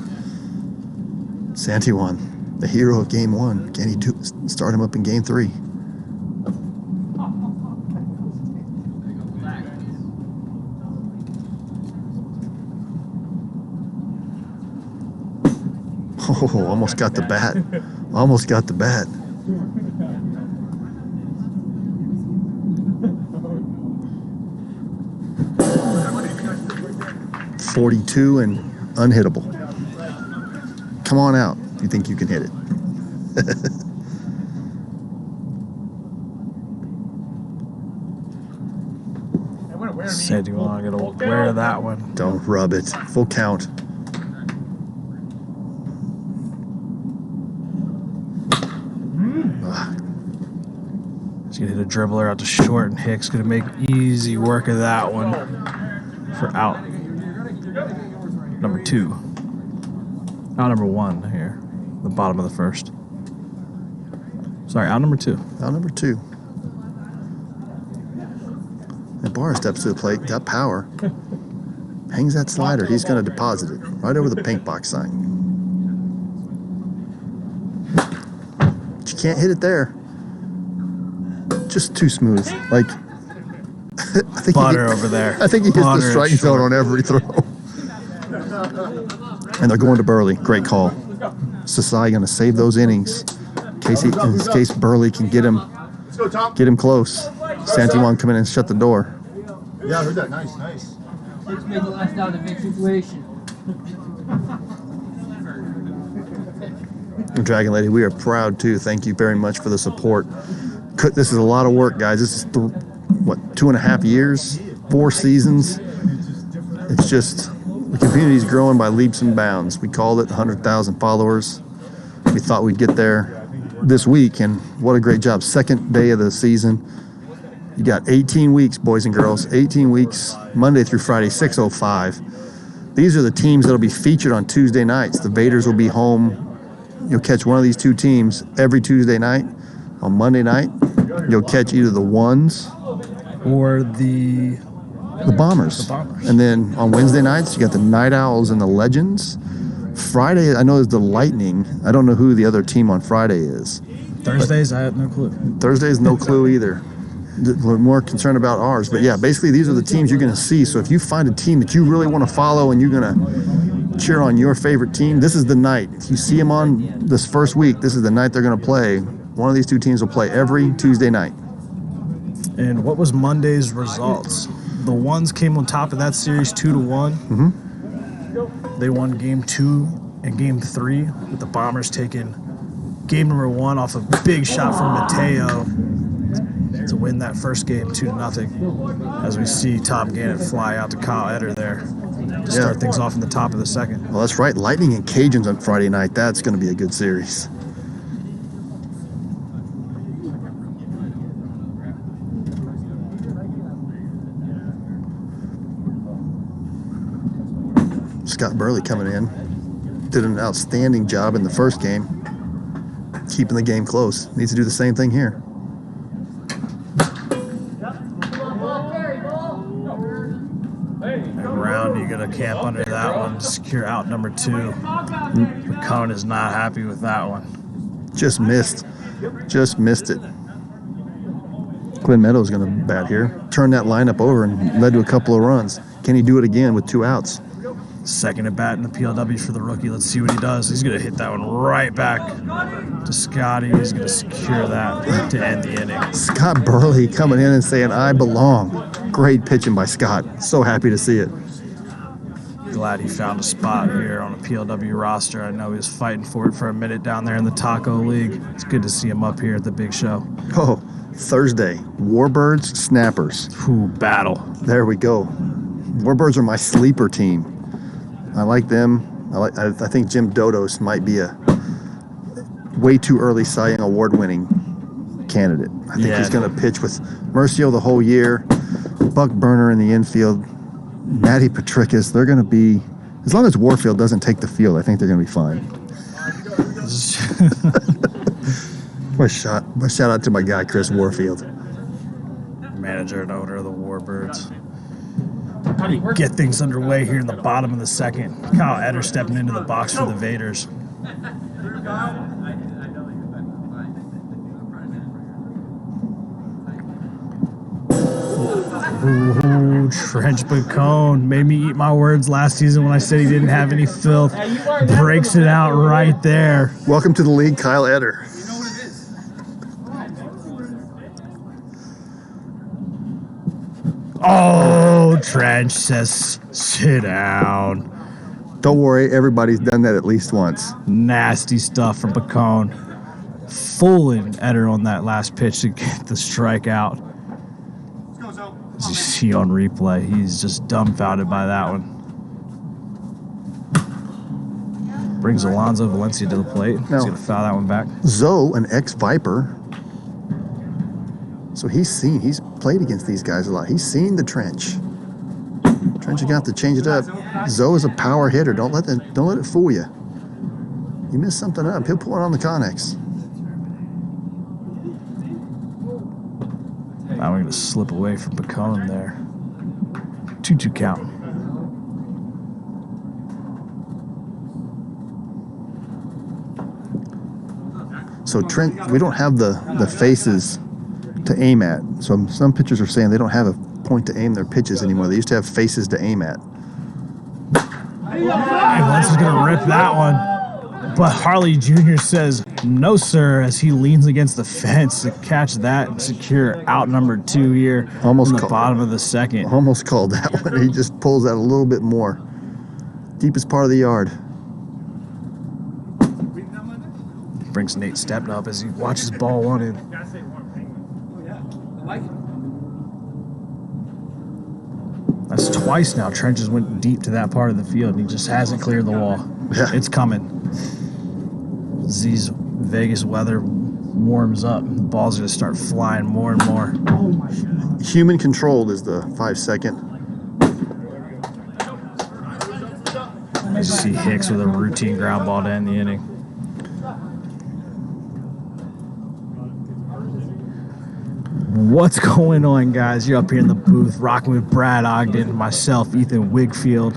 Santiwan, the hero of game one. Can he start him up in game three? Oh, almost got the bat. Almost got the bat. .42 and unhittable. Come on out if you think you can hit it. Said you want to get a wear that one. Don't rub it. Full count. He's going to hit a dribbler out to short, and Hicks going to make easy work of that one for out number 2. Out number 1 here, the bottom of the first. Sorry, out number 2. Out number 2. And Barr steps to the plate, got power. Hangs that slider. He's going to deposit it right over the pink box sign. But you can't hit it there. Just too smooth. Like, I think Butter over there. I think he hits Butter the strike zone on every throw. And they're going to Burley. Great call. Sasai going to save those innings in case Burley can get him close. Santiwan come in and shut the door. Yeah, I heard that. Nice. Let's make the last out a big situation. Dragon Lady, we are proud too. Thank you very much for the support. This is a lot of work, guys. This is what, 2.5 years, 4 seasons. It's just, the community's growing by leaps and bounds. We called it 100,000 followers. We thought we'd get there this week, and what a great job. Second day of the season. You got 18 weeks, boys and girls, 18 weeks, Monday through Friday, 6:05. These are the teams that'll be featured on Tuesday nights. The Vaders will be home. You'll catch one of these 2 teams every Tuesday night. On Monday night, you'll catch either the Ones Or the Bombers. The Bombers. And then on Wednesday nights, you got the Night Owls and the Legends. Friday, I know is the Lightning. I don't know who the other team on Friday is. Thursdays, I have no clue. Thursday's no clue either. We're more concerned about ours. But yeah, basically these are the teams you're going to see. So if you find a team that you really want to follow and you're going to cheer on your favorite team, this is the night. If you see them on this first week, this is the night they're going to play. One of these 2 teams will play every Tuesday night. And what was Monday's results? The Ones came on top of that series 2-1. Mm-hmm. They won game 2 and game 3, with the Bombers taking game number 1 off a big shot from Mateo to win that first game 2-0. As we see Tom Gannett fly out to Kyle Eder there to start things off in the top of the second. Well, that's right. Lightning and Cajuns on Friday night. That's going to be a good series. Scott Burley coming in. Did an outstanding job in the first game, keeping the game close. Needs to do the same thing here. And Round, you got to camp under that one to secure out number 2. McCone is not happy with that one. Just missed it. Glenn Meadows going to bat here. Turned that lineup over and led to a couple of runs. Can he do it again with 2 outs? Second at bat in the PLW for the rookie. Let's see what he does. He's going to hit that one right back to Scotty. He's going to secure that to end the inning. Scott Burley coming in and saying, I belong. Great pitching by Scott. So happy to see it. Glad he found a spot here on a PLW roster. I know he was fighting for it for a minute down there in the Taco League. It's good to see him up here at the big show. Oh, Thursday, Warbirds, Snappers. Ooh, battle. There we go. Warbirds are my sleeper team. I like them. I think Jim Dodos might be a way too early Cy Young Award-winning candidate. I think he's going to pitch with Murcio the whole year, Buck Burner in the infield, Matty Patricus. They're going to be, as long as Warfield doesn't take the field, I think they're going to be fine. Shout out to my guy, Chris Warfield. Manager and owner of the Warbirds. Get things underway here in the bottom of the second. Kyle Eder stepping into the box for the Vaders. Ooh, Trench Bacone made me eat my words last season when I said he didn't have any filth. Breaks it out right there. Welcome to the league, Kyle Eder. Oh, Trench says, sit down. Don't worry, everybody's done that at least once. Nasty stuff from Bacone. Fooling Eder on that last pitch to get the strikeout. As you see on replay, he's just dumbfounded by that one. Brings Alonzo Valencia to the plate. He's going to foul that one back. Zoe, an ex-Viper. So he's played against these guys a lot. He's seen the Trench. Trench, you got to change it up. Zoe is a power hitter. Don't let it fool you. You mess something up, he'll pull it on the Connex. Now we're going to slip away from Bacone there. 2-2 count. So Trent, we don't have the faces to aim at. So some pitchers are saying they don't have a point to aim their pitches anymore. They used to have faces to aim at. And Lentz is going to rip that one. But Harley Jr. says, no, sir, as he leans against the fence to catch that and secure out number 2 here Almost in the bottom of the second. Almost called that one. He just pulls that a little bit more. Deepest part of the yard. Brings Nate Stepna up as he watches ball 1 in. That's twice now. Trenches went deep to that part of the field, and he just hasn't cleared the wall. Yeah. It's coming. As these Vegas weather warms up, the balls are going to start flying more and more. Human controlled is the 5 second. You see Hicks with a routine ground ball to end the inning. What's going on, guys? You're up here in the booth rocking with Brad Ogden, myself, Ethan Wigfield.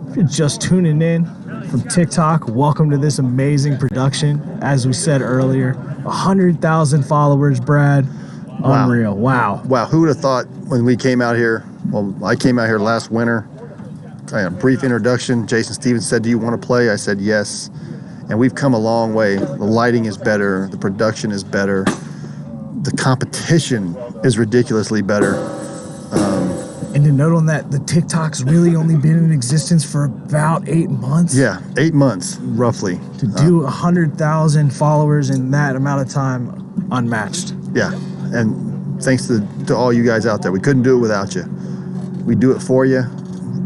If you're just tuning in from TikTok, welcome to this amazing production. As we said earlier, 100,000 followers, Brad. Wow. Unreal. Wow. Wow, who would have thought when we came out here? Well, I came out here last winter. I had a brief introduction. Jason Stevens said, "Do you want to play?" I said yes. And we've come a long way. The lighting is better. The production is better. The competition is ridiculously better. And to note on that, the TikTok's really only been in existence for about 8 months. Yeah, 8 months, roughly. To do 100,000 followers in that amount of time, unmatched. Yeah, and thanks to all you guys out there. We couldn't do it without you. We do it for you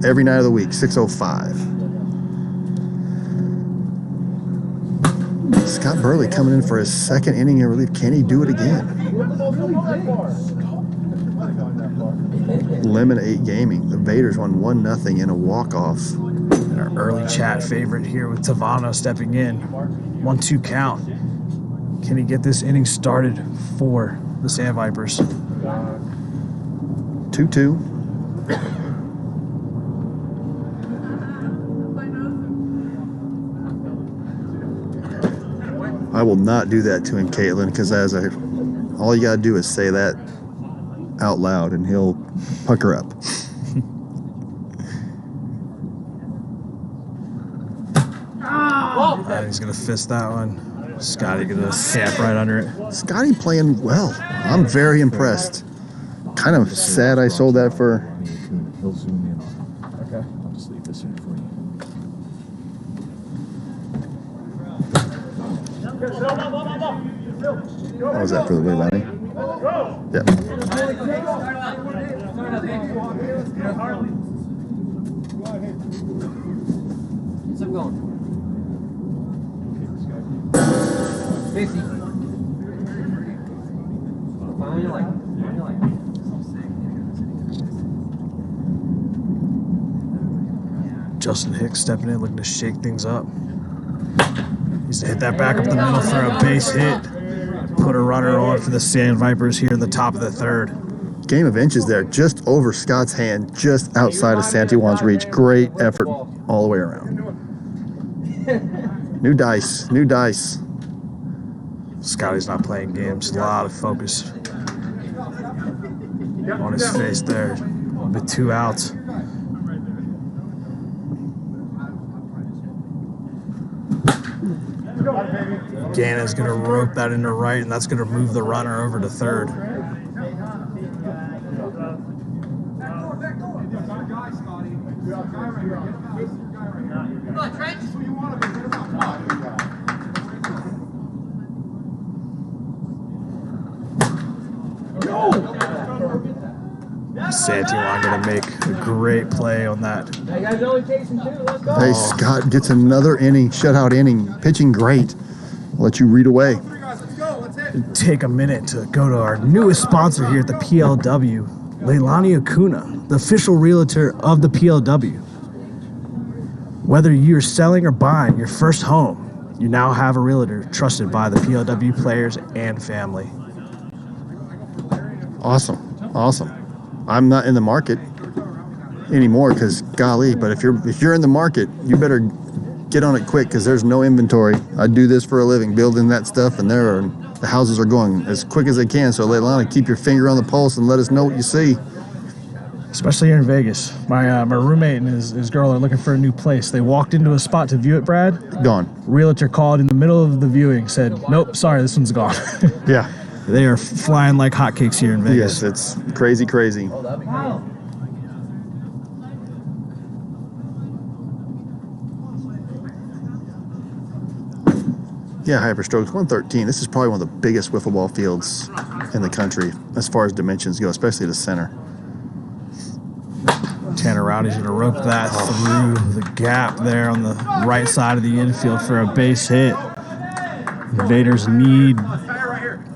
every night of the week, 6:05. Scott Burley coming in for his second inning in relief. Can he do it again? Lemon 8 Gaming. The Vaders won 1-0 in a walk-off. And our early chat favorite here with Tavano stepping in. 1-2 count. Can he get this inning started for the Sand Vipers? 2-2. I will not do that to him, Caitlin, because all you gotta do is say that out loud, and he'll pucker up. And he's gonna fist that one. Scotty gonna tap right under it. Scotty playing well. I'm very impressed. Kind of sad I sold that for. He'll zoom in on it. Okay. I'll just leave this here for you. What was that for the Leilani? Yeah. Yes, I'm going. 50. Find what you like. Justin Hicks stepping in, looking to shake things up. He's to hit that back up the middle for a base hit. Put a runner on for the Sand Vipers here in the top of the third. Game of inches there, just over Scott's hand, just outside of Santijuan's reach. Great effort all the way around. New dice, new dice. Scotty's not playing games. A lot of focus on his face there. With 2 outs. Ganna's going to rope that into right, and that's going to move the runner over to third. Come on, Trent. Santijuan going to make a great play on that. Hey, guys, only chasing 2. Let's go. Hey, Scott gets another inning, shutout inning, pitching great. I'll let you read away. Take a minute to go to our newest sponsor here at the PLW, Leilani Acuna, the official realtor of the PLW. Whether you're selling or buying your first home, you now have a realtor trusted by the PLW players and family. Awesome, awesome. I'm not in the market anymore because golly, but if you're in the market, you better get on it quick because there's no inventory. I do this for a living, building that stuff, and the houses are going as quick as they can. So Leilani, keep your finger on the pulse and let us know what you see. Especially here in Vegas. My roommate and his girl are looking for a new place. They walked into a spot to view it, Brad. Gone. Realtor called in the middle of the viewing, said, "Nope, sorry, this one's gone." Yeah. They are flying like hotcakes here in Vegas. Yes, it's crazy, crazy. Yeah, Hyperstrokes 113. This is probably one of the biggest wiffle ball fields in the country as far as dimensions go, especially the center. Tanner Rowdy's going to rope that through the gap there on the right side of the infield for a base hit. The Vaders need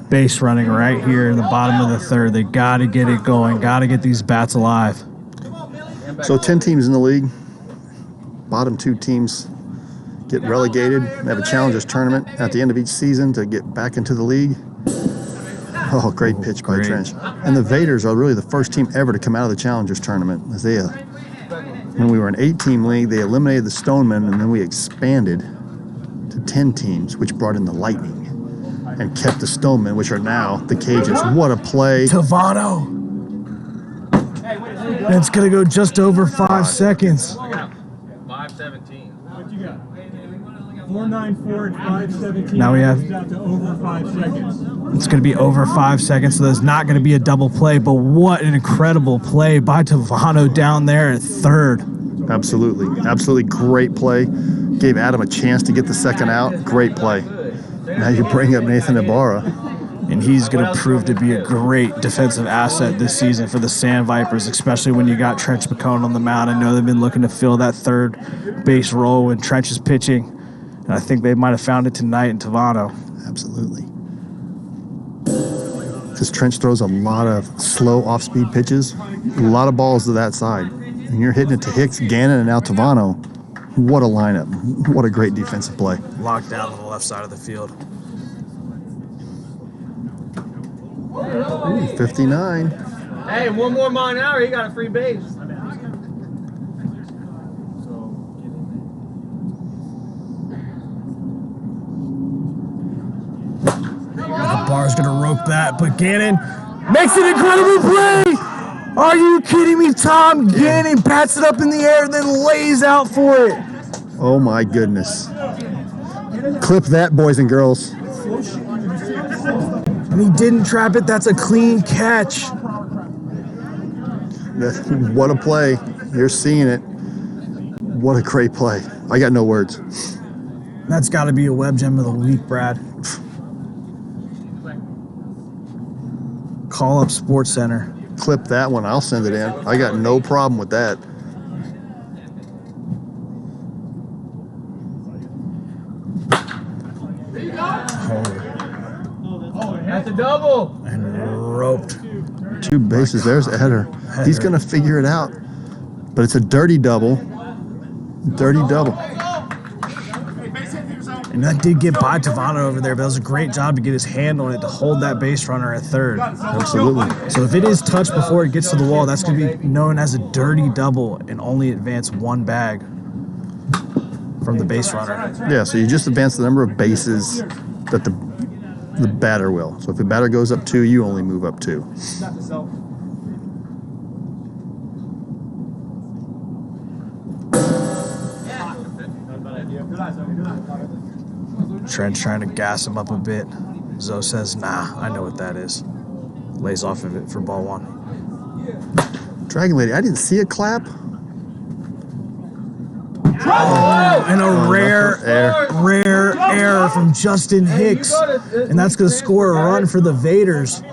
base running right here in the bottom of the third. They got to get it going, got to get these bats alive. So 10 teams in the league. Bottom 2 teams get relegated. They have a Challengers tournament at the end of each season to get back into the league. Oh, great pitch by Trench. And the Vaders are really the first team ever to come out of the Challengers tournament. As they, when we were an 8-team league, they eliminated the Stonemen, and then we expanded to 10 teams, which brought in the Lightning and kept the Stonemen, which are now the Cajuns. What a play. Tavano. And it's going to go just over 5 seconds. 5:17. What you got? 4.94 and 5:17. Now we have Down to over 5 seconds. It's going to be over 5 seconds, so there's not going to be a double play, but what an incredible play by Tavano down there at third. Absolutely. Absolutely great play. Gave Adam a chance to get the second out. Great play. Now you bring up Nathan Ibarra. And he's going to prove to be a great defensive asset this season for the Sand Vipers, especially when you got Trench McCone on the mound. I know they've been looking to fill that third base role when Trench is pitching, and I think they might have found it tonight in Tavano. Absolutely. Because Trench throws a lot of slow off-speed pitches, a lot of balls to that side. And you're hitting it to Hicks, Gannon, and now Tavano. What a lineup. What a great defensive play. Locked down on the left side of the field. Ooh, 59. Hey, 1 more mile an hour, he got a free base. The bar's going to rope that, but Gannon makes an incredible play. Are you kidding me? Tom Gannon bats it up in the air, then lays out for it. Oh, my goodness. Clip that, boys and girls. And he didn't trap it. That's a clean catch. What a play. You're seeing it. What a great play. I got no words. That's got to be a web gem of the week, Brad. Call up Sports Center. Clip that one. I'll send it in. I got no problem with that. That's a double. And roped. 2 bases. There's Eder. He's going to figure it out. But it's a dirty double. Dirty double. And that did get by Tavano over there, but that was a great job to get his hand on it to hold that base runner at third. Absolutely. So if it is touched before it gets to the wall, that's going to be known as a dirty double and only advance 1 bag from the base runner. Yeah, so you just advance the number of bases that the batter will. So if the batter goes up 2, you only move up 2. Trench trying to gas him up a bit. Zoe says, nah, I know what that is. Lays off of it for ball 1. Dragon Lady, I didn't see a clap. Oh, and a rare error from Justin Hicks. And that's going to score a run for the Vaders,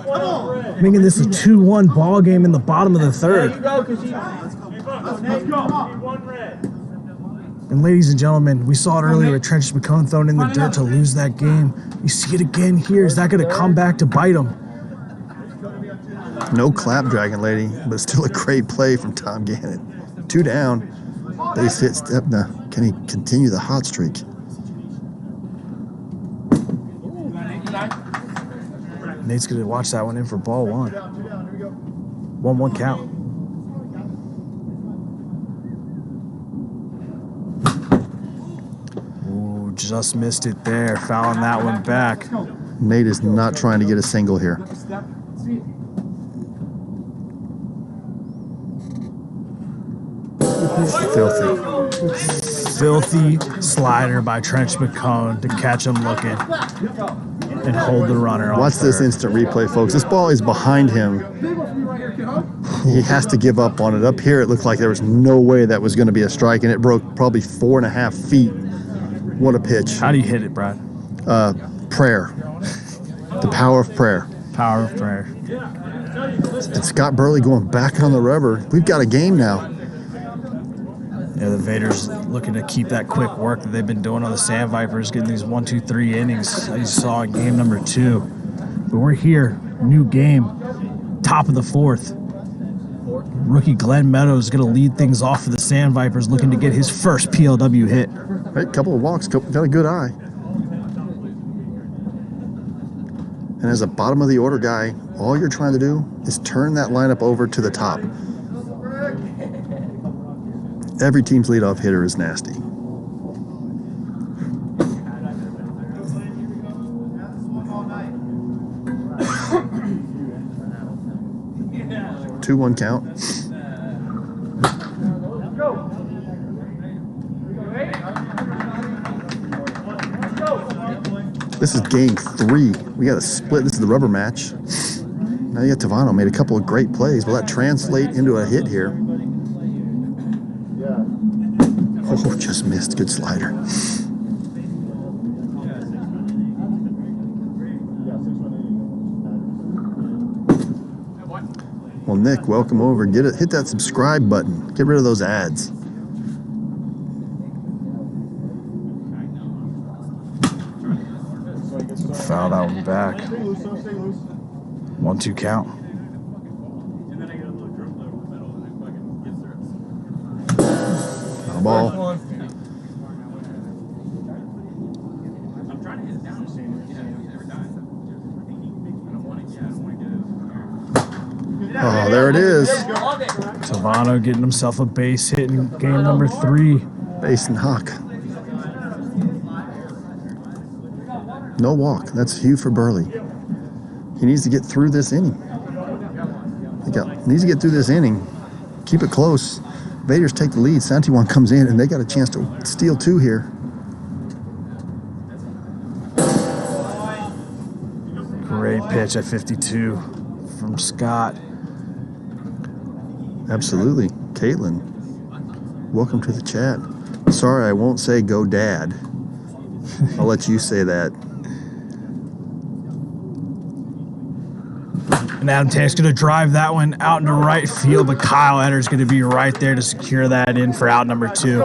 making this a 2-1 ball game in the bottom of the third. And ladies and gentlemen, we saw it earlier with Trench McCone thrown in the dirt to lose that game. You see it again here. Is that going to come back to bite him? No clap, Dragon Lady, but still a great play from Tom Gannon. 2 down. Base hit step now. Can he continue the hot streak? Nate's going to watch that one in for ball 1. 1-1 count. Ooh, just missed it there. Fouling that one back. Nate is not trying to get a single here. Filthy slider by Trench McCone to catch him looking and hold the runner on Watch this instant replay, folks. This ball is behind him. He has to give up on it. Up here, it looked like there was no way that was going to be a strike, and it broke probably 4.5 feet. What a pitch. How do you hit it, Brad? Prayer. The power of prayer. Power of prayer. And Scott Burley going back on the rubber. We've got a game now. Yeah, the Vaders looking to keep that quick work that they've been doing on the Sand Vipers, getting these 1, 2, 3 innings as you saw in game number 2. But we're here, new game, top of the 4th. Rookie Glenn Meadows is going to lead things off for the Sand Vipers, looking to get his first PLW hit. Right, couple of walks, got a good eye. And as a bottom of the order guy, all you're trying to do is turn that lineup over to the top. Every team's leadoff hitter is nasty. Two 1 count. This is game 3. We got a split. This is the rubber match. Now you got Tavano made a couple of great plays. Will that translate into a hit here? Oh, just missed. Good slider. Well, Nick, welcome over. Hit that subscribe button. Get rid of those ads. Fouled out and back. 1, 2 count. Foul ball. Oh, there it is. Tavano getting himself a base hit in game number 3. Base and Hawk. No walk. That's huge for Burley. He needs to get through this inning. Needs to get through this inning. Keep it close. Vaders take the lead. Santiwan comes in, and they got a chance to steal 2 here. Great pitch at 52 from Scott. Absolutely. Caitlin, welcome to the chat. Sorry, I won't say go dad. I'll let you say that. And Adam Tank's going to drive that one out into right field, but Kyle Etter's going to be right there to secure that in for out number 2.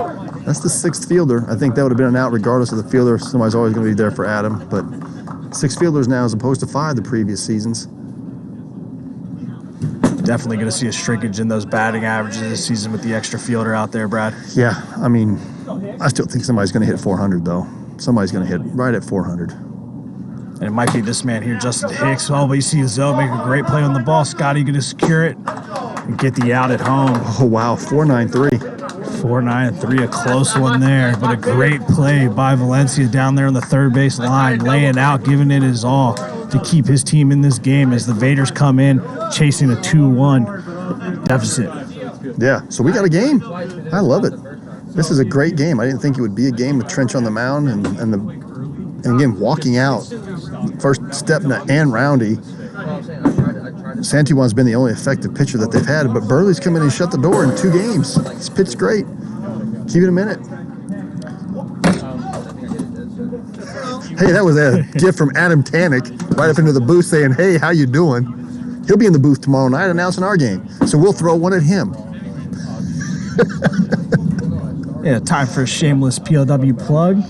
That's the 6th fielder. I think that would have been an out regardless of the fielder. Somebody's always going to be there for Adam, but 6 fielders now as opposed to 5 the previous seasons. Definitely going to see a shrinkage in those batting averages this season with the extra fielder out there, Brad. Yeah, I mean, I still think somebody's going to hit 400, though. Somebody's going to hit right at 400. And it might be this man here, Justin Hicks. Oh, but you see Zoe make a great play on the ball. Scotty going to secure it and get the out at home. Oh, wow, 4-9-3. 4-9-3, a close one there, but a great play by Valencia down there on the third base line, laying out, giving it his all to keep his team in this game as the Vaders come in chasing a 2-1 deficit. Yeah, so we got a game. I love it. This is a great game. I didn't think it would be a game with Trench on the mound and again walking out. First Stepna and Roundy. Santiwan's been the only effective pitcher that they've had, but Burley's come in and shut the door in 2 games. He's pitched great. Keep it a minute. Hey, that was a gift from Adam Tanek right up into the booth saying, hey, how you doing? He'll be in the booth tomorrow night announcing our game, so we'll throw one at him. Yeah, time for a shameless PLW plug.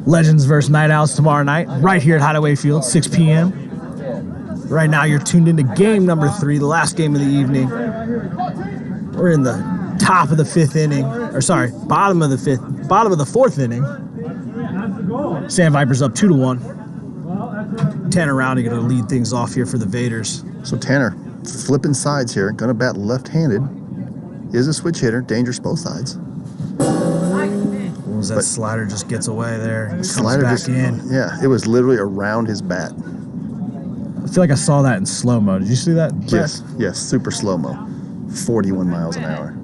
Legends versus Night Owls tomorrow night, right here at Hideaway Field, 6 p.m. Right now, you're tuned into game number 3, the last game of the evening. We're in the top of the 5th inning, bottom of the 4th inning. Sand Vipers up 2-1. Tanner Roundy going to lead things off here for the Vaders. So Tanner, flipping sides here, going to bat left-handed. Is a switch hitter, dangerous both sides. That slider just gets away there and comes slider back in. Yeah, it was literally around his bat. I feel like I saw that in slow-mo. Did you see that? Yes, super slow-mo. 41 miles an hour.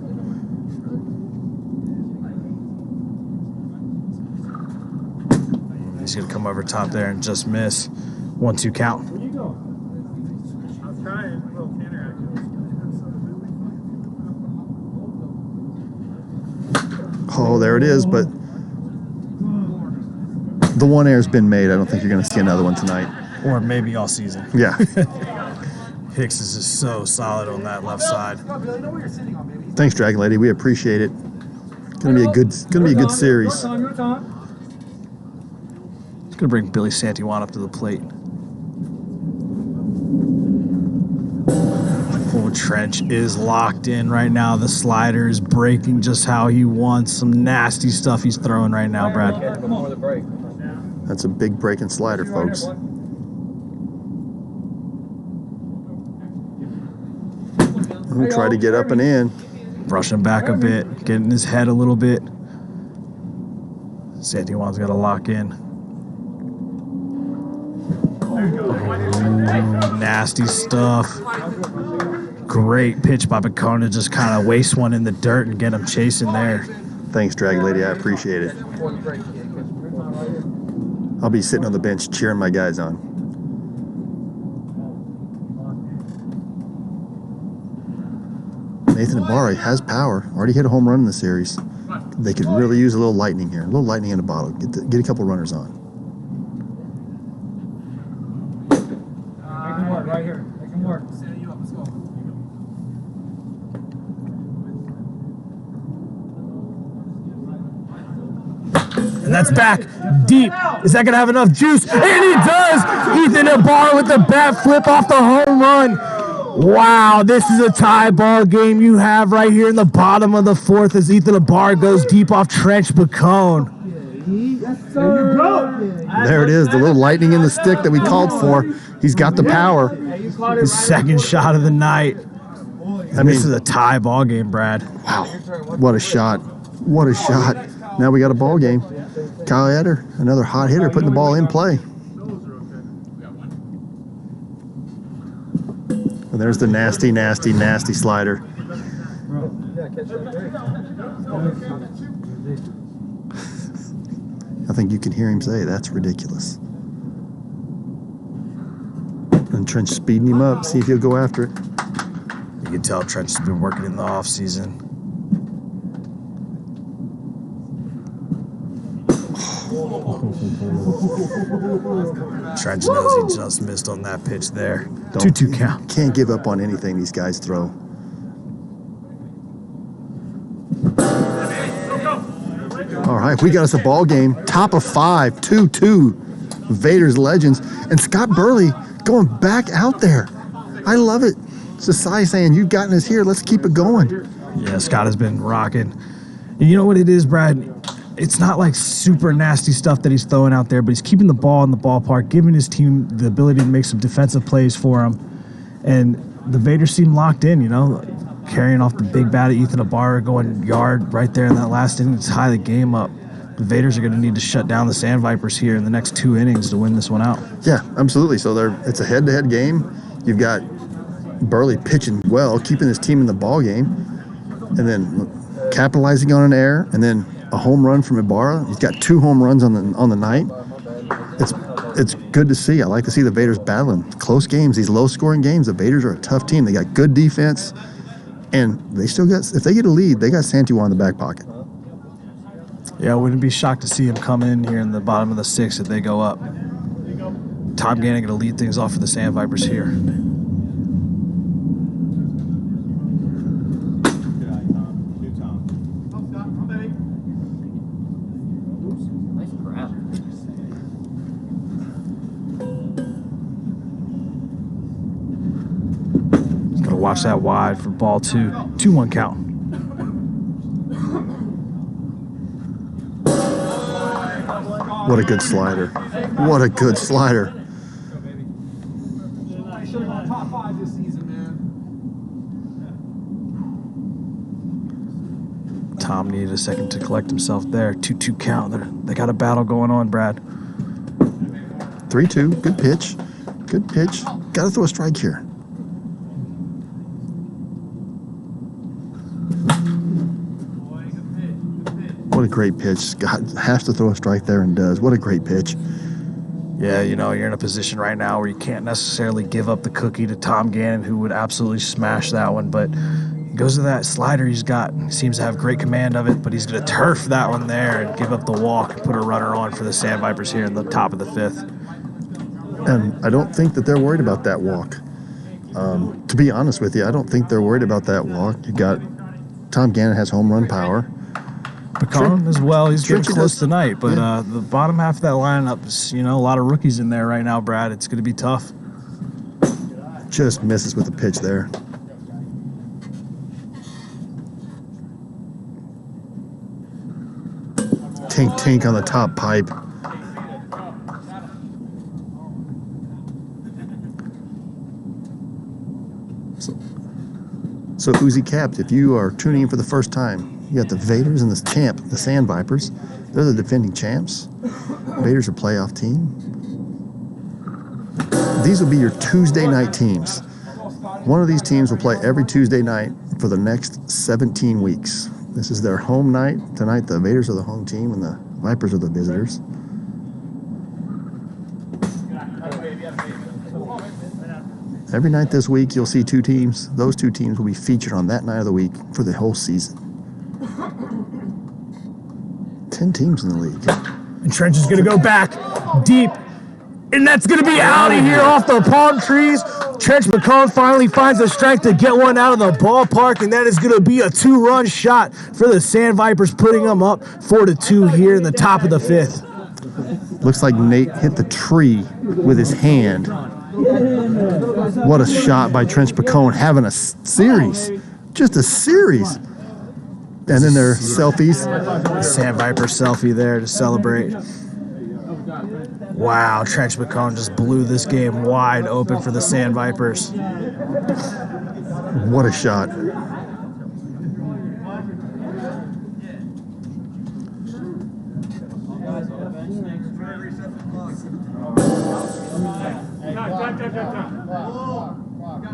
He's going to come over top there and just miss. 1-2 count. Where you go? I was trying a little Tanner action. Oh, there it is, but the one air's been made. I don't think you're going to see another one tonight. Or maybe all season. Yeah. Hicks is just so solid on that left side. Thanks, Dragon Lady. We appreciate it. Gonna be a good series. It's gonna bring Billy Santijuan up to the plate. Oh, Trench is locked in right now. The slider is breaking just how he wants. Some nasty stuff he's throwing right now, Brad. Before the break. That's a big breaking slider, folks. We'll try to get up and in. Brushing back a bit, getting his head a little bit. Santijuan's got to lock in. Ooh, nasty stuff. Great pitch by Bacona. Just kind of waste one in the dirt and get him chasing there. Thanks, Drag Lady. I appreciate it. I'll be sitting on the bench cheering my guys on. Nathan Ibarra has power. Already hit a home run in the series. They could really use a little lightning here. A little lightning in a bottle. Get a couple runners on. Make him work right here. Make him work. Let's go. And that's back deep. Is that going to have enough juice? And he does! Ethan Ibarra with the bat flip off the home run. Wow, this is a tie ball game you have right here in the bottom of the fourth as Ethan Ibarra goes deep off Trench Bacone. There it is, the little lightning in the stick that we called for. He's got the power. His second shot of the night. And this is a tie ball game, Brad. Wow, what a shot. What a shot. Now we got a ball game. Kyle Eder, another hot hitter, putting the ball in play. And there's the nasty, nasty, nasty slider. I think you can hear him say, that's ridiculous. And Trench speeding him up, see if he'll go after it. You can tell Trench has been working in the offseason. Trench knows he just missed on that pitch there. 2-2 count. Can't give up on anything these guys throw. All right, we got us a ball game. Top of 5, 2-2. Vader's Legends. And Scott Burley going back out there. I love it. Society saying, you've gotten us here. Let's keep it going. Yeah, Scott has been rocking. And you know what it is, Brad? It's not like super nasty stuff that he's throwing out there, but he's keeping the ball in the ballpark, giving his team the ability to make some defensive plays for him. And the Vaders seem locked in, you know, carrying off the big bat of Ethan Ibarra, going yard right there in that last inning to tie the game up. The Vaders are going to need to shut down the Sand Vipers here in the next 2 innings to win this one out. Yeah, absolutely. So it's a head-to-head game. You've got Burley pitching well, keeping his team in the ball game, and then capitalizing on an error, and then a home run from Ibarra. He's got 2 home runs on the night. It's good to see. I like to see the Vaders battling close games. These low-scoring games, the Vaders are a tough team. They got good defense, and they still got. If they get a lead, they got Santijuan in the back pocket. Yeah, I wouldn't be shocked to see him come in here in the bottom of the 6th if they go up. Tom Gannon going to lead things off for the Sand Vipers here. Watch that wide for ball 2. 2-1 count. What a good slider. What a good slider. Top 5 this season, man. Tom needed a second to collect himself there. 2-2 count. They got a battle going on, Brad. 3-2. Good pitch. Good pitch. Got to throw a strike here. What a great pitch. Scott has to throw a strike there and does. What a great pitch. Yeah, you know, you're in a position right now where you can't necessarily give up the cookie to Tom Gannon, who would absolutely smash that one, but he goes to that slider he's got. He seems to have great command of it, but he's going to turf that one there and give up the walk and put a runner on for the Sand Vipers here in the top of the 5th. And I don't think that they're worried about that walk. To be honest with you, I don't think they're worried about that walk. You got Tom Gannon has home run power. Picone as well. He's getting Trenchy close does- tonight, but the bottom half of that lineup is, a lot of rookies in there right now, Brad. It's going to be tough. Just misses with the pitch there. Tink tink on the top pipe. So Uzi Capped, if you are tuning in for the first time, you got the Vaders and the champ, the Sand Vipers. They're the defending champs. Vaders are playoff team. These will be your Tuesday night teams. One of these teams will play every Tuesday night for the next 17 weeks. This is their home night. Tonight, the Vaders are the home team and the Vipers are the visitors. Every night this week, you'll see two teams. Those two teams will be featured on that night of the week for the whole season. 10 teams in the league. And Trench is going to go back deep. And that's going to be out of here off the palm trees. Trench McCone finally finds the strength to get one out of the ballpark, and that is going to be a 2-run shot for the Sand Vipers, putting them up 4-2 here in the top of the 5th. Looks like Nate hit the tree with his hand. What a shot by Trench McCone, having a series. Just a series. And then their selfies. The Sand Viper selfie there to celebrate. Wow, Trench McCone just blew this game wide open for the Sand Vipers. What a shot. Got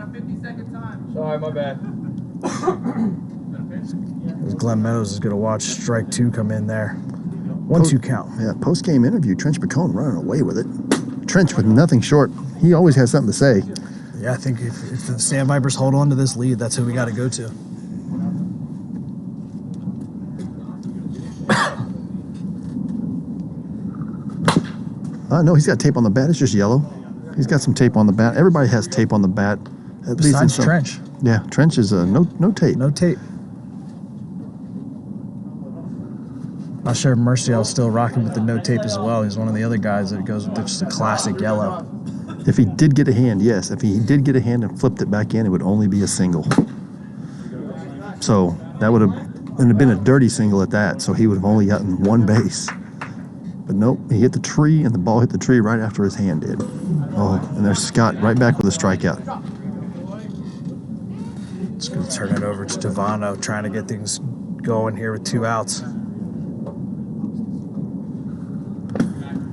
a 50-second time. Sorry, my bad. Glenn Meadows is going to watch strike 2 come in there. 1-2 count. Yeah, post-game interview, Trench McCone running away with it. Trench with nothing short. He always has something to say. Yeah, I think if the Sand Vipers hold on to this lead, that's who we got to go to. No, he's got tape on the bat. It's just yellow. He's got some tape on the bat. Everybody has tape on the bat. At least in Besides some- Trench. Yeah, Trench is no tape. No tape. Not sure if Merciel's still rocking with the no tape as well. He's one of the other guys that goes with just a classic yellow. If he did get a hand, yes. If he did get a hand and flipped it back in, it would only be a single. So that would have been a dirty single at that. So he would have only gotten one base. But nope, he hit the tree, and the ball hit the tree right after his hand did. Oh, and there's Scott right back with a strikeout. It's going to turn it over to Devano, trying to get things going here with 2 outs.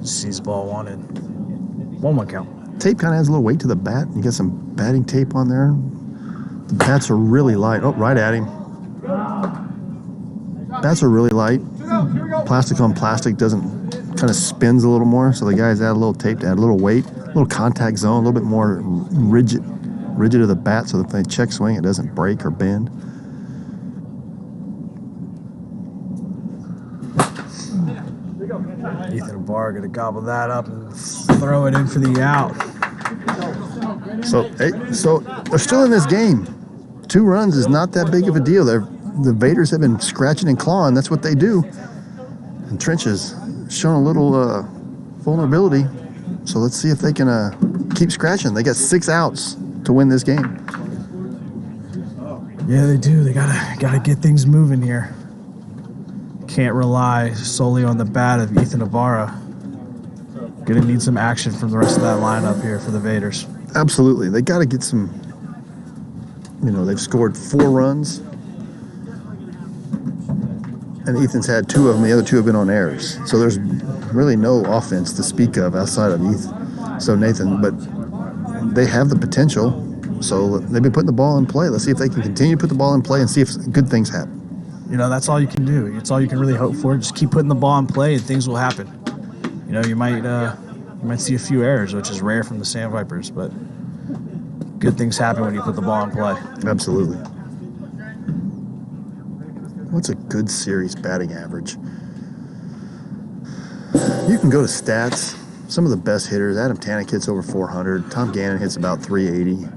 Sees ball 1 and 1-1 count. Tape kind of adds a little weight to the bat. You got some batting tape on there. The bats are really light. Oh, right at him. Bats are really light. Plastic on plastic doesn't kind of spins a little more. So the guys add a little tape to add a little weight, a little contact zone, a little bit more rigid of the bat, so that if they check swing, it doesn't break or bend. Ethan Barr going to gobble that up and throw it in for the out. So they're still in this game. 2 runs is not that big of a deal. The Vaders have been scratching and clawing. That's what they do. And Trench has shown a little vulnerability. So let's see if they can keep scratching. They got 6 outs to win this game. Yeah, they do. They gotta get things moving here. Can't rely solely on the bat of Ethan Ibarra. Gonna need some action from the rest of that lineup here for the Vaders. Absolutely. They got to get some, they've scored 4 runs. And Ethan's had 2 of them. The other 2 have been on errors. So there's really no offense to speak of outside of Nathan. But they have the potential. So they've been putting the ball in play. Let's see if they can continue to put the ball in play and see if good things happen. That's all you can do. It's all you can really hope for. Just keep putting the ball in play and things will happen. You might see a few errors, which is rare from the Sand Vipers, but good things happen when you put the ball in play. Absolutely. What's a good series batting average? You can go to stats. Some of the best hitters, Adam Tanek hits over 400. Tom Gannon hits about 380.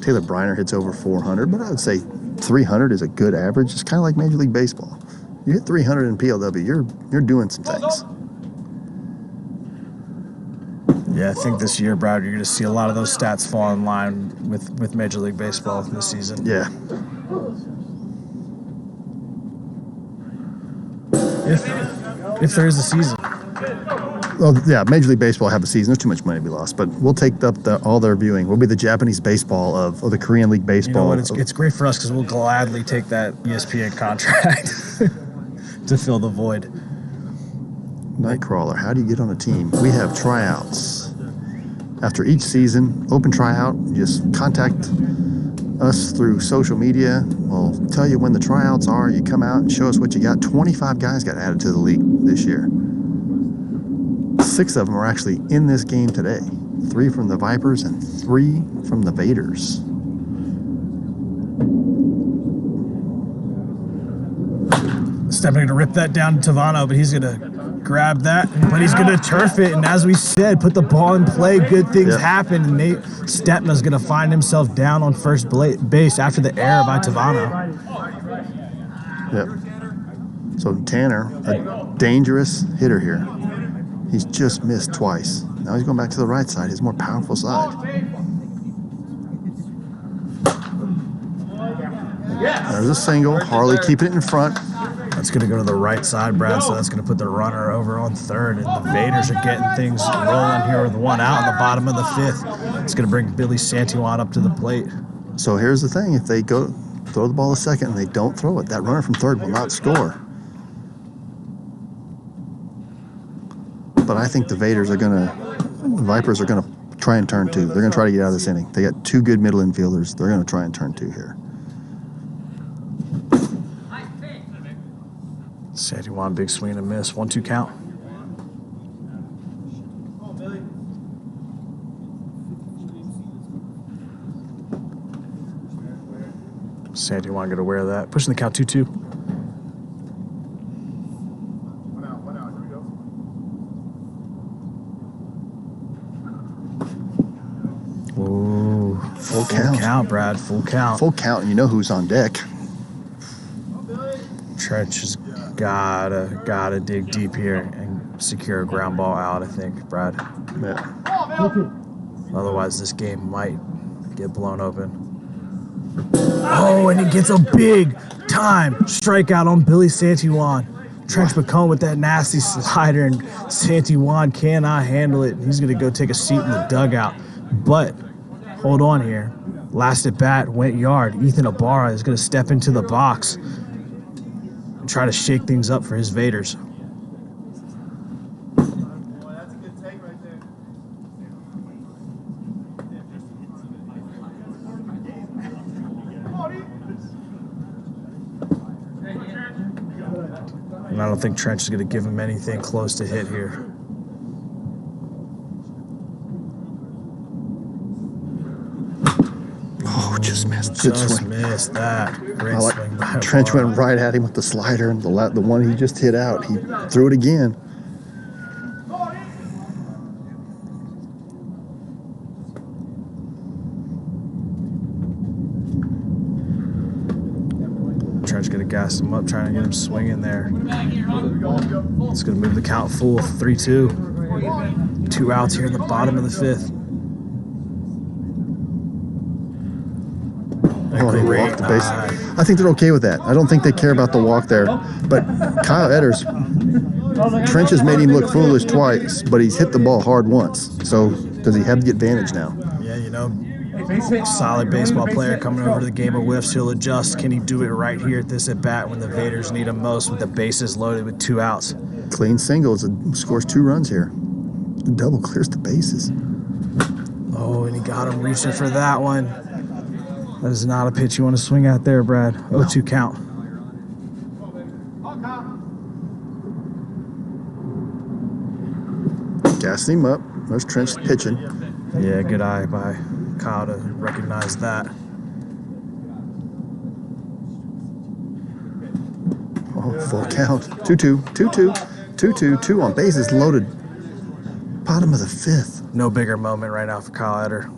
Taylor Briner hits over 400, but I would say 300 is a good average. It's kind of like Major League Baseball. You hit 300 in PLW, you're doing some things. Yeah, I think this year, Brad, you're going to see a lot of those stats fall in line with Major League Baseball this season. Yeah. If there is a season. Well, yeah, Major League Baseball have a season. There's too much money to be lost, but we'll take up all their viewing. We'll be the Japanese baseball or the Korean League Baseball. You know what? It's great for us because we'll gladly take that ESPN contract to fill the void. Nightcrawler, how do you get on a team? We have tryouts. After each season, open tryout, just contact us through social media. We'll tell you when the tryouts are. You come out and show us what you got. 25 guys got added to the league this year. 6 of them are actually in this game today. 3 from the Vipers and 3 from the Vaders. Stepping to rip that down to Tavano, but he's going to grab that, but he's going to turf it. And as we said, put the ball in play, good things happen. And Nate Stepna's going to find himself down on first base after the error by Tavano. Yep. So Tanner, a dangerous hitter here. He's just missed twice. Now he's going back to the right side, his more powerful side. There's a single. Harley keeping it in front. That's going to go to the right side, Brad, so that's going to put the runner over on third. And the Vaders are getting things rolling here with 1 out in the bottom of the 5th. It's going to bring Billy Santillan up to the plate. So here's the thing. If they go throw the ball a second and they don't throw it, that runner from third will not score. But I think the Vipers are going to try and turn 2. They're going to try to get out of this inning. They got 2 good middle infielders. They're going to try and turn 2 here. Santillan, big swing and a miss. 1-2 count. Santillan going to wear that. Pushing the count 2-2. Ooh, full count, Brad. Full count. Full count, and you know who's on deck. Trench has gotta dig deep here and secure a ground ball out, I think, Brad. Yeah. Otherwise, this game might get blown open. Oh, and he gets a big time strikeout on Billy Santillan. Trench McComb with that nasty slider, and Santillan cannot handle it. He's going to go take a seat in the dugout. But hold on here. Last at bat went yard. Ethan Ibarra is going to step into the box and try to shake things up for his Vaders. That's a good take right there. And I don't think Trench is going to give him anything close to hit here. Oh, just missed. Good Just swing. missed that. Great swing by Trench Ibarra. went right at him with the slider, and the one he just hit out, he threw it again. Trench going to gas him up, trying to get him swinging there. It's going to move the count full, 3-2. 2 outs here in the bottom of the 5th. Oh, he Great walked the base. eye. I think they're okay with that. I don't think they care about the walk there. But Kyle Edders, Trench has made him look foolish twice, but he's hit the ball hard once. So does he have the advantage now? Yeah, you know, solid baseball player coming over to the game of whiffs. He'll adjust. Can he do it right here at this at bat when the Vaders need him most with the bases loaded with 2 outs? Clean singles, scores 2 runs here. The double clears the bases. Oh, and he got him reaching for that one. That is not a pitch you want to swing at there, Brad. 0-2 count. Gassing him up. There's Trench pitching. Yeah, good eye by Kyle to recognize that. Oh, full count. 2-2, 2-2, 2-2, 2 on bases loaded. Bottom of the 5th. No bigger moment right now for Kyle Eder.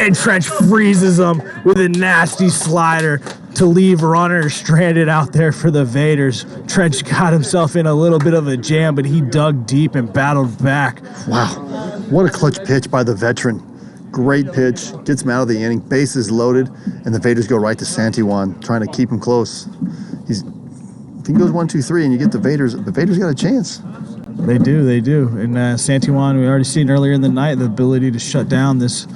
And Trench freezes him with a nasty slider to leave runners stranded out there for the Vaders. Trench got himself in a little bit of a jam, but he dug deep and battled back. Wow, what a clutch pitch by the veteran. Great pitch, gets him out of the inning, bases loaded, and the Vaders go right to Santiwan, trying to keep him close. If he goes 1-2-3 and you get the Vaders got a chance. They do. And Santiwan, we already seen earlier in the night the ability to shut down this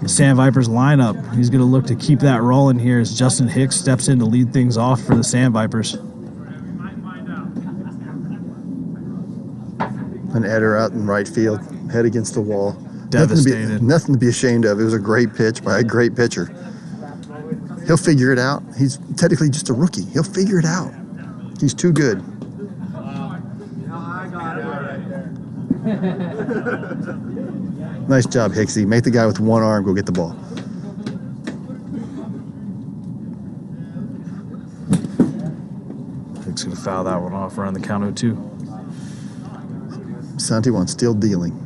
Sand Vipers lineup. He's going to look to keep that rolling here as Justin Hicks steps in to lead things off for the Sand Vipers. An Eder out in right field, head against the wall. Devastated. Nothing to be ashamed of. It was a great pitch by a great pitcher. He'll figure it out. He's technically just a rookie. He'll figure it out. He's too good. Nice job, Hicksy. Make the guy with one arm go get the ball. Hicks going to foul that one off around the count of 2. Santiwan still dealing.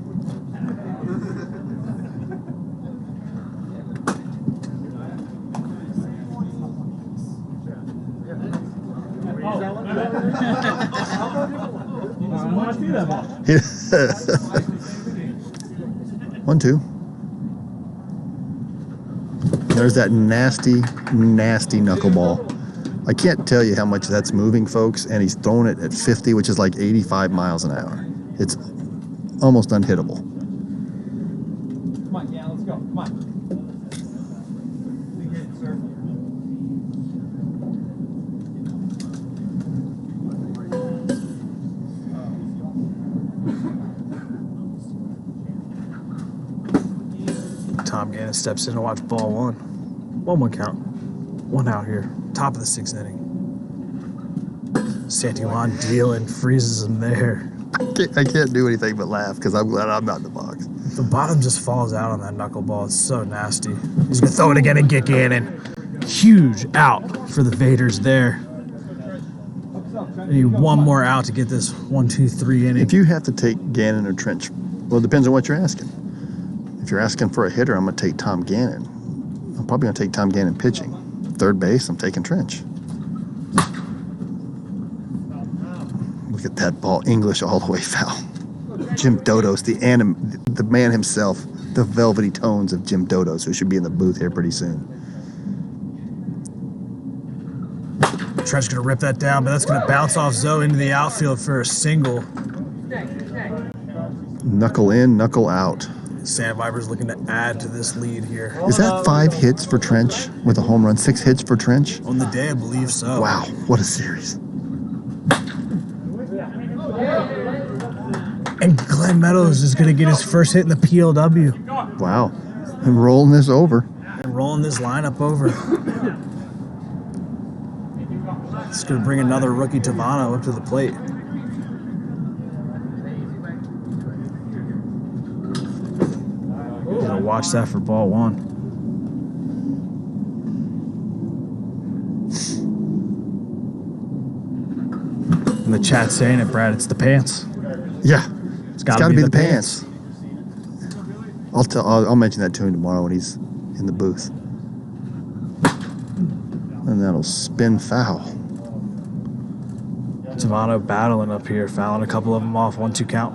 One, two. There's that nasty knuckleball. I can't tell you how much that's moving, folks, and he's throwing it at 50, which is like 85 miles an hour. It's almost unhittable. Come on, yeah, let's go. Come on. Tom Gannon steps in to watch ball 1. 1-1 count. 1 out here. Top of the 6th inning. Santiwan dealing, freezes him there. I can't do anything but laugh because I'm glad I'm not in the box. The bottom just falls out on that knuckleball. It's so nasty. He's going to throw it again and get Gannon. Huge out for the Vaders there. They need one more out to get this 1-2-3 inning. If you have to take Gannon or Trench, well, it depends on what you're asking. If you're asking for a hitter, I'm going to take Tom Gannon. I'm probably going to take Tom Gannon pitching. Third base, I'm taking Trench. Look at that ball, English all the way foul. Jim Dodos, the man himself, the velvety tones of Jim Dodos, who should be in the booth here pretty soon. Trench going to rip that down, but that's going to bounce off Zoe into the outfield for a single. Knuckle in, knuckle out. Sand Vipers looking to add to this lead here. Is that 5 hits for Trench with a home run? 6 hits for Trench? On the day, I believe so. Wow, what a series. And Glenn Meadows is going to get his first hit in the PLW. Wow. And rolling this over. And rolling this lineup over. It's going to bring another rookie Tavano up to the plate. Gotta watch that for ball 1. And the chat's saying it, Brad. It's the pants. Yeah. It's got to be the pants. I'll mention that to him tomorrow when he's in the booth. And that'll spin foul. Tavano battling up here, fouling a couple of them off. 1-2 count.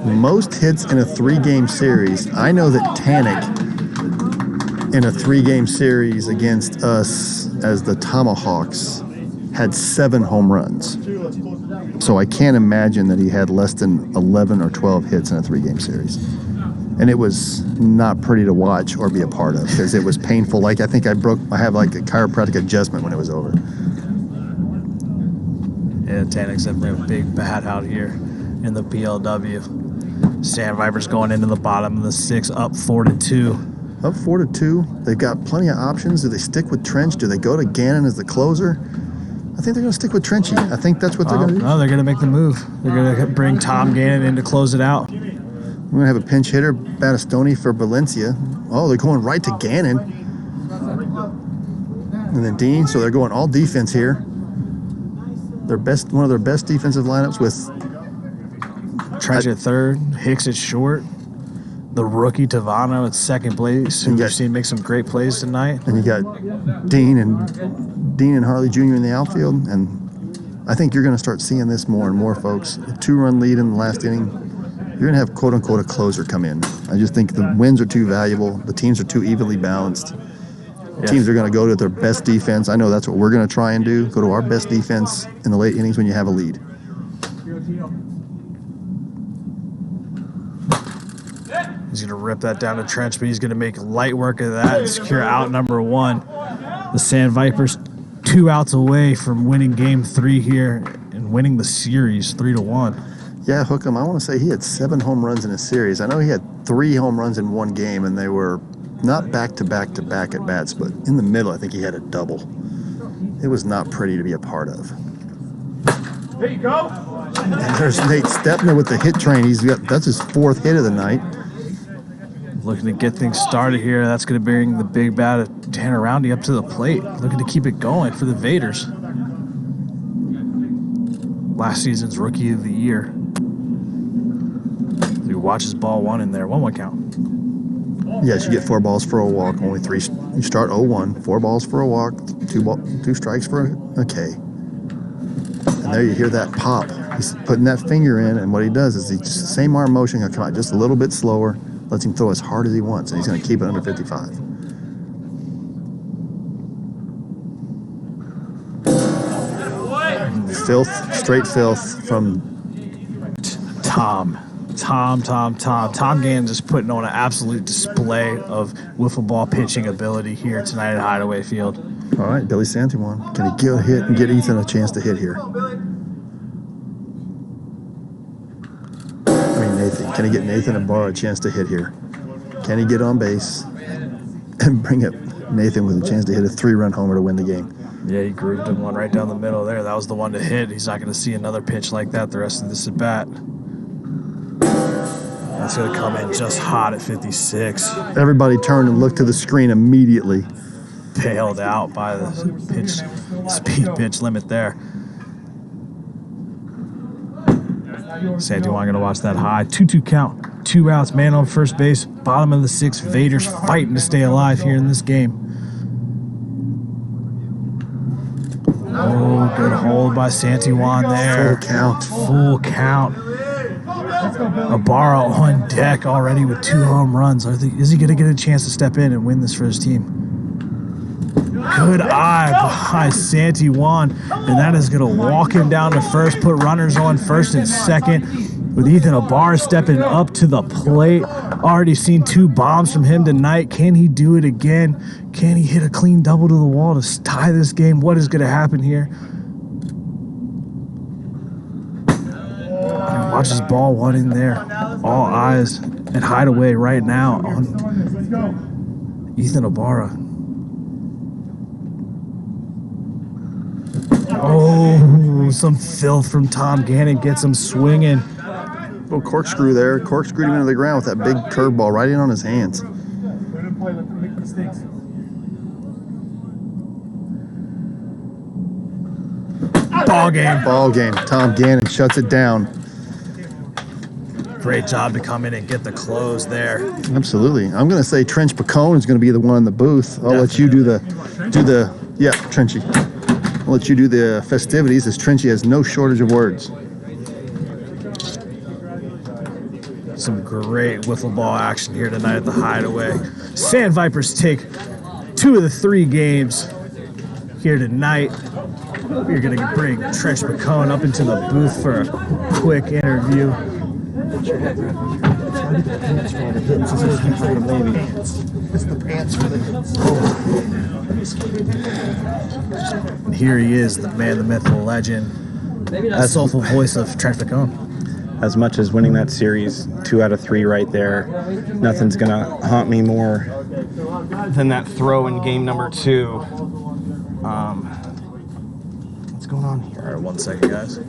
Most hits in a 3-game series. I know that Tanik in a 3-game series against us as the Tomahawks had 7 home runs. So I can't imagine that he had less than 11 or 12 hits in a 3-game series. And it was not pretty to watch or be a part of because it was painful. Like I think I have like a chiropractic adjustment when it was over. Yeah, Tanik's definitely a big bat out here in the PLW. Sand Vipers going into the bottom of the 6th, up 4-2. Up 4-2. They've got plenty of options. Do they stick with Trench? Do they go to Gannon as the closer? I think they're going to stick with Trenchy. I think that's what they're going to do. No, they're going to make the move. They're going to bring Tom Gannon in to close it out. We're going to have a pinch hitter, Battistoni for Valencia. Oh, they're going right to Gannon. And then Dean, so they're going all defense here. one of their best defensive lineups with Trench at third, Hicks at short, the rookie Tavano at second place, who we've seen make some great plays tonight. And you got Dean and Harley Jr. in the outfield, and I think you're going to start seeing this more and more, folks. A 2-run lead in the last inning, you're going to have quote-unquote a closer come in. I just think the wins are too valuable. The teams are too evenly balanced. Teams are going to go to their best defense. I know that's what we're going to try and do, go to our best defense in the late innings when you have a lead. He's going to rip that down to Trench, but he's going to make light work of that and secure out number 1. The Sand Vipers 2 outs away from winning game 3 here and winning the series 3-1. Yeah, Hookham, I want to say he had 7 home runs in a series. I know he had 3 home runs in one game, and they were not back-to-back at bats, but in the middle, I think he had a double. It was not pretty to be a part of. There you go. And there's Nate Stepner with the hit train. That's his 4th hit of the night. Looking to get things started here. That's going to bring the big bat of Tanner Roundy up to the plate. Looking to keep it going for the Vaders. Last season's Rookie of the Year. He watches ball 1 in there. 1-1 count. Yes, you get 4 balls for a walk. Only 3. You start 0-1. 4 balls for a walk. 2 strikes for a K. And there you hear that pop. He's putting that finger in, and what he does is the same arm motion going to come out just a little bit slower. Lets him throw as hard as he wants, and he's going to keep it under 55. Straight filth from Tom Gann just putting on an absolute display of wiffle ball pitching ability here tonight at Hideaway Field. All right, Billy Santiwan. Can he get a hit and get Ethan a chance to hit here? Nathan. Can he get Nathan Ibarra a chance to hit here? Can he get on base and bring up Nathan with a chance to hit a 3-run homer to win the game? Yeah, he grooved him one right down the middle there. That was the one to hit. He's not going to see another pitch like that the rest of this at bat. That's going to come in just hot at 56. Everybody turned and looked to the screen immediately. Bailed out by the speed pitch limit there. Santiwan going to watch that high. 2-2 count. 2 outs, man on first base. Bottom of the 6th. Vaders fighting to stay alive here in this game. Oh, good hold by Santiwan there. Full count. Ibarra on deck already with 2 home runs. Is he going to get a chance to step in and win this for his team? Good eye by Santiwan, and that is going to walk him down to first, put runners on first and second, with Ethan Ibarra stepping up to the plate. Already seen 2 bombs from him tonight. Can he do it again? Can he hit a clean double to the wall to tie this game? What is going to happen here? Watches ball 1 in there. All eyes at Hideaway right now on Ethan Ibarra. Oh, some filth from Tom Gannon gets him swinging. Little corkscrew there. Corkscrewed him into the ground with that big curveball right in on his hands. Ball game. Ball game. Tom Gannon shuts it down. Great job to come in and get the close there. Absolutely. I'm going to say Trench Pacone is going to be the one in the booth. I'll let you do the Trenchy. I'll let you do the festivities, as Trenchy has no shortage of words. Some great wiffle ball action here tonight at the Hideaway. Sand Vipers take 2 of the 3 games here tonight. We're going to bring Trench Pacone up into the booth for a quick interview. And here he is, the man, the myth, the legend, the soulful voice of Trench Pacone. As much as winning that series, 2 out of 3 right there, nothing's going to haunt me more than that throw in game number 2. What's going on here? All right, 1 second, guys.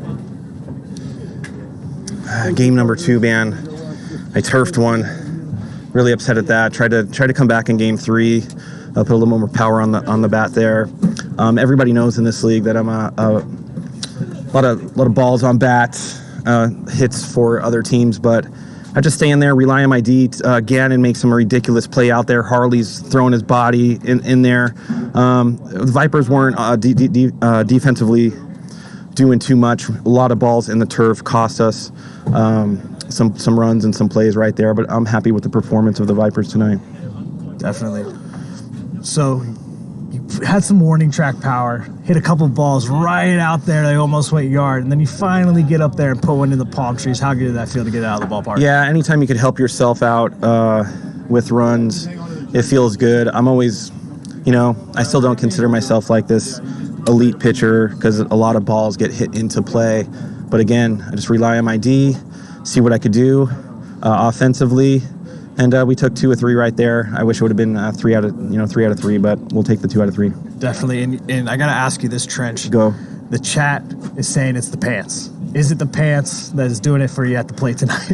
Game number 2, man. I turfed one. Really upset at that. Tried to come back in game 3. Put a little more power on the bat there. Everybody knows in this league that I'm lot of balls on bat, hits for other teams, but I just stay in there, rely on my D. Gannon makes some ridiculous play out there. Harley's throwing his body in there. The Vipers weren't defensively doing too much. A lot of balls in the turf cost us some runs and some plays right there, but I'm happy with the performance of the Vipers tonight. Definitely. So you had some warning track power, hit a couple balls right out there. They almost went yard, and then you finally get up there and put one in the palm trees. How good did that feel to get it out of the ballpark? Yeah, anytime you could help yourself out with runs, it feels good. I'm always, I still don't consider myself like this elite pitcher because a lot of balls get hit into play. But again, I just rely on my D, see what I could do offensively. And we took 2 or 3 right there. I wish it would have been 3 out of 3, but we'll take the 2 out of 3. Definitely. And I got to ask you this, Trench. Go. The chat is saying it's the pants. Is it the pants that is doing it for you at the plate tonight?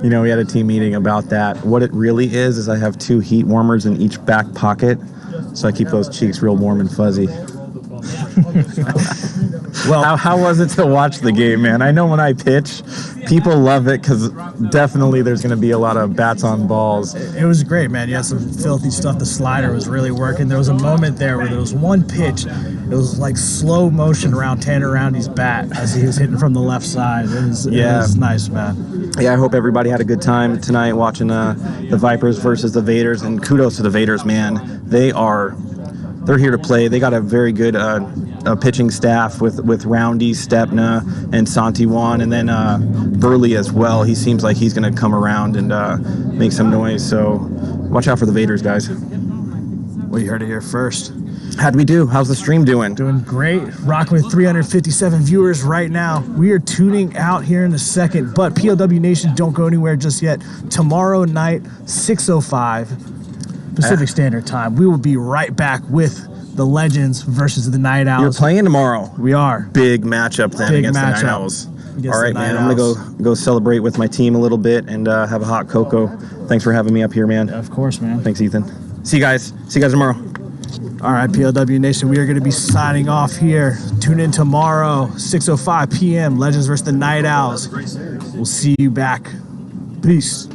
We had a team meeting about that. What it really is I have 2 heat warmers in each back pocket, so I keep those cheeks real warm and fuzzy. Well, how was it to watch the game, man? I know when I pitch, people love it because definitely there's going to be a lot of bats on balls. It was great, man. You had some filthy stuff. The slider was really working. There was a moment there where there was one pitch. It was like slow motion around Tanner Roundy's bat as he was hitting from the left side. It was nice, man. Yeah, I hope everybody had a good time tonight watching the Vipers versus the Vaders. And kudos to the Vaders, man. They're here to play. They got a very good pitching staff with Roundy, Stepna, and Santiwan, and then Burley as well. He seems like he's going to come around and make some noise. So watch out for the Vaders, guys. Well, you heard it here first. How'd we do? How's the stream doing? Doing great. Rocking with 357 viewers right now. We are tuning out here in a second, but POW Nation, don't go anywhere just yet. Tomorrow night, 6:05 Pacific Standard Time. We will be right back with the Legends versus the Night Owls. You're playing tomorrow. We are. Big matchup then against the Night Owls. All right, man. I'm going to go celebrate with my team a little bit and have a hot cocoa. Thanks for having me up here, man. Of course, man. Thanks, Ethan. See you guys tomorrow. All right, POW Nation, we are going to be signing off here. Tune in tomorrow, 6:05 p.m. Legends versus the Night Owls. We'll see you back. Peace.